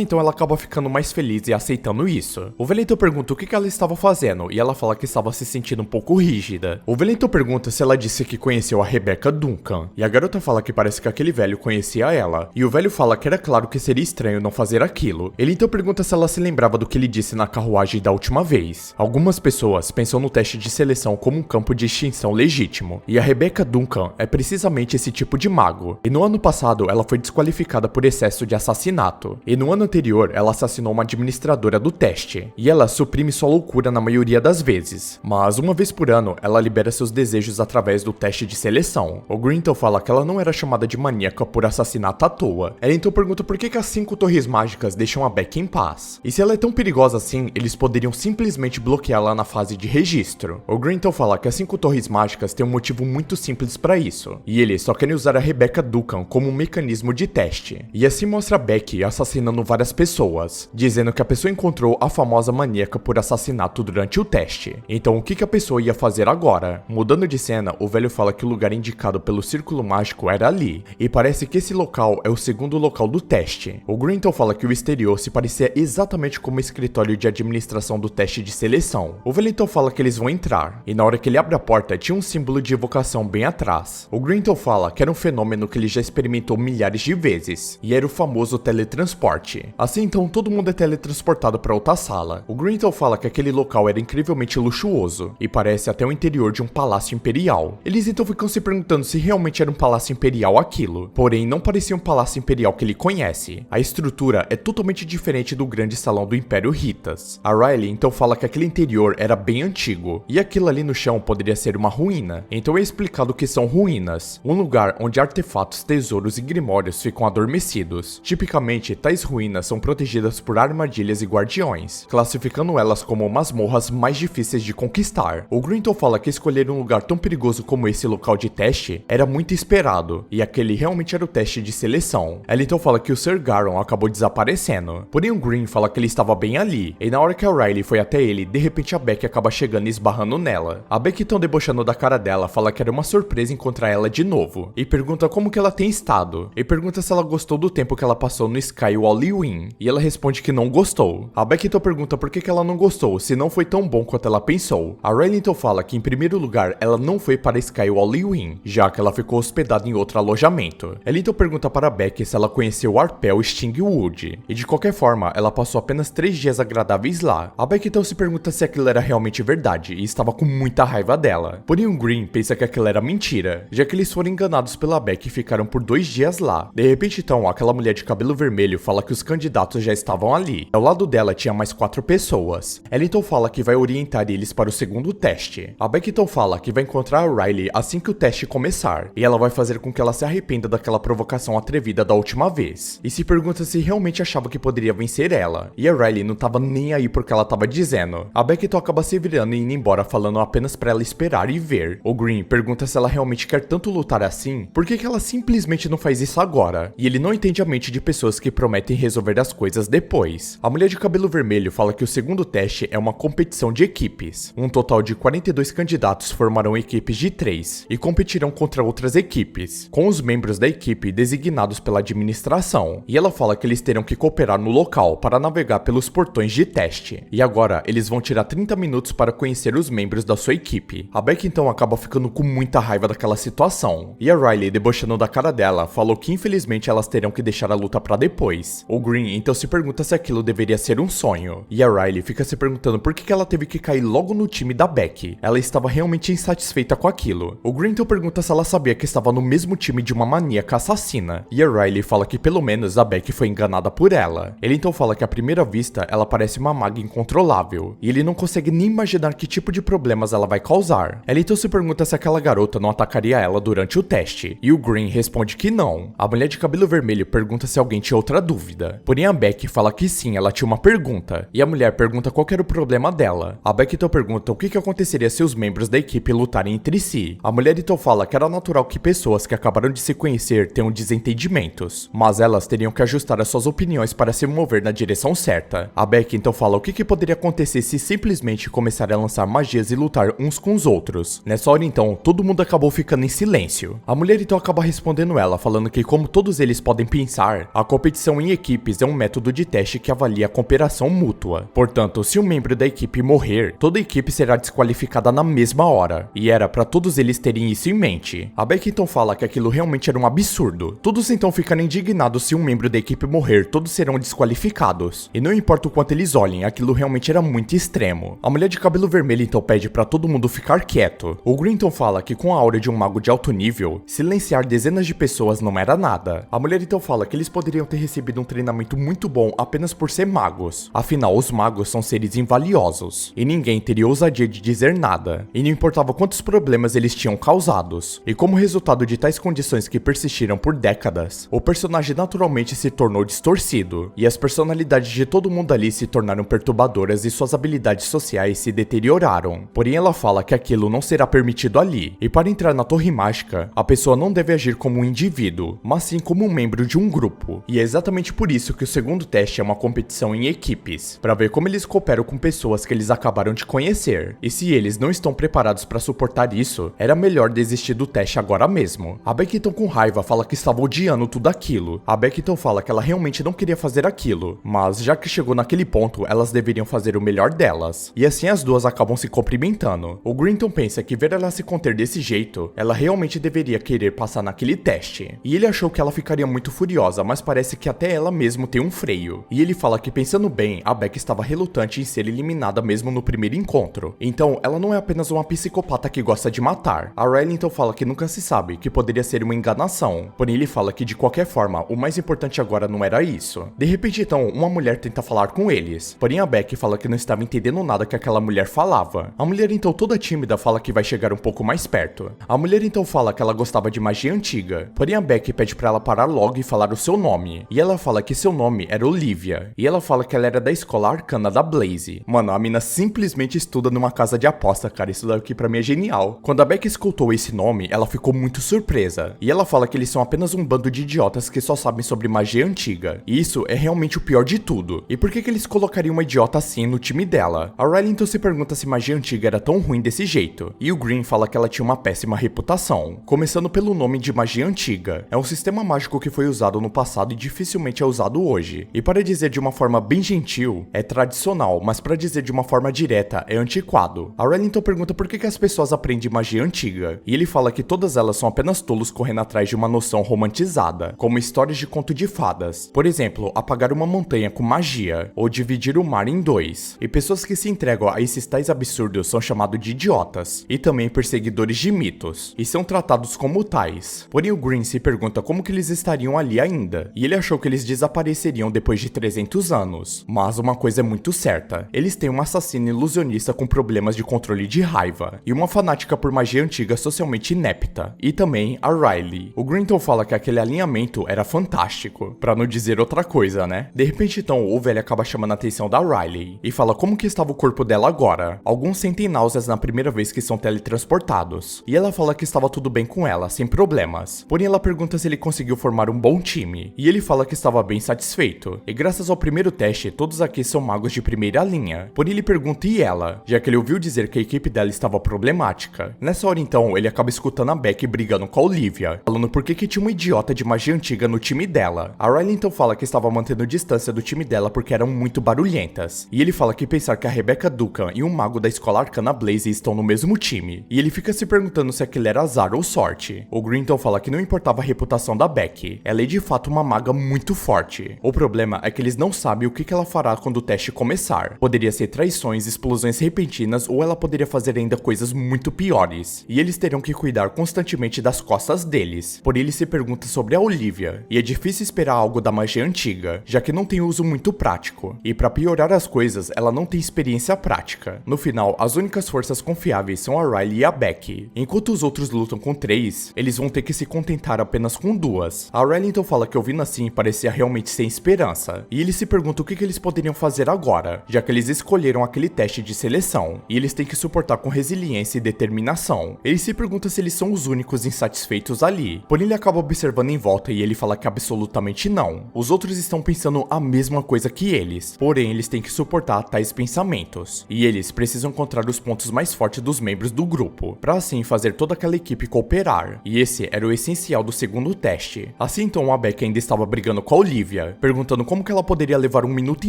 então ela acaba ficando mais feliz e aceitando isso. O Wellington pergunta o que ela estava fazendo e ela fala que estava se sentindo um pouco rígida. O Wellington pergunta se ela disse que conheceu a Rebecca Duncan, e a garota fala que parece que aquele velho conhecia ela, e o velho fala que era claro que seria estranho não fazer aquilo. Ele então pergunta se ela se lembrava do que ele disse na carruagem da última vez. Algumas pessoas pensam no teste de seleção como um campo de extinção legítimo, e a Rebecca Duncan é precisamente esse tipo de mago. E no ano passado ela foi desqualificada por excesso de assassinato, e no ano anterior ela assassinou uma administradora do teste, e ela suprime sua loucura na maioria das vezes, mas uma vez por ano ela libera seus desejos através do teste de seleção. O Grinton fala que ela não era chamada de maníaca por assassinato à toa. Ela então pergunta por que as 5 torres mágicas deixam a Becky em paz, e se ela é tão perigosa assim, eles poderiam simplesmente bloqueá-la na fase de registro. O Grinton fala que as 5 torres mágicas têm um motivo muito simples para isso, e eles só querem usar a Rebecca Duncan como um mecanismo de teste, e assim mostra a Becky assassinando várias pessoas, dizendo que a pessoa encontrou a famosa maníaca por assassinato durante o teste. Então o que a pessoa ia fazer agora? Mudando de cena, o velho fala que o lugar indicado pelo círculo mágico era ali, e parece que esse local é o segundo local do teste. O Grinton fala que o exterior se parecia exatamente como o escritório de administração do teste de seleção. O Wellington fala que eles vão entrar, e na hora que ele abre a porta tinha um símbolo de evocação bem atrás. O Grinton fala que era um fenômeno que ele já experimentou milhares de vezes, e era o famoso teletransporte. Assim então todo mundo é teletransportado para outra sala. O Grinton fala que aquele local era incrivelmente luxuoso, e parece até o interior de um palácio imperial. Eles então ficam se perguntando se realmente era um palácio imperial aquilo, porém não parecia um palácio imperial que ele conhece. A estrutura é totalmente diferente do grande salão do Império Ritas. A Riley então fala que aquele interior era bem antigo, e aquilo ali no chão poderia ser uma ruína. Então é explicado que são ruínas, um lugar onde artefatos, tesouros e grimórios ficam adormecidos. Tipicamente, tais ruínas são protegidas por armadilhas e guardiões, classificando elas como masmorras mais difíceis de conquistar. O Grinton fala que escolher um lugar tão perigoso como esse local de teste era muito esperado, e aquele realmente era o teste de seleção. Ela então fala que o Sir Garon acabou desaparecendo, porém o Green fala que ele estava bem ali, e na hora que a Riley foi até ele, de repente a Becky acaba chegando e esbarrando nela. A Becky então debochando da cara dela, fala que era uma surpresa encontrar ela de novo, e pergunta como que ela tem estado, e pergunta se ela gostou do tempo que ela passou no Sky Halloween, e ela responde que não gostou. A Becky então pergunta por que ela não gostou, se não foi tão bom quanto ela pensou. A Riley então fala que em primeiro lugar ela não foi para Sky Halloween, já que ela ficou hospedada em outro alojamento. Ela então pergunta para Becky se ela conheceu Arpel Stingwood, e de qualquer forma ela passou apenas 3 dias agradáveis lá. A Becky então se pergunta se aquilo era realmente verdade e estava com muita raiva dela. Porém o Green pensa que aquilo era mentira, já que eles foram enganados pela Becky e ficaram por 2 dias lá. De repente então aquela mulher de cabelo vermelho fala que os candidatos já estavam ali. Ao lado dela tinha mais 4 pessoas. Ela então fala que vai orientar eles para o segundo teste. A Becky então fala que vai encontrar a Riley assim que o teste começar, e ela vai fazer com que ela se arrependa daquela provocação atrevida da última vez, e se pergunta se realmente achava que poderia vencer ela, e a Riley não tava nem aí porque ela tava dizendo. A Becky então acaba se virando e indo embora, falando apenas pra ela esperar e ver. O Green pergunta se ela realmente quer tanto lutar assim, por que ela simplesmente não faz isso agora? E ele não entende a mente de pessoas que prometem resolver as coisas depois. A mulher de cabelo vermelho fala que o segundo teste é uma competição de equipes. Um total de 42 candidatos formarão equipes de 3 e competirão contra outras equipes, com os membros da equipe designados pela administração. E ela fala que eles terão que cooperar no local para navegar pelos portões de teste. E agora eles vão tirar 30 minutos para conhecer os membros da sua equipe. A Becky então acaba ficando com muita raiva daquela situação. E a Riley, debochando da cara dela, falou que infelizmente elas terão que deixar a luta para depois. O Green então se pergunta se aquilo deveria ser um sonho. E a Riley fica se perguntando por que ela teve que cair logo no time da Becky. Ela estava realmente insatisfeita com aquilo. O Green então pergunta se ela sabia que estava no mesmo time de uma maníaca assassina. E a Riley fala que pelo menos a Becky foi enganada por ela. Ele então fala que à primeira vista ela parece uma maga incontrolável, e ele não consegue nem imaginar que tipo de problemas ela vai causar. Ela então se pergunta se aquela garota não atacaria ela durante o teste, e o Green responde que não. A mulher de cabelo vermelho pergunta se alguém tinha outra dúvida, porém a Becky fala que sim, ela tinha uma pergunta, e a mulher pergunta qual era o problema dela. A Becky então pergunta o que aconteceria se os membros da equipe lutarem entre si. A mulher então fala que era natural que pessoas que acabaram de se conhecer tenham desentendimentos, mas mas elas teriam que ajustar as suas opiniões para se mover na direção certa. A Becky então fala o que poderia acontecer se simplesmente começarem a lançar magias e lutar uns com os outros. Nessa hora então, todo mundo acabou ficando em silêncio. A mulher então acaba respondendo ela, falando que como todos eles podem pensar, a competição em equipes é um método de teste que avalia a cooperação mútua. Portanto, se um membro da equipe morrer, toda a equipe será desqualificada na mesma hora. E era para todos eles terem isso em mente. A Becky então fala que aquilo realmente era um absurdo. Todos então ficaram indignados se um membro da equipe morrer, todos serão desqualificados. E não importa o quanto eles olhem, aquilo realmente era muito extremo. A mulher de cabelo vermelho então pede para todo mundo ficar quieto. O Green então fala que com a aura de um mago de alto nível, silenciar dezenas de pessoas não era nada. A mulher então fala que eles poderiam ter recebido um treinamento muito bom apenas por ser magos. Afinal, os magos são seres invaliosos. E ninguém teria ousadia de dizer nada. E não importava quantos problemas eles tinham causados. E como resultado de tais condições que persistiram por décadas, o personagem naturalmente se tornou distorcido. E as personalidades de todo mundo ali se tornaram perturbadoras e suas habilidades sociais se deterioraram. Porém, ela fala que aquilo não será permitido ali. E para entrar na Torre Mágica, a pessoa não deve agir como um indivíduo, mas sim como um membro de um grupo. E é exatamente por isso que o segundo teste é uma competição em equipes, para ver como eles cooperam com pessoas que eles acabaram de conhecer. E se eles não estão preparados para suportar isso, era melhor desistir do teste agora mesmo. A Becky então com raiva fala que estava odiando tudo aquilo. A Becky então fala que ela realmente não queria fazer aquilo, mas já que chegou naquele ponto, elas deveriam fazer o melhor delas. E assim as duas acabam se cumprimentando. O Grinton pensa que ver ela se conter desse jeito, ela realmente deveria querer passar naquele teste. E ele achou que ela ficaria muito furiosa, mas parece que até ela mesmo tem um freio. E ele fala que pensando bem, a Becky estava relutante em ser eliminada mesmo no primeiro encontro. Então, ela não é apenas uma psicopata que gosta de matar. A Riley então fala que nunca se sabe, que poderia ser uma enganação. Porém, ele fala que de qualquer forma, o mais importante agora não era isso. De repente então, uma mulher tenta falar com eles. Porém, a Becky fala que não estava entendendo nada que aquela mulher falava. A mulher então toda tímida fala que vai chegar um pouco mais perto. A mulher então fala que ela gostava de magia antiga. Porém, a Becky pede pra ela parar logo e falar o seu nome. E ela fala que seu nome era Olivia. E ela fala que ela era da escola arcana da Blaze. Mano, a mina simplesmente estuda numa casa de aposta, cara. Isso daqui pra mim é genial. Quando a Becky escutou esse nome, ela ficou muito surpresa. E ela fala que eles são apenas um bando de idiotas que só sabem sobre magia antiga. E isso é realmente o pior de tudo. E por que eles colocariam uma idiota assim no time dela? A Riley então se pergunta se magia antiga era tão ruim desse jeito. E o Green fala que ela tinha uma péssima reputação. Começando pelo nome de magia antiga. É um sistema mágico que foi usado no passado e dificilmente é usado hoje. E para dizer de uma forma bem gentil, é tradicional, mas para dizer de uma forma direta, é antiquado. A Riley então pergunta por que as pessoas aprendem magia antiga. E ele fala que todas elas são apenas tolos correndo atrás de uma noção romantizada, como histórias de conto de fadas. Por exemplo, apagar uma montanha com magia, ou dividir o mar em dois. E pessoas que se entregam a esses tais absurdos são chamados de idiotas, e também perseguidores de mitos, e são tratados como tais. Porém, o Green se pergunta como que eles estariam ali ainda, e ele achou que eles desapareceriam depois de 300 anos. Mas uma coisa é muito certa, eles têm um assassino ilusionista com problemas de controle de raiva, e uma fanática por magia antiga socialmente inepta, e também a Riley. O Grinton fala que aquele alinhamento era fantástico, pra não dizer outra coisa, né? De repente então, o velho acaba chamando a atenção da Riley, e fala como que estava o corpo dela agora. Alguns sentem náuseas na primeira vez que são teletransportados, e ela fala que estava tudo bem com ela, sem problemas. Porém, ela pergunta se ele conseguiu formar um bom time, e ele fala que estava bem satisfeito, e graças ao primeiro teste, todos aqui são magos de primeira linha. Porém, ele pergunta e ela, já que ele ouviu dizer que a equipe dela estava problemática. Nessa hora então, ele acaba escutando a Becky brigando com a Olivia, falando por que tinha uma idiota de magia antiga no time dela. A Riley então fala que estava mantendo distância do time dela porque eram muito barulhentas, e ele fala que pensar que a Rebecca Duncan e um mago da escola arcana Blaze estão no mesmo time, e ele fica se perguntando se aquilo era azar ou sorte. O Green então fala que não importava a reputação da Becky, ela é de fato uma maga muito forte. O problema é que eles não sabem o que ela fará quando o teste começar. Poderia ser traições, explosões repentinas, ou ela poderia fazer ainda coisas muito piores, e eles terão que cuidar constantemente das costas deles. Por ele se pergunta sobre a Olivia, e é difícil esperar algo da magia antiga, já que não tem uso muito prático, e para piorar as coisas, ela não tem experiência prática. No final, as únicas forças confiáveis são a Riley e a Becky. Enquanto os outros lutam com 3, eles vão ter que se contentar apenas com 2. A Riley então fala que ouvindo assim parecia realmente sem esperança, e ele se pergunta o que eles poderiam fazer agora, já que eles escolheram aquele teste de seleção, e eles têm que suportar com resiliência e determinação. Ele se pergunta se eles são os únicos insatisfeitos ali, porém ele acaba observando em volta e ele fala que que absolutamente não. Os outros estão pensando a mesma coisa que eles, porém eles têm que suportar tais pensamentos. E eles precisam encontrar os pontos mais fortes dos membros do grupo, para assim fazer toda aquela equipe cooperar. E esse era o essencial do segundo teste. Assim então a Becky ainda estava brigando com a Olivia, perguntando como que ela poderia levar um minuto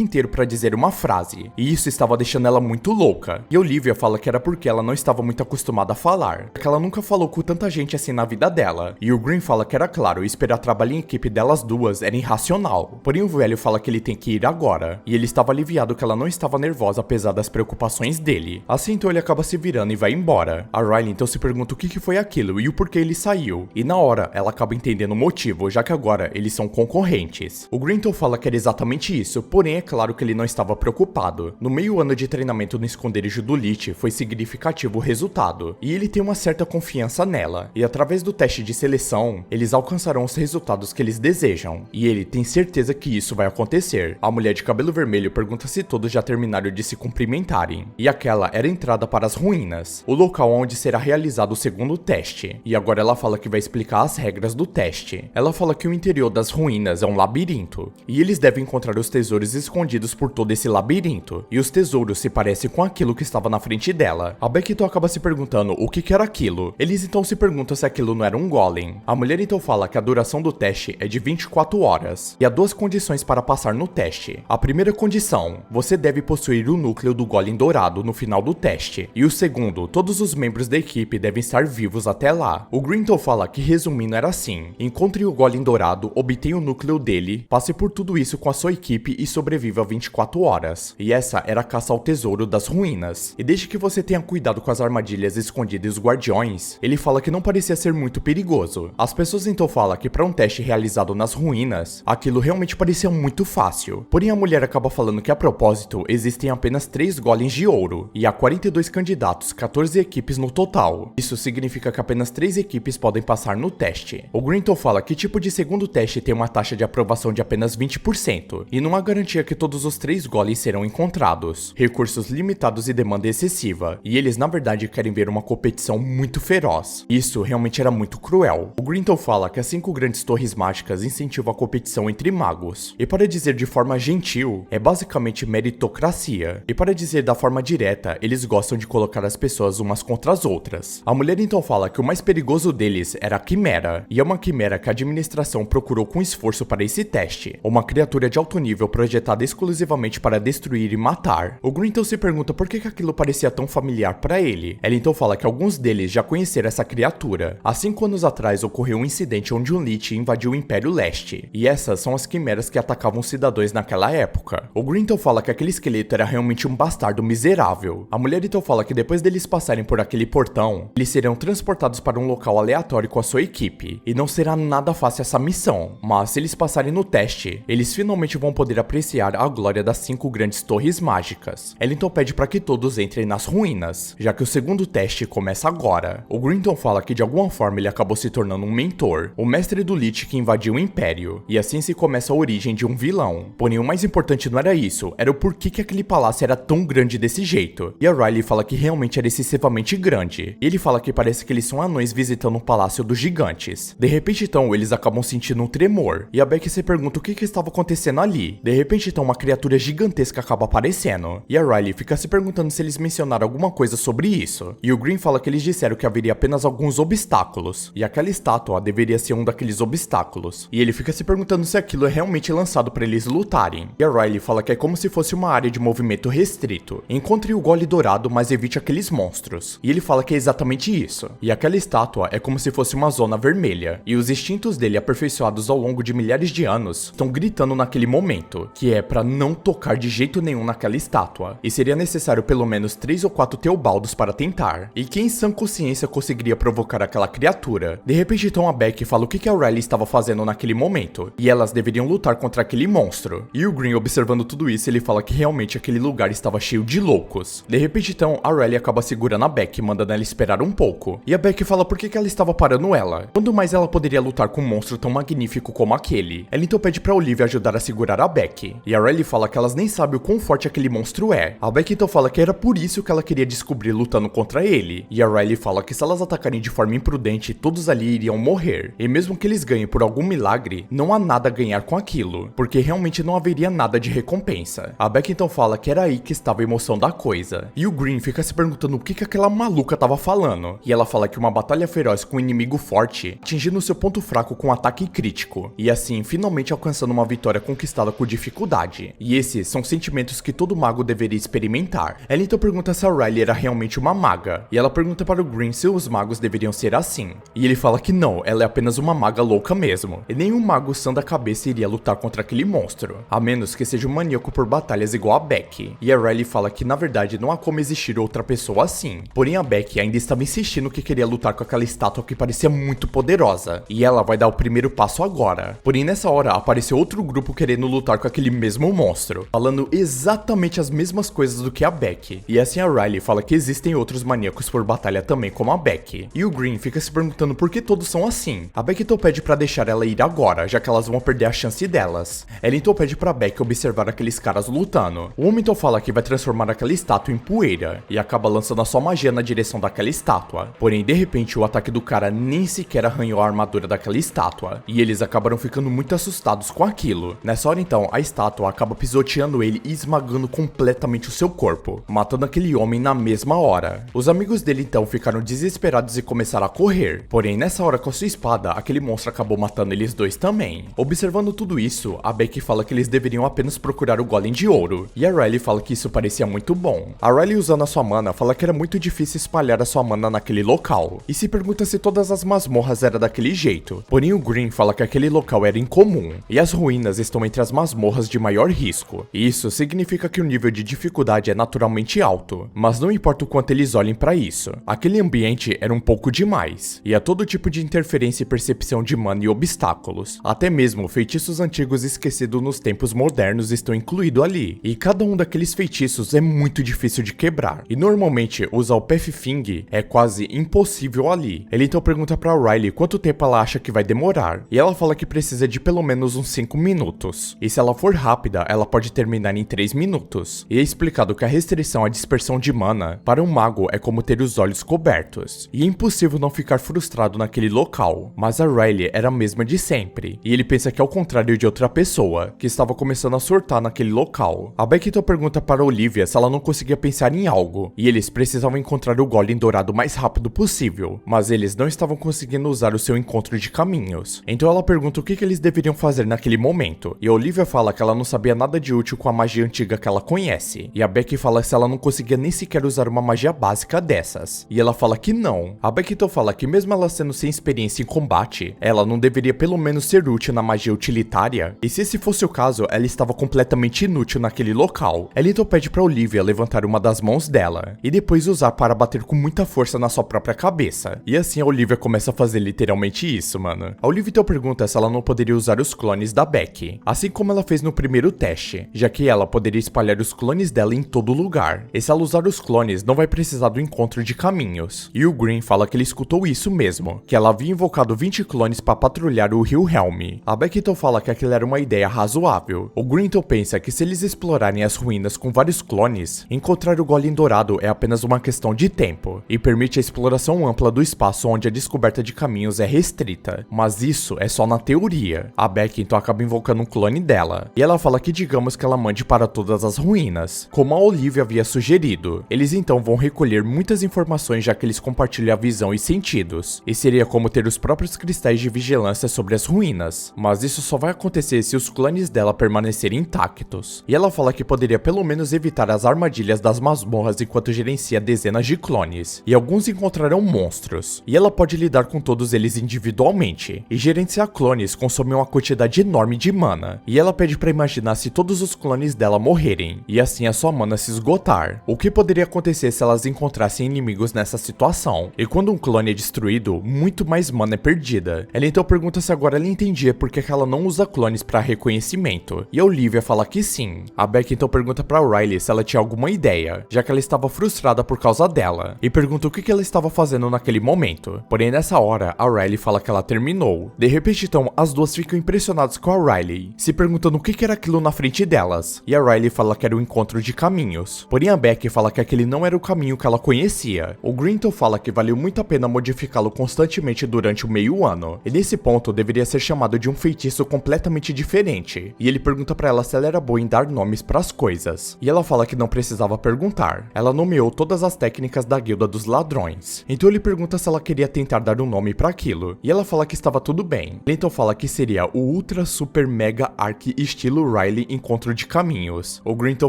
inteiro para dizer uma frase. E isso estava deixando ela muito louca. E a Olivia fala que era porque ela não estava muito acostumada a falar, que ela nunca falou com tanta gente assim na vida dela. E o Green fala que era claro, esperar trabalhar em equipe delas duas era irracional. Porém o velho fala que ele tem que ir agora. E ele estava aliviado que ela não estava nervosa apesar das preocupações dele. Assim então ele acaba se virando e vai embora. A Riley então se pergunta o que foi aquilo e o porquê ele saiu. E na hora ela acaba entendendo o motivo, já que agora eles são concorrentes. O Green então fala que era exatamente isso, porém é claro que ele não estava preocupado. No meio ano de treinamento no esconderijo do Lich foi significativo o resultado, e ele tem uma certa confiança nela, e através do teste de seleção, eles alcançarão os resultados que eles desejam, e ele tem certeza que isso vai acontecer. A mulher de cabelo vermelho pergunta se todos já terminaram de se cumprimentarem, e aquela era a entrada para as ruínas, o local onde será realizado o segundo teste, e agora ela fala que vai explicar as regras do teste. Ela fala que o interior das ruínas é um labirinto, e eles devem encontrar os tesouros escondidos por todo esse labirinto, e os tesouros se parecem com aquilo que estava na frente dela. A Becky então acaba se perguntando o que era aquilo. Eles então se perguntam se aquilo não era um golem. A mulher então fala que a duração do teste é de 24 horas, e há duas condições para passar no teste. A primeira condição, você deve possuir o núcleo do golem dourado no final do teste, e o segundo, todos os membros da equipe devem estar vivos até lá. O Green então fala que resumindo era assim: encontre o golem dourado, obtenha o núcleo dele, passe por tudo isso com a sua equipe e sobreviva 24 horas. E essa era a caça ao tesouro das ruínas. E desde que você tenha cuidado com as armadilhas escondidas e os guardiões, ele fala que não parecia ser muito perigoso. As pessoas então falam que para um teste realizado nas ruínas, aquilo realmente parecia muito fácil. Porém a mulher acaba falando que a propósito existem apenas 3 golems de ouro, e há 42 candidatos, 14 equipes no total. Isso significa que apenas 3 equipes podem passar no teste. O Grinton fala que tipo de segundo teste tem uma taxa de aprovação de apenas 20%, e não há garantia que todos os 3 golems serão encontrados. Recursos limitados e demanda excessiva, e eles na verdade querem ver uma competição muito feroz. Isso realmente era muito cruel. O Grinton fala que as 5 grandes torres mágicas incentivam a competição entre magos, e para dizer de forma gentil, é basicamente meritocracia, e para dizer da forma direta, eles gostam de colocar as pessoas umas contra as outras. A mulher então fala que o mais perigoso deles era a Quimera, e é uma quimera que a administração procurou com esforço para esse teste, uma criatura de alto nível projetada exclusivamente para destruir e matar. O Green então se pergunta por que aquilo parecia tão familiar para ele. Ela então fala que alguns deles já conheceram essa criatura. Há 5 anos atrás ocorreu um incidente onde um Lich invadiu o Império Leste, e essas são as quimeras que atacavam cidadãos naquela época. O Green então fala que aquele esqueleto era realmente um bastardo miserável. A mulher então fala que depois deles passarem por aquele portão, eles serão transportados para um local aleatório com a sua equipe, e não será nada fácil essa missão, mas se eles passarem no teste, eles finalmente vão poder apreciar a glória das 5 grandes torres mágicas. Ela então pede para que todos entrem nas ruínas, já que o segundo teste começa agora. O Grinton fala que de alguma forma ele acabou se tornando um mentor, o mestre do Lich que invadiu o Império, e assim se começa a origem de um vilão. Porém o mais importante não era isso, era o porquê que aquele palácio era tão grande desse jeito. E a Riley fala que realmente era excessivamente grande. E ele fala que parece que eles são anões visitando um palácio dos gigantes. De repente então eles acabam sentindo um tremor, e a Becky se pergunta o que estava acontecendo ali. De repente então uma criatura gigantesca acaba aparecendo, e a Riley fica se perguntando se eles mencionaram alguma coisa sobre isso. E o Green fala que eles disseram que haveria apenas alguns obstáculos, e aquela estátua deveria ser um daqueles obstáculos. E ele fica se perguntando se aquilo é realmente lançado para eles lutarem. E a Riley fala que é como se fosse uma área de movimento restrito. Encontre o gole dourado, mas evite aqueles monstros. E ele fala que é exatamente isso. E aquela estátua é como se fosse uma zona vermelha, e os instintos dele aperfeiçoados ao longo de milhares de anos estão gritando naquele momento, que é para não tocar de jeito nenhum naquela estátua. E seria necessário pelo menos 3 ou 4 teobaldos para tentar. E quem em sã consciência conseguiria provocar aquela criatura? De repente então a Becky fala o que a Riley estava fazendo naquele momento, e elas deveriam lutar contra aquele monstro. E o Green, observando tudo isso, ele fala que realmente aquele lugar estava cheio de loucos. De repente então a Riley acaba segurando a Becky, mandando ela esperar um pouco. E a Becky fala por que ela estava parando ela. Quando mais ela poderia lutar com um monstro tão magnífico como aquele? Ela então pede pra Olivia ajudar a segurar a Becky. E a Riley fala que elas nem sabem o quão forte aquele monstro é. A Becky então fala que era por isso que ela queria descobrir lutando contra ele. E a Riley fala que se elas atacarem de forma imprudente, todos ali iriam morrer. E mesmo que eles ganhem por algum algum milagre, não há nada a ganhar com aquilo, porque realmente não haveria nada de recompensa. A Beck então fala que era aí que estava a emoção da coisa, e o Green fica se perguntando o que aquela maluca tava falando, e ela fala que uma batalha feroz com um inimigo forte, atingindo seu ponto fraco com um ataque crítico, e assim finalmente alcançando uma vitória conquistada com dificuldade. E esses são sentimentos que todo mago deveria experimentar. Ela então pergunta se a Riley era realmente uma maga, e ela pergunta para o Green se os magos deveriam ser assim, e ele fala que não, ela é apenas uma maga louca mesmo, e nenhum mago sã da cabeça iria lutar contra aquele monstro, a menos que seja um maníaco por batalhas igual a Beck. E a Riley fala que na verdade não há como existir outra pessoa assim, porém a Beck ainda estava insistindo que queria lutar com aquela estátua que parecia muito poderosa, e ela vai dar o primeiro passo agora. Porém nessa hora apareceu outro grupo querendo lutar com aquele mesmo monstro, falando exatamente as mesmas coisas do que a Beck, e assim a Riley fala que existem outros maníacos por batalha também como a Beck, e o Green fica se perguntando por que todos são assim. A Beck então pede pra deixar ela ir agora, já que elas vão perder a chance delas. Ela então pede pra Beck observar aqueles caras lutando. O homem então fala que vai transformar aquela estátua em poeira, e acaba lançando a sua magia na direção daquela estátua. Porém, de repente, o ataque do cara nem sequer arranhou a armadura daquela estátua, e eles acabaram ficando muito assustados com aquilo. Nessa hora então, a estátua acaba pisoteando ele e esmagando completamente o seu corpo, matando aquele homem na mesma hora. Os amigos dele então ficaram desesperados e começaram a correr, porém nessa hora com a sua espada, aquele monstro acabou matando eles dois também. Observando tudo isso, a Beck fala que eles deveriam apenas procurar o golem de ouro, e a Riley fala que isso parecia muito bom. A Riley, usando a sua mana, fala que era muito difícil espalhar a sua mana naquele local, e se pergunta se todas as masmorras eram daquele jeito. Porém o Green fala que aquele local era incomum, e as ruínas estão entre as masmorras de maior risco. Isso significa que o nível de dificuldade é naturalmente alto, mas não importa o quanto eles olhem para isso, aquele ambiente era um pouco demais, e há todo tipo de interferência e percepção de mana e obstáculos. Até mesmo feitiços antigos esquecidos nos tempos modernos estão incluídos ali, e cada um daqueles feitiços é muito difícil de quebrar, e normalmente usar o Path Fing é quase impossível ali. Ele então pergunta pra Riley quanto tempo ela acha que vai demorar, e ela fala que precisa de pelo menos uns 5 minutos, e se ela for rápida, ela pode terminar em 3 minutos. E é explicado que a restrição à dispersão de mana para um mago é como ter os olhos cobertos, e é impossível não ficar frustrado naquele local, mas a Riley era a mesma de sempre, e ele pensa que ao contrário de outra pessoa, que estava começando a surtar naquele local. A Beck então pergunta para Olivia se ela não conseguia pensar em algo, e eles precisavam encontrar o golem dourado o mais rápido possível, mas eles não estavam conseguindo usar o seu encontro de caminhos. Então ela pergunta o que eles deveriam fazer naquele momento, e a Olivia fala que ela não sabia nada de útil com a magia antiga que ela conhece, e a Beck fala se ela não conseguia nem sequer usar uma magia básica dessas, e ela fala que não. A Beck então fala que mesmo ela sendo sem experiência em combate, ela não deveria pelo menos ser útil na magia utilitária, e se esse fosse o caso, ela estava completamente inútil naquele local. Ela então pede pra Olivia levantar uma das mãos dela, e depois usar para bater com muita força na sua própria cabeça, e assim a Olivia começa a fazer literalmente isso, mano. A Olivia então pergunta se ela não poderia usar os clones da Beck, assim como ela fez no primeiro teste, já que ela poderia espalhar os clones dela em todo lugar, e se ela usar os clones, não vai precisar do encontro de caminhos. E o Green fala que ele escutou isso mesmo, que ela havia invocado 20 clones para patrulhar o rio Helm. A Beck então fala que aquilo era uma ideia razoável. O Green então pensa que se eles explorarem as ruínas com vários clones, encontrar o golem dourado é apenas uma questão de tempo, e permite a exploração ampla do espaço onde a descoberta de caminhos é restrita. Mas isso é só na teoria. A Beck então acaba invocando um clone dela, e ela fala que digamos que ela mande para todas as ruínas, como a Olivia havia sugerido. Eles então vão recolher muitas informações já que eles compartilham a visão e sentidos, e seria como ter os próprios cristais de vigilância sobre as ruínas, mas isso só vai acontecer se os clones dela permanecerem intactos. E ela fala que poderia pelo menos evitar as armadilhas das masmorras enquanto gerencia dezenas de clones, e alguns encontrarão monstros, e ela pode lidar com todos eles individualmente, e gerenciar clones consome uma quantidade enorme de mana, e ela pede pra imaginar se todos os clones dela morrerem, e assim a sua mana se esgotar. O que poderia acontecer se elas encontrassem inimigos nessa situação? E quando um clone é destruído, muito mais mana é perdida. Ela então pergunta se agora ela entendia por que ela não usa clones para reconhecimento, e a Olivia fala que sim. A Beck então pergunta pra Riley se ela tinha alguma ideia, já que ela estava frustrada por causa dela, e pergunta o que ela estava fazendo naquele momento. Porém nessa hora, a Riley fala que ela terminou. De repente então, as duas ficam impressionadas com a Riley, se perguntando o que era aquilo na frente delas, e a Riley fala que era o encontro de caminhos. Porém a Beck fala que aquele não era o caminho que ela conhecia. O Green então fala que valeu muito a pena modificá-lo constantemente durante o meio ano, e nesse ponto ponto deveria ser chamado de um feitiço completamente diferente, e ele pergunta pra ela se ela era boa em dar nomes pras coisas, e ela fala que não precisava perguntar, ela nomeou todas as técnicas da Guilda dos Ladrões. Então ele pergunta se ela queria tentar dar um nome pra aquilo, e ela fala que estava tudo bem. Ele então fala que seria o Ultra Super Mega Arc estilo Riley Encontro de Caminhos. O Green então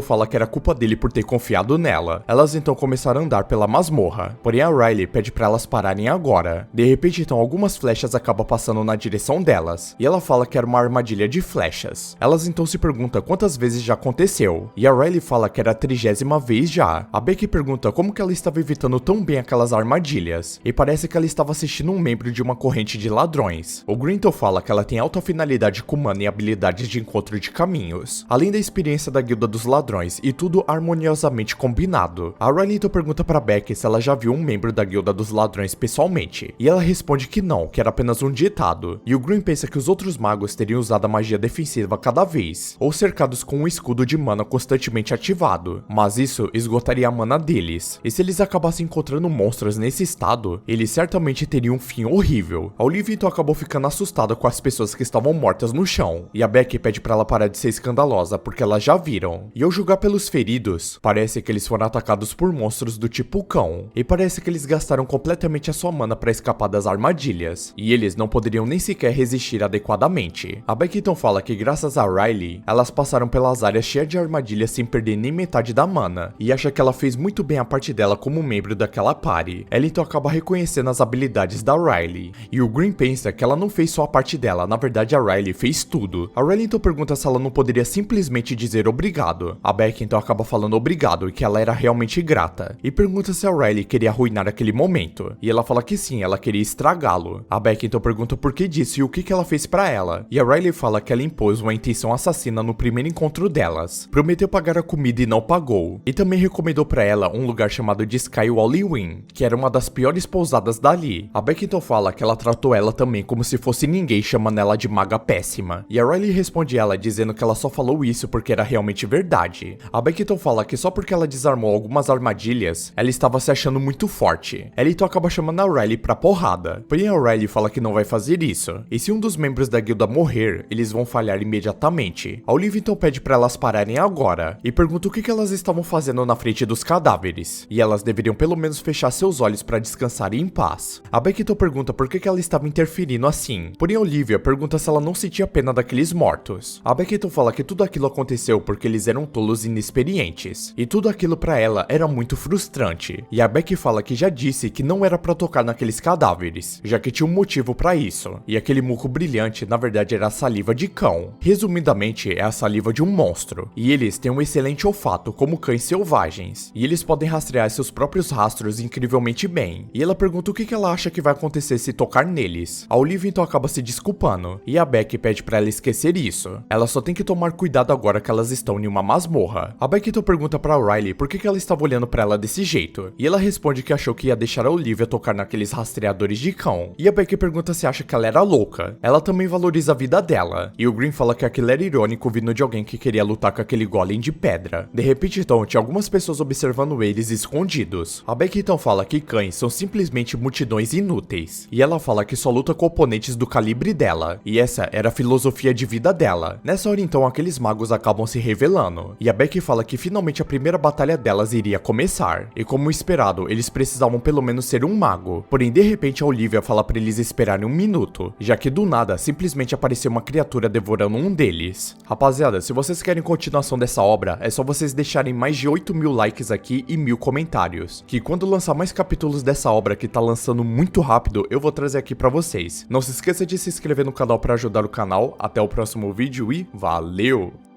fala que era culpa dele por ter confiado nela. Elas então começaram a andar pela masmorra, porém a Riley pede pra elas pararem agora. De repente então algumas flechas acabam passando na direção delas, e ela fala que era uma armadilha de flechas. Elas então se perguntam quantas vezes já aconteceu, e a Riley fala que era a 30ª vez já. A Becky pergunta como que ela estava evitando tão bem aquelas armadilhas, e parece que ela estava assistindo um membro de uma corrente de ladrões. O Grintle fala que ela tem alta finalidade com mana e habilidades de encontro de caminhos, além da experiência da Guilda dos Ladrões, e tudo harmoniosamente combinado. A Riley então pergunta pra Becky se ela já viu um membro da Guilda dos Ladrões pessoalmente, e ela responde que não, que era apenas um ditado. E o Green pensa que os outros magos teriam usado a magia defensiva cada vez, ou cercados com um escudo de mana constantemente ativado, mas isso esgotaria a mana deles, e se eles acabassem encontrando monstros nesse estado, eles certamente teriam um fim horrível. A Olivia então acabou ficando assustada com as pessoas que estavam mortas no chão, e a Becky pede pra ela parar de ser escandalosa porque elas já viram. E ao julgar pelos feridos, parece que eles foram atacados por monstros do tipo cão, e parece que eles gastaram completamente a sua mana pra escapar das armadilhas, e eles não poderiam nem sequer resistir adequadamente. A Becky então fala que graças a Riley, elas passaram pelas áreas cheias de armadilhas sem perder nem metade da mana, e acha que ela fez muito bem a parte dela como membro daquela party. Ela então acaba reconhecendo as habilidades da Riley, e o Green pensa que ela não fez só a parte dela, na verdade a Riley fez tudo. A Riley então pergunta se ela não poderia simplesmente dizer obrigado. A Becky então acaba falando obrigado e que ela era realmente grata, e pergunta se a Riley queria arruinar aquele momento, e ela fala que sim, ela queria estragá-lo. A Becky então pergunta por que disso e o que ela fez pra ela, e a Riley fala que ela impôs uma intenção assassina no primeiro encontro delas, prometeu pagar a comida e não pagou, e também recomendou pra ela um lugar chamado de Sky Wallowing, que era uma das piores pousadas dali. A Becky então fala que ela tratou ela também como se fosse ninguém, chamando ela de maga péssima, e a Riley responde ela dizendo que ela só falou isso porque era realmente verdade. A Becky então fala que só porque ela desarmou algumas armadilhas, ela estava se achando muito forte. Ela então acaba chamando a Riley pra porrada, porém a Riley fala que não vai fazer isso, e se um dos membros da guilda morrer, eles vão falhar imediatamente. A Olivia então pede pra elas pararem agora, e pergunta o que elas estavam fazendo na frente dos cadáveres, e elas deveriam pelo menos fechar seus olhos pra descansarem em paz. A Becky então pergunta por que ela estava interferindo assim, porém a Olivia pergunta se ela não sentia pena daqueles mortos. A Becky então fala que tudo aquilo aconteceu porque eles eram tolos e inexperientes, e tudo aquilo pra ela era muito frustrante, e a Becky fala que já disse que não era pra tocar naqueles cadáveres, já que tinha um motivo pra isso, e aquele muco brilhante na verdade era a saliva de cão. Resumidamente, é a saliva de um monstro, e eles têm um excelente olfato como cães selvagens, e eles podem rastrear seus próprios rastros incrivelmente bem, e ela pergunta o que ela acha que vai acontecer se tocar neles. A Olivia então acaba se desculpando, e a Becky pede pra ela esquecer isso. Ela só tem que tomar cuidado agora que elas estão em uma masmorra. A Becky então pergunta pra Riley por que ela estava olhando pra ela desse jeito, e ela responde que achou que ia deixar a Olivia tocar naqueles rastreadores de cão, e a Becky pergunta se acha que ela era louca. Ela também valoriza a vida dela, e o Green fala que aquilo era irônico vindo de alguém que queria lutar com aquele golem de pedra. De repente então, tinha algumas pessoas observando eles escondidos. A Becky então fala que cães são simplesmente multidões inúteis, e ela fala que só luta com oponentes do calibre dela, e essa era a filosofia de vida dela. Nessa hora então, aqueles magos acabam se revelando, e a Becky fala que finalmente a primeira batalha delas iria começar, e como esperado, eles precisavam pelo menos ser um mago. Porém, de repente a Olivia fala pra eles esperarem um minuto, já que do nada simplesmente apareceu uma criatura devorando um deles. Rapaziada, se vocês querem continuação dessa obra, é só vocês deixarem mais de 8.000 likes aqui e 1.000 comentários, que quando lançar mais capítulos dessa obra que tá lançando muito rápido, eu vou trazer aqui pra vocês. Não se esqueça de se inscrever no canal pra ajudar o canal. Até o próximo vídeo e valeu!